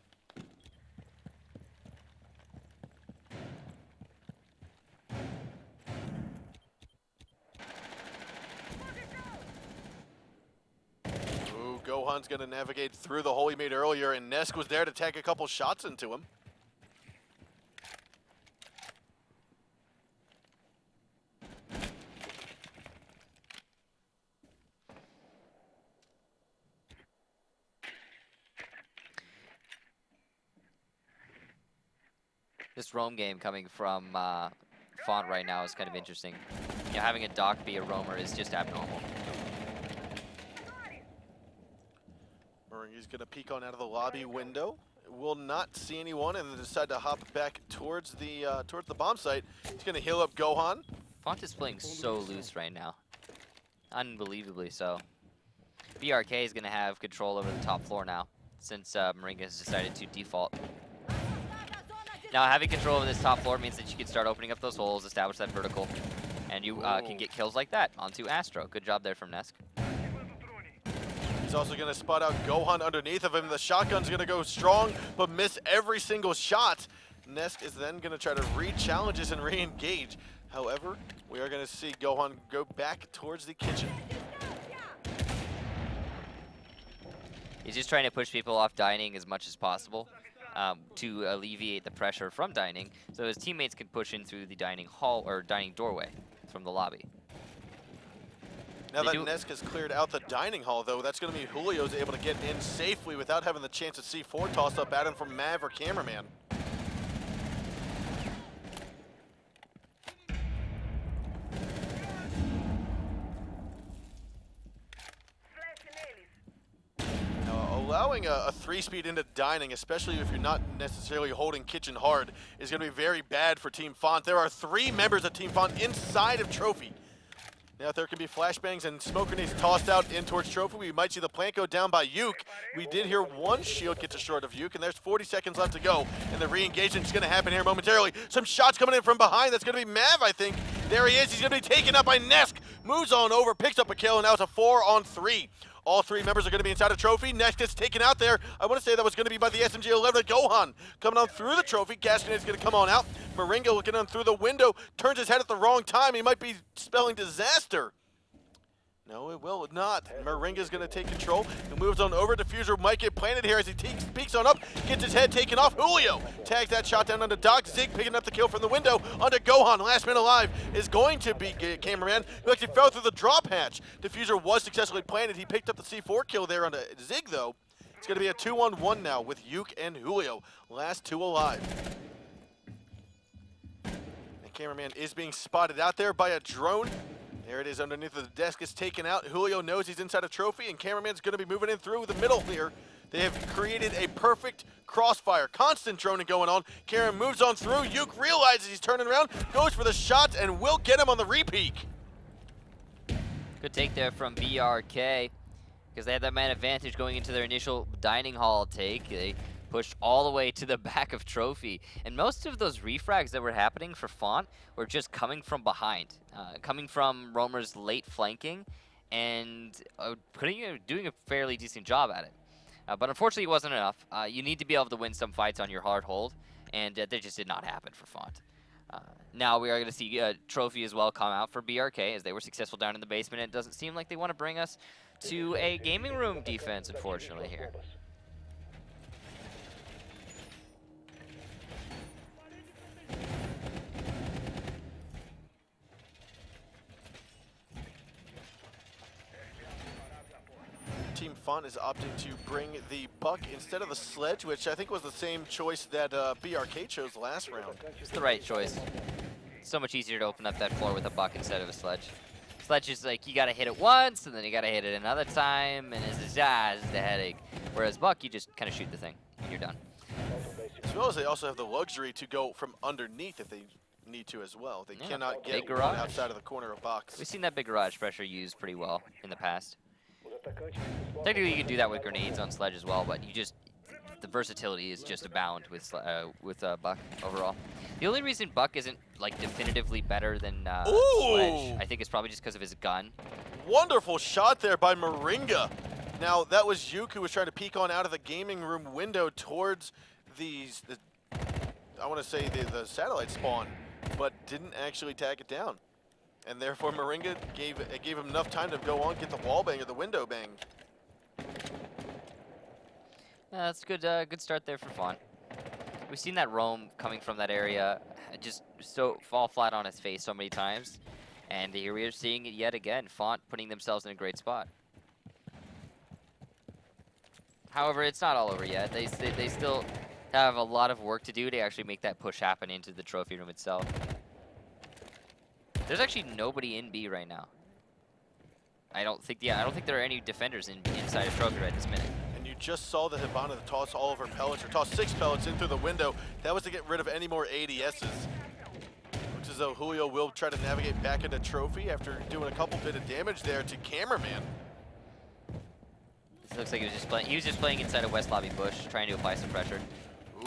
Ooh, Gohan's going to navigate through the hole he made earlier, and Nesk was there to tag a couple shots into him. This roam game coming from Fontt right now is kind of interesting. You know, having a doc be a roamer is just abnormal. He's going to peek on out of the lobby window. Will not see anyone, and then decide to hop back towards the bomb site. He's going to heal up Gohan. Fontt is playing so loose right now. Unbelievably so. BRK is going to have control over the top floor now, since Moringa has decided to default. Now, having control over this top floor means that you can start opening up those holes, establish that vertical, and you can get kills like that onto Astro. Good job there from Nesk. He's also going to spot out Gohan underneath of him. The shotgun's going to go strong, but miss every single shot. Nesk is then going to try to re-challenge this and re-engage. However, we are going to see Gohan go back towards the kitchen. He's just trying to push people off dining as much as possible. To alleviate the pressure from dining, so his teammates can push in through the dining hall or dining doorway from the lobby. Now that Nesk has cleared out the dining hall, though, that's going to mean Julio's able to get in safely without having the chance of C4 tossed up at him from Mav or Cameraman. Allowing a 3-speed into dining, especially if you're not necessarily holding kitchen hard, is going to be very bad for Team Fontt. There are 3 members of Team Fontt inside of Trophy. Now, if there can be flashbangs and smoke grenades tossed out in towards Trophy, we might see the plant go down by Yuk. We did hear one shield get short of Yuk, and there's 40 seconds left to go, and the re-engagement is going to happen here momentarily. Some shots coming in from behind. That's going to be Mav, I think. There he is. He's going to be taken up by Nesk. Moves on over, picks up a kill, and now it's a 4-on-3. All 3 members are going to be inside a trophy. Next gets taken out there. I want to say that was going to be by the SMG-11 Gohan. Coming on through the trophy. Gas grenade is going to come on out. Moringa looking on through the window. Turns his head at the wrong time. He might be spelling disaster. No, it will not. Moringa's going to take control and moves on over. Diffuser might get planted here as he peeks on up. Gets his head taken off. Julio tags that shot down onto Doc. Zig picking up the kill from the window onto Gohan. Last man alive is going to be Cameraman, who actually fell through the drop hatch. Diffuser was successfully planted. He picked up the C4 kill there onto Zig, though. It's going to be a 2-on-1 now with Yuk and Julio. Last 2 alive. And Cameraman is being spotted out there by a drone. There it is underneath the desk. Is taken out. Julio knows he's inside a trophy, and Cameraman's going to be moving in through the middle here. They have created a perfect crossfire. Constant droning going on. Karen moves on through. Yuk realizes he's turning around, goes for the shot, and will get him on the repeat. Good take there from BRK, because they had that man advantage going into their initial dining hall take. They pushed all the way to the back of Trophy, and most of those refrags that were happening for Fontt were just coming from behind, coming from roamers late flanking, and doing a fairly decent job at it. But unfortunately, it wasn't enough. You need to be able to win some fights on your hard hold, and that just did not happen for Fontt. Now we are going to see a trophy as well come out for BRK, as they were successful down in the basement. It doesn't seem like they want to bring us to a gaming room defense, unfortunately, here. Team Fontt is opting to bring the buck instead of the sledge, which I think was the same choice that BRK chose last round. It's the right choice. It's so much easier to open up that floor with a buck instead of a sledge. Sledge is like, you gotta hit it once, and then you gotta hit it another time, and it's the headache. Whereas buck, you just kind of shoot the thing, and you're done. As well as they also have the luxury to go from underneath if they need to as well. They cannot get one outside of the corner of box. We've seen that big garage pressure used pretty well in the past. Technically, you can do that with grenades on sledge as well, but the versatility is just abound with buck overall. The only reason buck isn't like definitively better than sledge, I think, is probably just because of his gun. Wonderful shot there by Moringa. Now that was Yuke who was trying to peek on out of the gaming room window towards the satellite spawn, but didn't actually tag it down. And therefore, Moringa gave him enough time to go on, get the wall bang or the window bang. Yeah, that's good. Good start there for Fontt. We've seen that roam coming from that area just fall flat on his face so many times, and here we are seeing it yet again. Fontt putting themselves in a great spot. However, it's not all over yet. They still have a lot of work to do to actually make that push happen into the trophy room itself. There's actually nobody in B right now. I don't think there are any defenders inside of trophy right this minute. And you just saw the Hibana toss all of her pellets, or toss 6 pellets in through the window. That was to get rid of any more ADSs. Looks as though Julio will try to navigate back into trophy after doing a couple bit of damage there to Cameraman. This looks like he was just playing inside a West Lobby bush, trying to apply some pressure.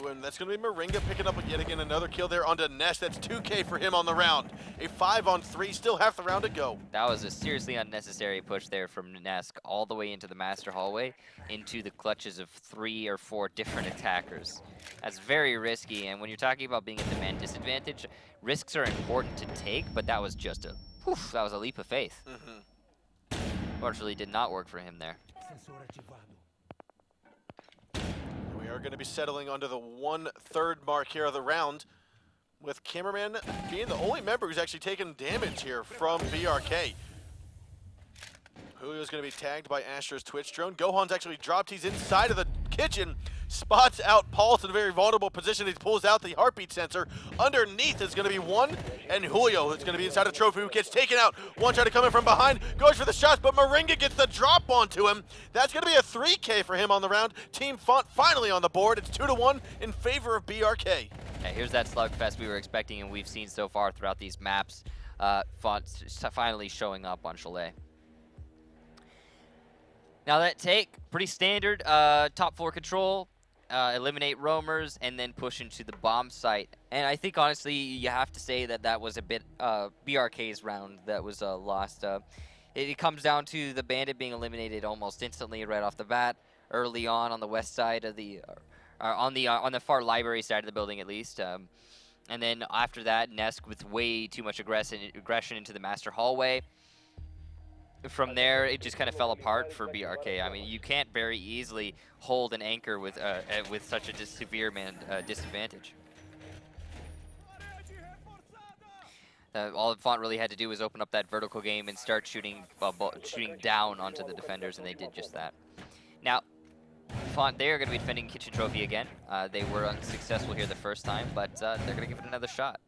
Ooh, and that's going to be Moringa picking up yet again another kill there onto Ness. That's 2K for him on the round. A 5-on-3, still half the round to go. That was a seriously unnecessary push there from Nesk all the way into the master hallway, into the clutches of 3 or 4 different attackers. That's very risky, and when you're talking about being at the man disadvantage, risks are important to take, but that was just that was a leap of faith. Unfortunately, did not work for him there. We are going to be settling under the 1/3 mark here of the round, with Cameraman being the only member who's actually taken damage here from BRK. Julio's going to be tagged by Astra's Twitch drone. Gohan's actually dropped. He's inside of the kitchen. Spots out Paul's in a very vulnerable position. He pulls out the heartbeat sensor. Underneath is going to be one, and Julio, who's going to be inside the trophy, who gets taken out. One trying to come in from behind, goes for the shots, but Moringa gets the drop onto him. That's going to be a 3K for him on the round. Team Fontt finally on the board. It's 2-1 in favor of BRK. Yeah, here's that slugfest we were expecting and we've seen so far throughout these maps. Fontt finally showing up on Chalet. Now that take, pretty standard, top floor control, eliminate roamers, and then push into the bomb site. And I think, honestly, you have to say that that was a bit BRK's round that was lost. It comes down to the bandit being eliminated almost instantly right off the bat, early on the west side of the, on the far library side of the building at least. And then after that, Nesk with way too much aggression into the master hallway. From there, it just kind of fell apart for BRK. I mean, you can't very easily hold an anchor with such a severe disadvantage. All Fontt really had to do was open up that vertical game and start shooting down onto the defenders, and they did just that. Now, Fontt, they are going to be defending Kitchen Trophy again. They were unsuccessful here the first time, but they're going to give it another shot.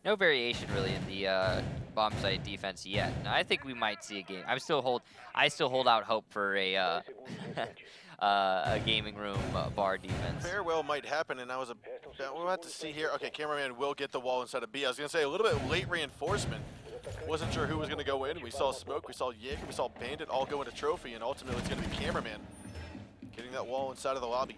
No variation really in the bomb site defense yet. Now, I think we might see a game. I still hold out hope for a a gaming room bar defense. Very well might happen, and we're about to see here. Okay, Cameraman will get the wall inside of B. I was gonna say a little bit late reinforcement. Wasn't sure who was gonna go in. We saw Smoke, we saw Yig, we saw Bandit all go into Trophy, and ultimately it's gonna be Cameraman getting that wall inside of the lobby.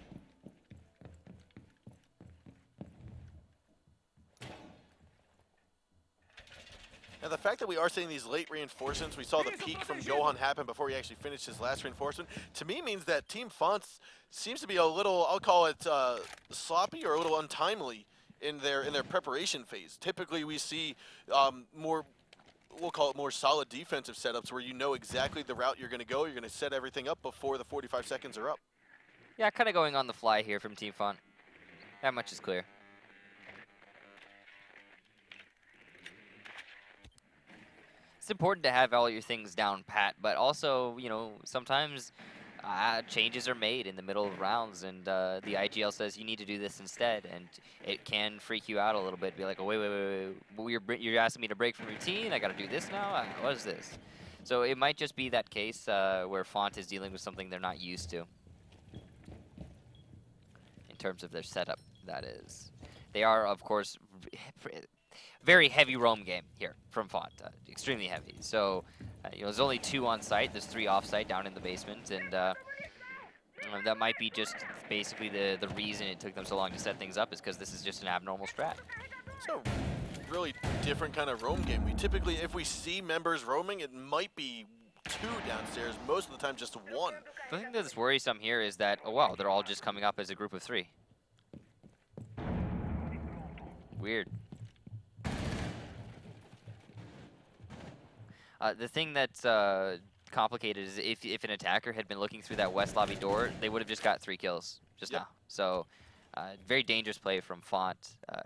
And the fact that we are seeing these late reinforcements, we saw the peak from Gohan happen before he actually finished his last reinforcement, to me means that Team Fontt seems to be a little, I'll call it sloppy or a little untimely in their preparation phase. Typically we see more, we'll call it more solid defensive setups where you know exactly the route you're going to go, you're going to set everything up before the 45 seconds are up. Yeah, kind of going on the fly here from Team Fontt. That much is clear. It's important to have all your things down pat, but also, you know, sometimes changes are made in the middle of rounds, and the IGL says you need to do this instead, and it can freak you out a little bit. Be like, oh, wait, you're asking me to break from routine? I got to do this now? What is this? So it might just be that case where Fontt is dealing with something they're not used to in terms of their setup, that is. They are, of course, very heavy roam game here from Fontt, extremely heavy. So, you know, there's only 2 on site. There's 3 off site down in the basement, and that might be just basically the reason it took them so long to set things up, is because this is just an abnormal strat. So, really different kind of roam game. We typically, if we see members roaming, it might be 2 downstairs. Most of the time, just 1. The thing that's worrisome here is that, oh wow, they're all just coming up as a group of 3. Weird. The thing that's complicated is if an attacker had been looking through that west lobby door, they would have just got 3 kills just now. So, very dangerous play from Fontt.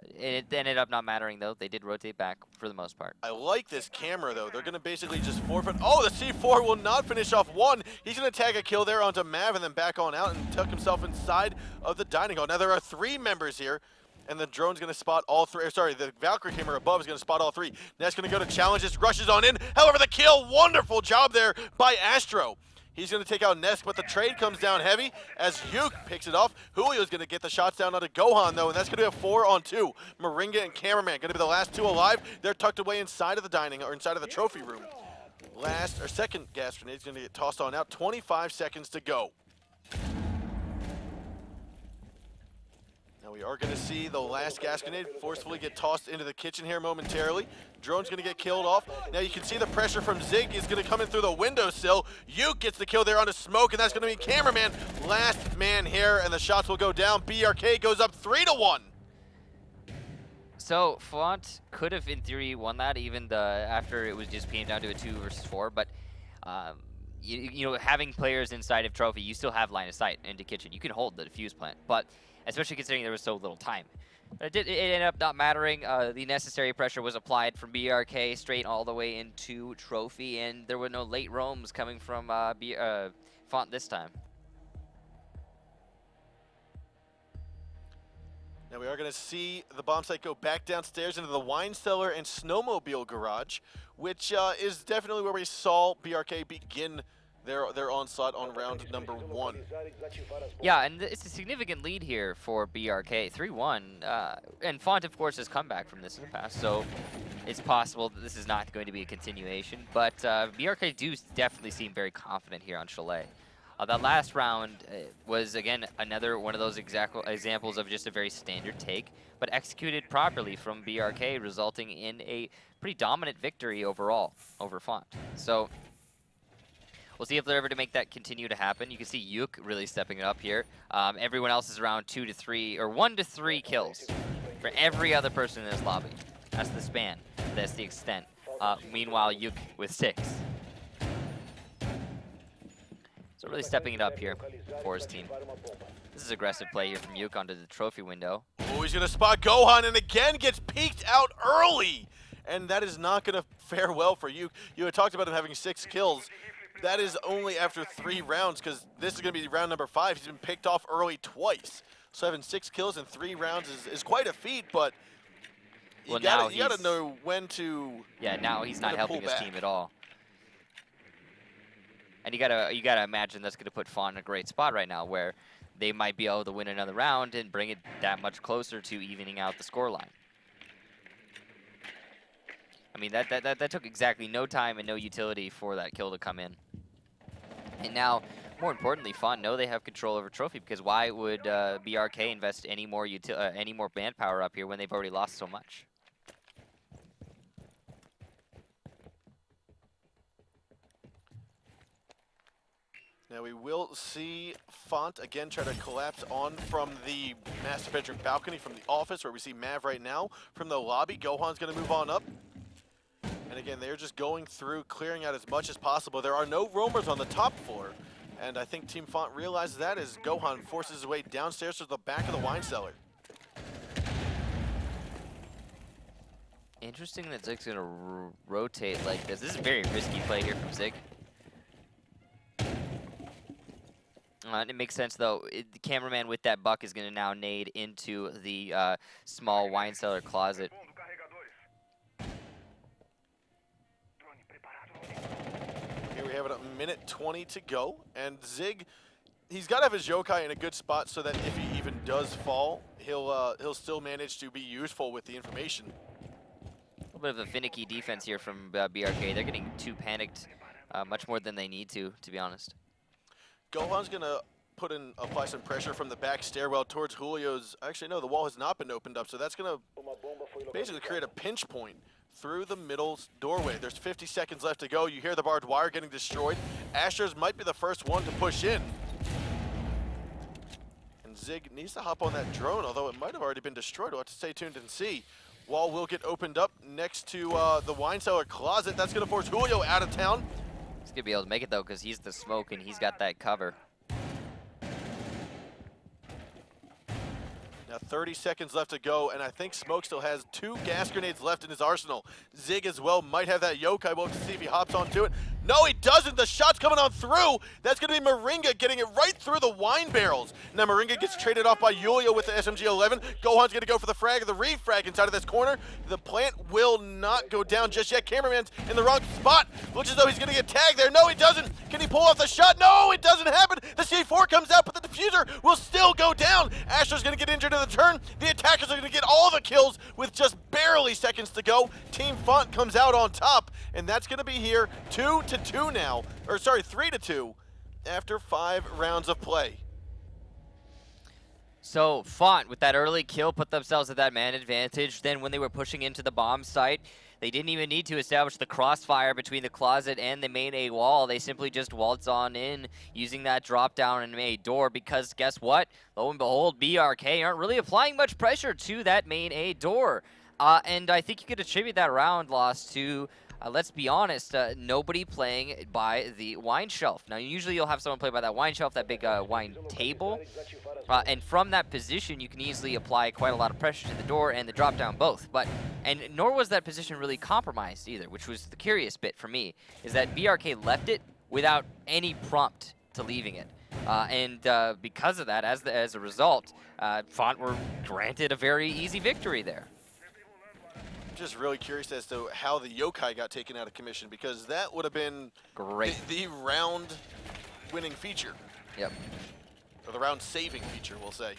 It ended up not mattering, though. They did rotate back for the most part. I like this camera, though. They're going to basically just forfeit. Oh, the C4 will not finish off 1. He's going to tag a kill there onto Mav and then back on out and tuck himself inside of the dining hall. Now, there are 3 members here. And the drone's going to spot all 3. Sorry, the Valkyrie camera above is going to spot all 3. Ness going to go to challenges, rushes on in. However, the kill, wonderful job there by Astro. He's going to take out Ness, but the trade comes down heavy as Yuk picks it off. Julio's going to get the shots down onto Gohan, though, and that's going to be a 4-on-2. Moringa and Cameraman going to be the last 2 alive. They're tucked away inside of the dining, or inside of the trophy room. Second gas grenade is going to get tossed on out. 25 seconds to go. Now we are going to see the last gas grenade forcefully get tossed into the kitchen here momentarily. Drone's going to get killed off. Now you can see the pressure from Zig is going to come in through the windowsill. Yuke gets the kill there onto Smoke, and that's going to be Cameraman. Last man here, and the shots will go down. BRK goes up 3-1. So Fontt could have, in theory, won that even after it was just came down to a 2 versus 4, but you know, having players inside of Trophy, you still have line of sight into kitchen. You can hold the defuse plant, but especially considering there was so little time. But it ended up not mattering. The necessary pressure was applied from BRK straight all the way into Trophy, and there were no late roams coming from Fontt this time. Now we are going to see the bomb site go back downstairs into the wine cellar and snowmobile garage, which is definitely where we saw BRK begin their onslaught on round number 1. Yeah, and it's a significant lead here for BRK, 3-1. And Fontt, of course, has come back from this in the past, so it's possible that this is not going to be a continuation. But BRK do definitely seem very confident here on Chalet. That last round was, again, another one of those examples of just a very standard take, but executed properly from BRK, resulting in a pretty dominant victory overall over Fontt. So we'll see if they're ever to make that continue to happen. You can see Yuk really stepping it up here. Everyone else is around 2 to 3, or 1 to 3 kills for every other person in this lobby. That's the span. That's the extent. Meanwhile, Yuk with 6. So really stepping it up here for his team. This is aggressive play here from Yuk onto the trophy window. Oh, he's going to spot Gohan and again gets peeked out early. And that is not going to fare well for Yuk. You had talked about him having 6 kills. That is only after 3 rounds, because this is going to be round number 5. He's been picked off early twice. So having 6 kills in 3 rounds is quite a feat, but you gotta know when to. Yeah, now he's not helping his team at all. And you gotta imagine that's gonna put Fontt in a great spot right now, where they might be able to win another round and bring it that much closer to evening out the scoreline. I mean, that took exactly no time and no utility for that kill to come in. And now, more importantly, Fontt know they have control over Trophy, because why would BRK invest any more manpower up here when they've already lost so much? Now we will see Fontt again try to collapse on from the master bedroom balcony from the office where we see Mav right now. From the lobby, Gohan's going to move on up. And again, they're just going through, clearing out as much as possible. There are no roamers on the top floor. And I think Team Fontt realizes that as Gohan forces his way downstairs to the back of the wine cellar. Interesting that Zig's gonna rotate like this. This is a very risky play here from Zig. It makes sense though. The cameraman with that buck is gonna now nade into the small wine cellar closet. Here we have it, a minute 20 to go, and Zig, he's got to have his yokai in a good spot so that if he even does fall, he'll still manage to be useful with the information. A little bit of a finicky defense here from BRK. They're getting too panicked, much more than they need to be honest. Gohan's gonna apply some pressure from the back stairwell towards Julio's. Actually, no, the wall has not been opened up, so that's gonna basically create a pinch point through the middle doorway. There's 50 seconds left to go. You hear the barbed wire getting destroyed. Astros might be the first one to push in. And Zig needs to hop on that drone, although it might have already been destroyed. We'll have to stay tuned and see. Wall will get opened up next to the wine cellar closet. That's gonna force Julio out of town. He's gonna be able to make it though, because he's the smoke and he's got that cover. Now 30 seconds left to go, and I think Smoke still has 2 gas grenades left in his arsenal. Zig as well might have that yokai. We'll have to see if he hops onto it. No, he doesn't. The shot's coming on through. That's going to be Moringa getting it right through the wine barrels. Now Moringa gets traded off by Julio with the SMG-11. Gohan's going to go for the frag, the refrag inside of this corner. The plant will not go down just yet. Cameraman's in the wrong spot. Looks as though he's going to get tagged there. No, he doesn't. Can he pull off the shot? No, it doesn't happen. The C4 comes out, but the diffuser will still go down. Asher's going to get injured in the turn. The attackers are going to get all the kills with just barely seconds to go. Team Fontt comes out on top, and that's going to be here 2-2 now. Or sorry, 3-2 after 5 rounds of play. So Fontt, with that early kill, put themselves at that man advantage. Then when they were pushing into the bomb site, they didn't even need to establish the crossfire between the closet and the main A wall. They simply just waltz on in using that drop down and A door, because guess what? Lo and behold, BRK aren't really applying much pressure to that main A door. And I think you could attribute that round loss to, let's be honest, nobody playing by the wine shelf. Now, usually you'll have someone play by that wine shelf, that big wine table. And from that position, you can easily apply quite a lot of pressure to the door and the drop down both. And nor was that position really compromised either, which was the curious bit for me, is that BRK left it without any prompt to leaving it. Because of that, as a result, Fontt were granted a very easy victory there. Just really curious as to how the yokai got taken out of commission, because that would have been great. The round winning feature. Yep. Or the round saving feature, we'll say.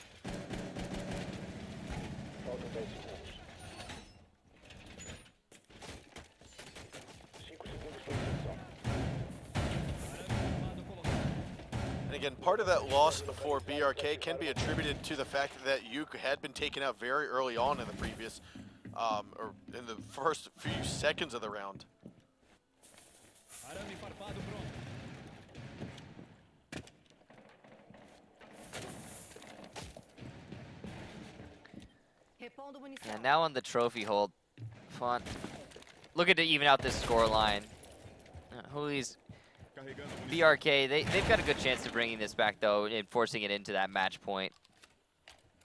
And again, part of that loss for BRK can be attributed to the fact that Yuke had been taken out very early on in the previous or in the first few seconds of the round. And now on the trophy hold, Fontt looking to even out this score line. Hoolies, BRK, they've got a good chance of bringing this back though and forcing it into that match point.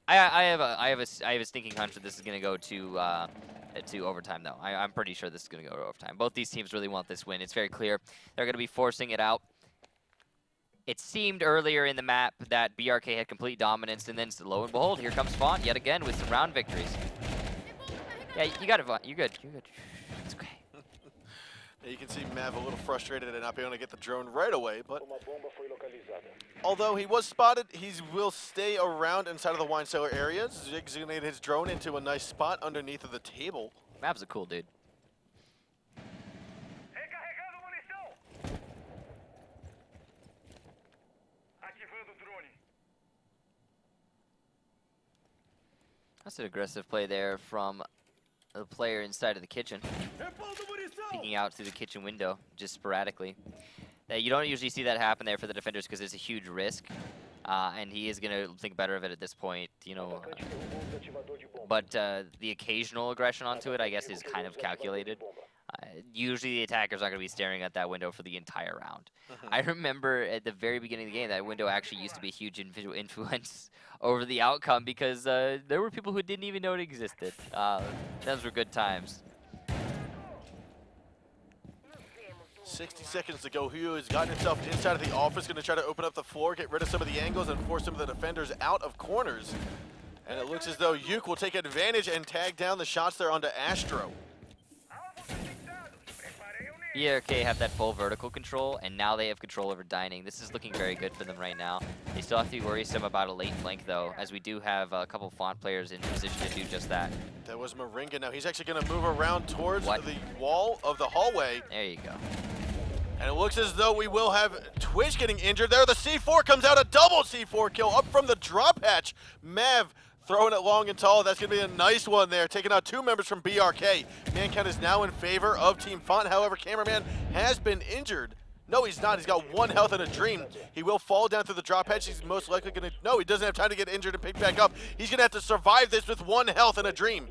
I have a stinking hunch that this is going to go to overtime though. I'm pretty sure this is going to go to overtime. Both these teams really want this win. It's very clear they're going to be forcing it out. It seemed earlier in the map that BRK had complete dominance, and then lo and behold, here comes Fontt yet again with some round victories. Yeah, you got it, Fontt. You're good. You're good. It's okay. You can see Mav a little frustrated at not being able to get the drone right away, but although he was spotted, he will stay around inside of the wine cellar area. Zig's gonna get his drone into a nice spot underneath of the table. Mav's a cool dude. That's an aggressive play there from the player inside of the kitchen. Peeking out through the kitchen window, just sporadically. You don't usually see that happen there for the defenders because it's a huge risk, and he is going to think better of it at this point, you know. But the occasional aggression onto it, I guess, is kind of calculated. Usually the attackers aren't going to be staring at that window for the entire round. I remember at the very beginning of the game, that window actually used to be a huge influence over the outcome because there were people who didn't even know it existed. Those were good times. 60 seconds to go. Julio has gotten himself inside of the office, going to try to open up the floor, get rid of some of the angles, and force some of the defenders out of corners. And it looks as though Yuke will take advantage and tag down the shots there onto Astro. BRK have that full vertical control, and now they have control over dining. This is looking very good for them right now. They still have to be worrisome about a late flank, though, as we do have a couple Fontt players in position to do just that. That was Moringa. Now he's actually going to move around towards the wall of the hallway. There you go. And it looks as though we will have Twitch getting injured there. The C4 comes out, a double C4 kill up from the drop hatch. Mav throwing it long and tall. That's going to be a nice one there, taking out 2 members from BRK. Man count is now in favor of Team Fontt. However, Cameraman has been injured. No, he's not. He's got 1 health and a dream. He will fall down through the drop hatch. He's most likely going to... No, he doesn't have time to get injured and pick back up. He's going to have to survive this with 1 health and a dream.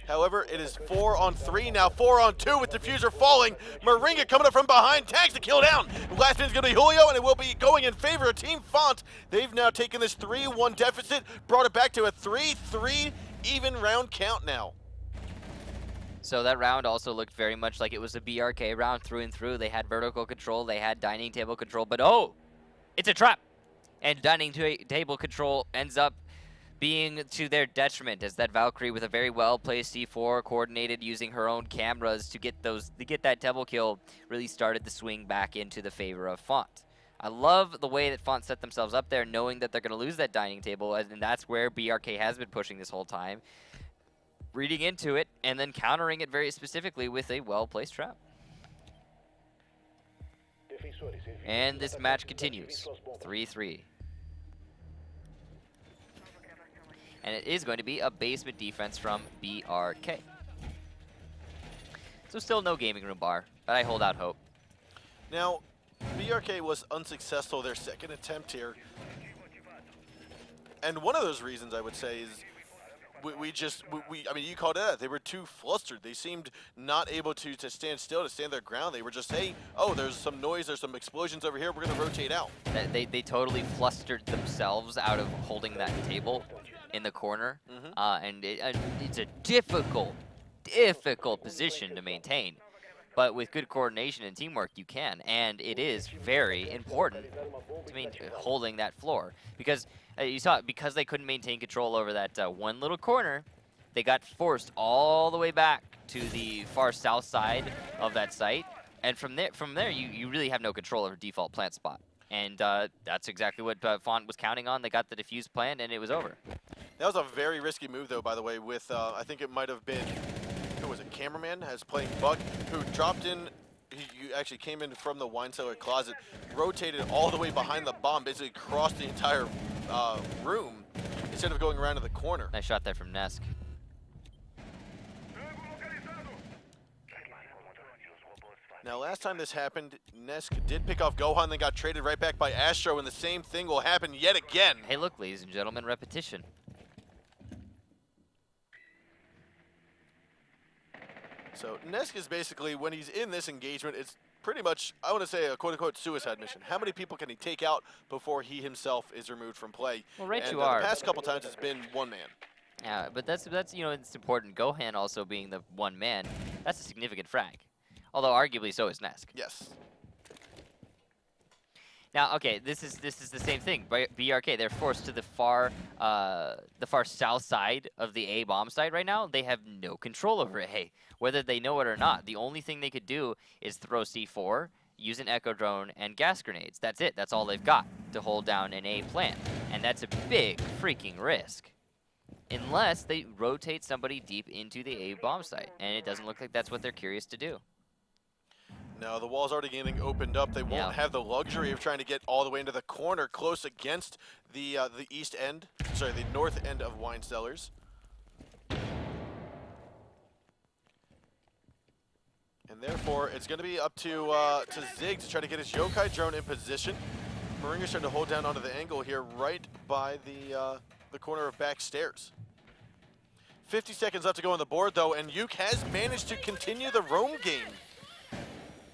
However, it is 4 on 3 now, 4 on 2 with Diffuser falling. Moringa coming up from behind, tags the kill down. Last man's going to be Julio, and it will be going in favor of Team Fontt. They've now taken this 3-1 deficit, brought it back to a 3-3 even round count now. So that round also looked very much like it was a BRK round through and through. They had vertical control, they had dining table control, but oh, it's a trap. And dining table control ends up being to their detriment, as that Valkyrie with a very well-placed C4 coordinated using her own cameras to get that double kill really started the swing back into the favor of Fontt. I love the way that Fontt set themselves up there, knowing that they're going to lose that dining table, and that's where BRK has been pushing this whole time. Reading into it, and then countering it very specifically with a well-placed trap. And this match continues, 3-3. And it is going to be a basement defense from BRK. So still no gaming room bar, but I hold out hope. Now, BRK was unsuccessful their second attempt here. And one of those reasons, I would say, is I mean, you called it out. They were too flustered. They seemed not able to stand still, to stand their ground. They were just, hey, oh, there's some noise, there's some explosions over here, we're going to rotate out. They totally flustered themselves out of holding that table in the corner. And it's a difficult position to maintain. But with good coordination and teamwork, you can. And it is very important to maintain holding that floor. Because you saw it, because they couldn't maintain control over that one little corner, they got forced all the way back to the far south side of that site. And from there, you really have no control over default plant spot. And that's exactly what Fontt was counting on. They got the defuse plan, and it was over. That was a very risky move, though, by the way, with, I think it might have been, who was it, Cameraman, as playing Buck, who dropped in, he actually came in from the wine cellar closet, rotated all the way behind the bomb, basically crossed the entire room, instead of going around to the corner. Nice shot there from Nesk. Now, last time this happened, Nesk did pick off Gohan, then got traded right back by Astro, and the same thing will happen yet again. Hey, look, ladies and gentlemen, repetition. So Nesk is basically, when he's in this engagement, it's pretty much, I want to say, a quote-unquote suicide mission. How many people can he take out before he himself is removed from play? Well, right, and you are. The past couple times, it's been one man. Yeah, but that's you know, it's important. Gohan also being the one man, that's a significant frag. Although arguably so is Nesk. Yes. Now, okay, this is the same thing. BRK, they're forced to the far south side of the A bomb site right now. They have no control over it. Hey, whether they know it or not, the only thing they could do is throw C4, use an Echo Drone, and gas grenades. That's it. That's all they've got to hold down an A plant. And that's a big freaking risk. Unless they rotate somebody deep into the A bomb site. And it doesn't look like that's what they're curious to do. No, the wall's already getting opened up. They won't have the luxury of trying to get all the way into the corner close against the east end, sorry, the north end of wine cellars. And And therefore, it's going to be up to Zig to try to get his Yokai drone in position. Moringa's trying to hold down onto the angle here, right by the corner of back stairs. 50 seconds left to go on the board, though, and Yuke has managed to continue the roam game.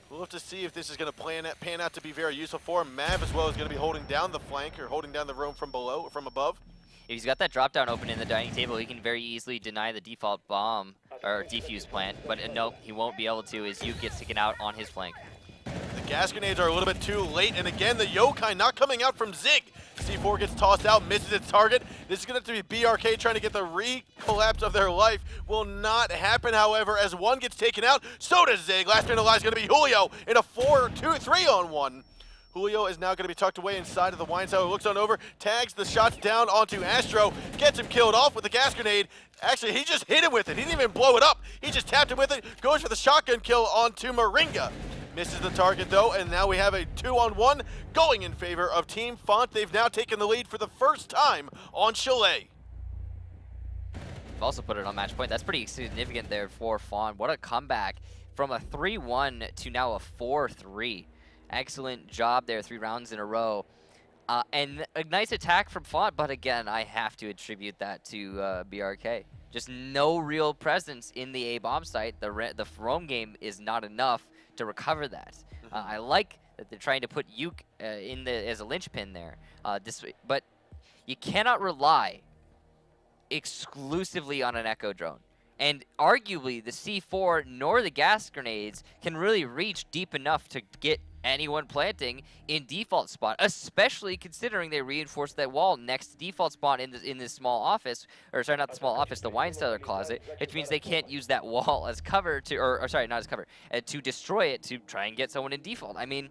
We'll have to see if this is going to pan out to be very useful for him. Mav as well is going to be holding down the flank, or holding down the roam from above. If he's got that drop down open in the dining table, he can very easily deny the default bomb or defuse plant, but no, he won't be able to as Yuke gets taken out on his flank. The gas grenades are a little bit too late, and again, the Yokai not coming out from Zig. C4 gets tossed out, misses its target. This is going to have to be BRK trying to get the re-collapse of their life. Will not happen, however, as one gets taken out. So does Zig. Last man alive is going to be Julio in a 4-2-3-on-1. Julio is now going to be tucked away inside of the wine cellar. Looks on over, tags the shots down onto Astro, gets him killed off with the gas grenade. Actually, he just hit him with it. He didn't even blow it up. He just tapped him with it, goes for the shotgun kill onto Moringa. Misses the target though, and now we have a 2-on-1 going in favor of Team Fontt. They've now taken the lead for the first time on Chalet. We've also put it on match point. That's pretty significant there for Fontt. What a comeback from a 3-1 to now a 4-3. Excellent job there, 3 rounds in a row. And a nice attack from Fontt, but again, I have to attribute that to BRK. Just no real presence in the A-bomb site. The roam game is not enough to recover that. I like that they're trying to put Yuke as a linchpin there. But you cannot rely exclusively on an Echo drone. And arguably, the C4 nor the gas grenades can really reach deep enough to get anyone planting in default spot, especially considering they reinforced that wall next to default spot in this small office, or sorry, not the small office, the wine cellar closet, which means they can't use that wall as cover to, or sorry, not as cover, to destroy it to try and get someone in default. I mean,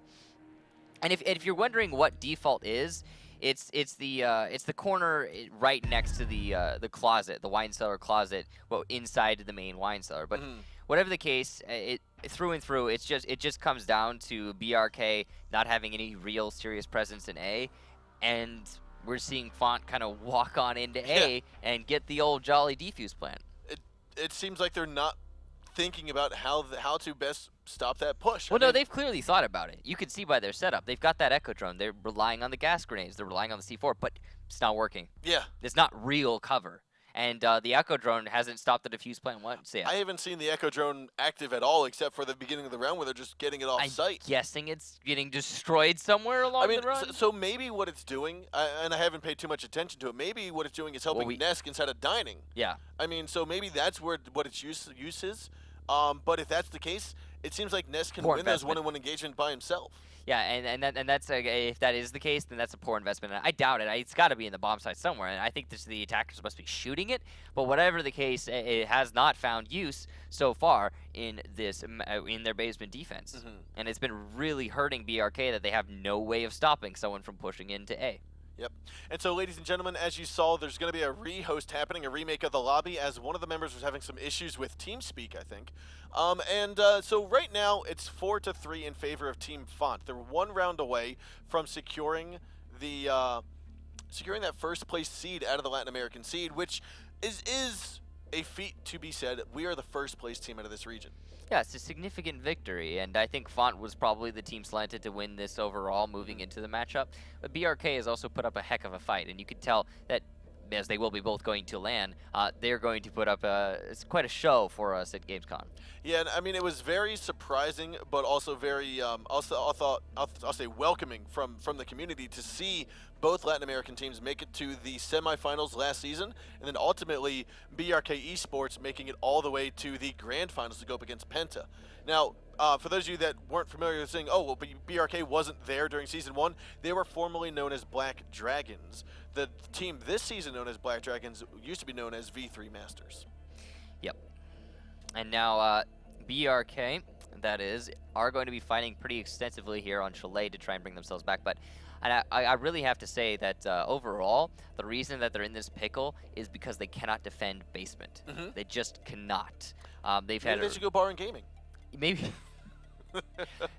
and if you're wondering what default is, it's the corner right next to the closet, the wine cellar closet, well, inside the main wine cellar. But whatever the case, through and through, it just comes down to BRK not having any real serious presence in A, and we're seeing Fontt kind of walk on into A and get the old jolly defuse plant. It seems like they're not thinking about how to best stop that push. Well, no, they've clearly thought about it. You can see by their setup. They've got that Echo drone. They're relying on the gas grenades. They're relying on the C4, but it's not working. Yeah. It's not real cover. And the Echo drone hasn't stopped the defuse plant once yet. I haven't seen the Echo drone active at all, except for the beginning of the round where they're just getting it off site. I'm guessing it's getting destroyed somewhere along the run. So maybe what it's doing, and I haven't paid too much attention to it, maybe what it's doing is helping Nesk inside of dining. Yeah. I mean, so maybe that's what its use is. But if that's the case, it seems like Nesk can win those one-on-one engagement by himself. Yeah, and that's if that is the case, then that's a poor investment. And I doubt it. It's got to be in the bomb site somewhere, and I think the attackers must be shooting it. But whatever the case, it has not found use so far in their basement defense, and it's been really hurting BRK that they have no way of stopping someone from pushing into A. Yep. And so, ladies and gentlemen, as you saw, there's going to be a re-host happening, a remake of the lobby, as one of the members was having some issues with TeamSpeak, I think. So right now, it's 4-3 in favor of Team Fontt. They're 1 round away from securing that first place seed out of the Latin American seed, which is a feat to be said. We are the first place team out of this region. Yeah, it's a significant victory, and I think Fontt was probably the team slanted to win this overall moving into the matchup. But BRK has also put up a heck of a fight, and you can tell that, as they will be both going to LAN, they're going to put up it's quite a show for us at Gamescom. Yeah, and I mean, it was very surprising, but also very, I'll say welcoming from the community to see both Latin American teams make it to the semifinals last season, and then ultimately BRK Esports making it all the way to the grand finals to go up against Penta. Now, for those of you that weren't familiar with saying, oh, well, but BRK wasn't there during Season 1, they were formerly known as Black Dragons. The team this season known as Black Dragons used to be known as V3 Masters. Yep. And now BRK, that is, are going to be fighting pretty extensively here on Chalet to try and bring themselves back. But I really have to say that overall, the reason that they're in this pickle is because they cannot defend basement. They just cannot. They should go bar and gaming. Maybe.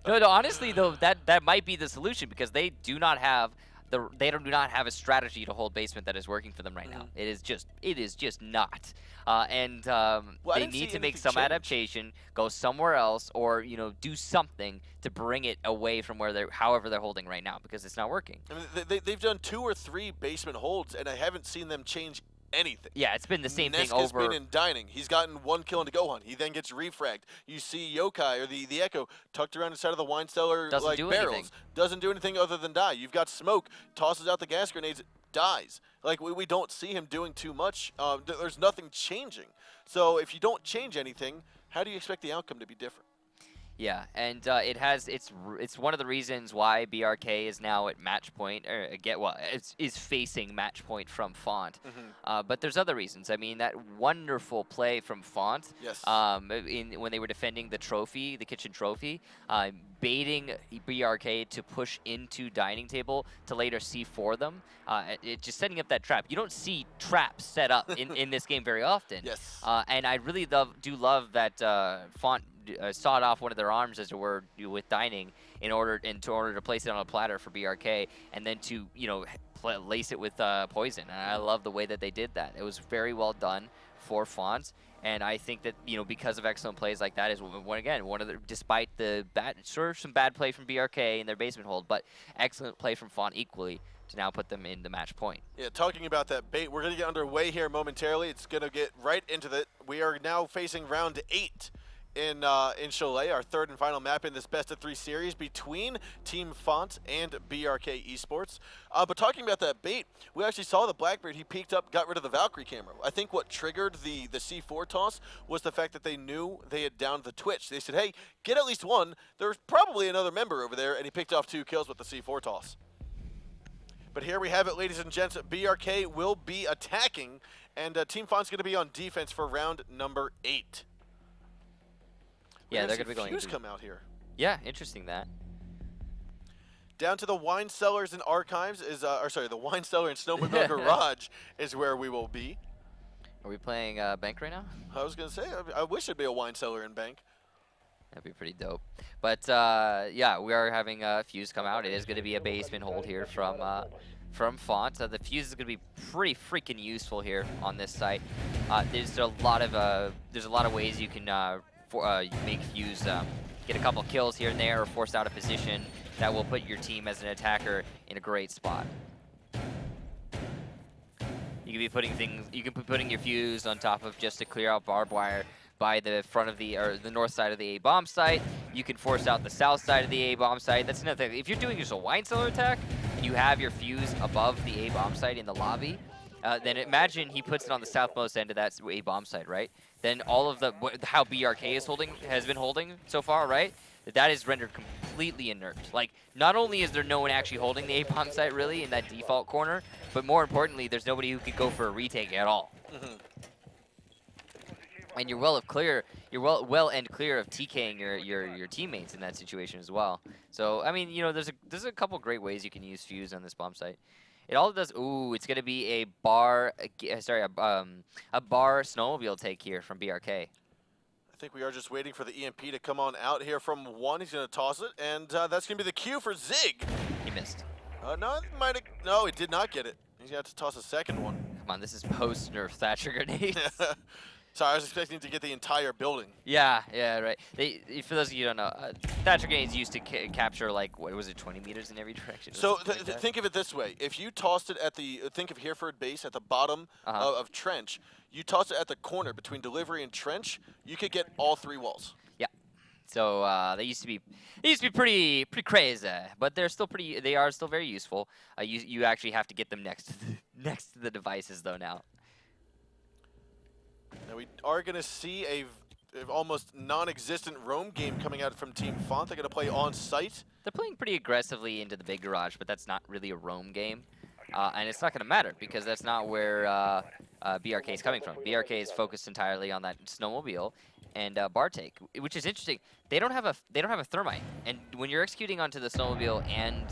No, honestly, though, that might be the solution, because they do not have they do not have a strategy to hold basement that is working for them right now. It is just not. They need to make some adaptation, go somewhere else, or do something to bring it away from however they're holding right now, because it's not working. I mean, they've done 2 or 3 basement holds, and I haven't seen them change anything. Yeah, it's been the same thing Neska's over. been in dining. He's gotten 1 kill into go hunt. He then gets refragged. You see Yokai or the Echo tucked around inside of the wine cellar Doesn't do barrels. anything. Doesn't do anything other than die. You've got Smoke, tosses out the gas grenades, dies. Like, we don't see him doing too much. There's nothing changing. So if you don't change anything, how do you expect the outcome to be different? Yeah, and it's one of the reasons why BRK is now at match point, or is facing match point from Fontt. But there's other reasons. I mean, that wonderful play from Fontt, yes. When they were defending the trophy, the kitchen trophy, baiting BRK to push into dining table to later C4 them, just setting up that trap. You don't see traps set up in this game very often. Yes. And I really do love that Fontt sawed off one of their arms, as it were, with dining in order to place it on a platter for BRK, and then to lace it with poison. And I love the way that they did that. It was very well done for Fontt, and I think that because of excellent plays like that is one of the, despite the some bad play from BRK in their basement hold, but excellent play from Fontt equally to now put them in the match point. Yeah, talking about that bait, we're going to get underway here momentarily. It's going to get right into the. We are now facing round 8. In Chalet, our 3rd and final map in this best-of-3 series between Team Fontt and BRK Esports. But talking about that bait, we actually saw the Blackbeard. He peeked up, got rid of the Valkyrie camera. I think what triggered the C4 toss was the fact that they knew they had downed the Twitch. They said, hey, get at least 1. There's probably another member over there, and he picked off 2 kills with the C4 toss. But here we have it, ladies and gents. BRK will be attacking, and Team Fontt's going to be on defense for round number 8. Yeah, they're going to be going. Fuse come out here. Yeah, interesting that. Down to the wine cellars and archives is, the wine cellar and snowmobile garage is where we will be. Are we playing Bank right now? I was going to say, I wish it'd be a wine cellar and Bank. That'd be pretty dope. But yeah, we are having Fuse come out. It is going to be a basement hold here from Fontt. The Fuse is going to be pretty freaking useful here on this site. There's a lot of ways you can make Fuse get a couple kills here and there, or force out a position that will put your team as an attacker in a great spot. You can be putting your Fuse on top of just to clear out barbed wire by the front of the north side of the A bomb site. You can force out the south side of the A bomb site. That's another thing. If you're doing just a wine cellar attack, and you have your Fuse above the A bomb site in the lobby, then imagine he puts it on the southmost end of that A bomb site, right? Then all of how BRK has been holding so far, right? That is rendered completely inert. Like, not only is there no one actually holding the A bomb site really in that default corner, but more importantly, there's nobody who could go for a retake at all. And you're well and clear of TKing your teammates in that situation as well. So I mean, there's a couple great ways you can use Fuse on this bomb site. It all does. Ooh, it's gonna be a bar snowmobile take here from BRK. I think we are just waiting for the EMP to come on out here from 1. He's gonna toss it, and that's gonna be the cue for Zig. He missed. No, he did not get it. He's gonna have to toss a second one. Come on, this is post nerf Thatcher grenades. Sorry, I was expecting to get the entire building. Yeah, right. For those of you who don't know, Thatcher grenades used to capture, like, what was it, 20 meters in every direction? So think of it this way. If you tossed it at think of Hereford base at the bottom of Trench, you toss it at the corner between Delivery and Trench, you could get all 3 walls. Yeah. So they used to be pretty crazy, but they are still very useful. You actually have to get them next to the devices though now. Now we are going to see a almost non-existent roam game coming out from Team Fontt. They're going to play on site. They're playing pretty aggressively into the big garage, but that's not really a roam game. And it's not going to matter because that's not where BRK is coming from. BRK is focused entirely on that snowmobile and bar take, which is interesting. They don't have a thermite, and when you're executing onto the snowmobile and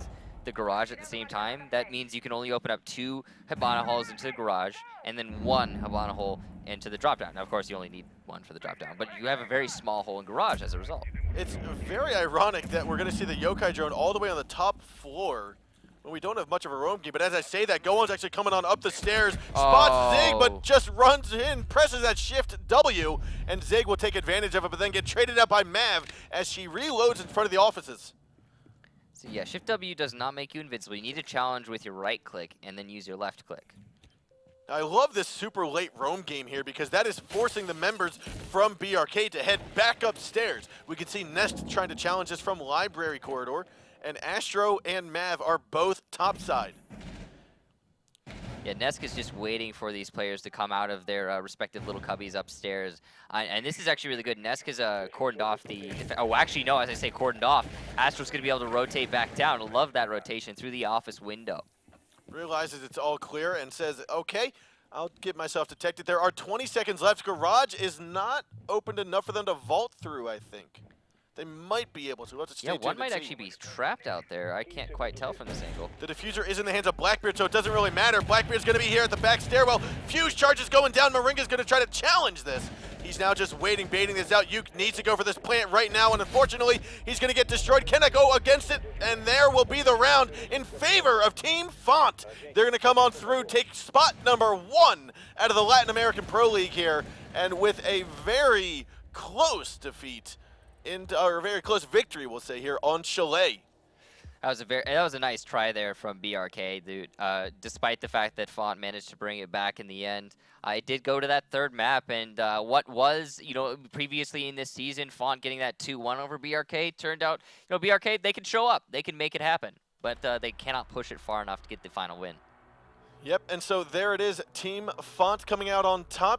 the garage at the same time, that means you can only open up 2 Hibana holes into the garage and then 1 Hibana hole into the drop down. Now, of course, you only need 1 for the drop down, but you have a very small hole in garage as a result. It's very ironic that we're going to see the Yokai drone all the way on the top floor Well, we don't have much of a roam game, but as I say that, Gohan's actually coming on up the stairs, spots Zig, but just runs in, presses that shift W, and Zig will take advantage of it, but then get traded out by Mav as she reloads in front of the offices. So yeah, Shift W does not make you invincible. You need to challenge with your right click and then use your left click. I love this super late roam game here because that is forcing the members from BRK to head back upstairs. We can see Nest trying to challenge this from Library Corridor, and Astro and Mav are both topside. Yeah, Nesk is just waiting for these players to come out of their respective little cubbies upstairs. And this is actually really good. Nesk has cordoned off the... Oh, actually, no, as I say cordoned off, Astro's going to be able to rotate back down. I love that rotation through the office window. Realizes it's all clear and says, okay, I'll get myself detected. There are 20 seconds left. Garage is not opened enough for them to vault through, I think. They might be able to. We'll have to stay tuned one might and actually be trapped out there. I can't quite tell from this angle. The diffuser is in the hands of Blackbeard, so it doesn't really matter. Blackbeard's going to be here at the back stairwell. Fuse charge is going down. Moringa's going to try to challenge this. He's now just waiting, baiting this out. Yuke needs to go for this plant right now, and unfortunately, he's going to get destroyed. Can I go against it? And there will be the round in favor of Team Fontt. They're going to come on through, take spot number 1 out of the Latin American Pro League here, and with a very close defeat, or a very close victory, we'll say here on Chalet. That was a nice try there from BRK, dude. Despite the fact that Fontt managed to bring it back in the end, it did go to that third map, and what was, previously in this season, Fontt getting that 2-1 over BRK turned out, BRK, they can show up, they can make it happen, but they cannot push it far enough to get the final win. Yep, and so there it is, Team Fontt coming out on top.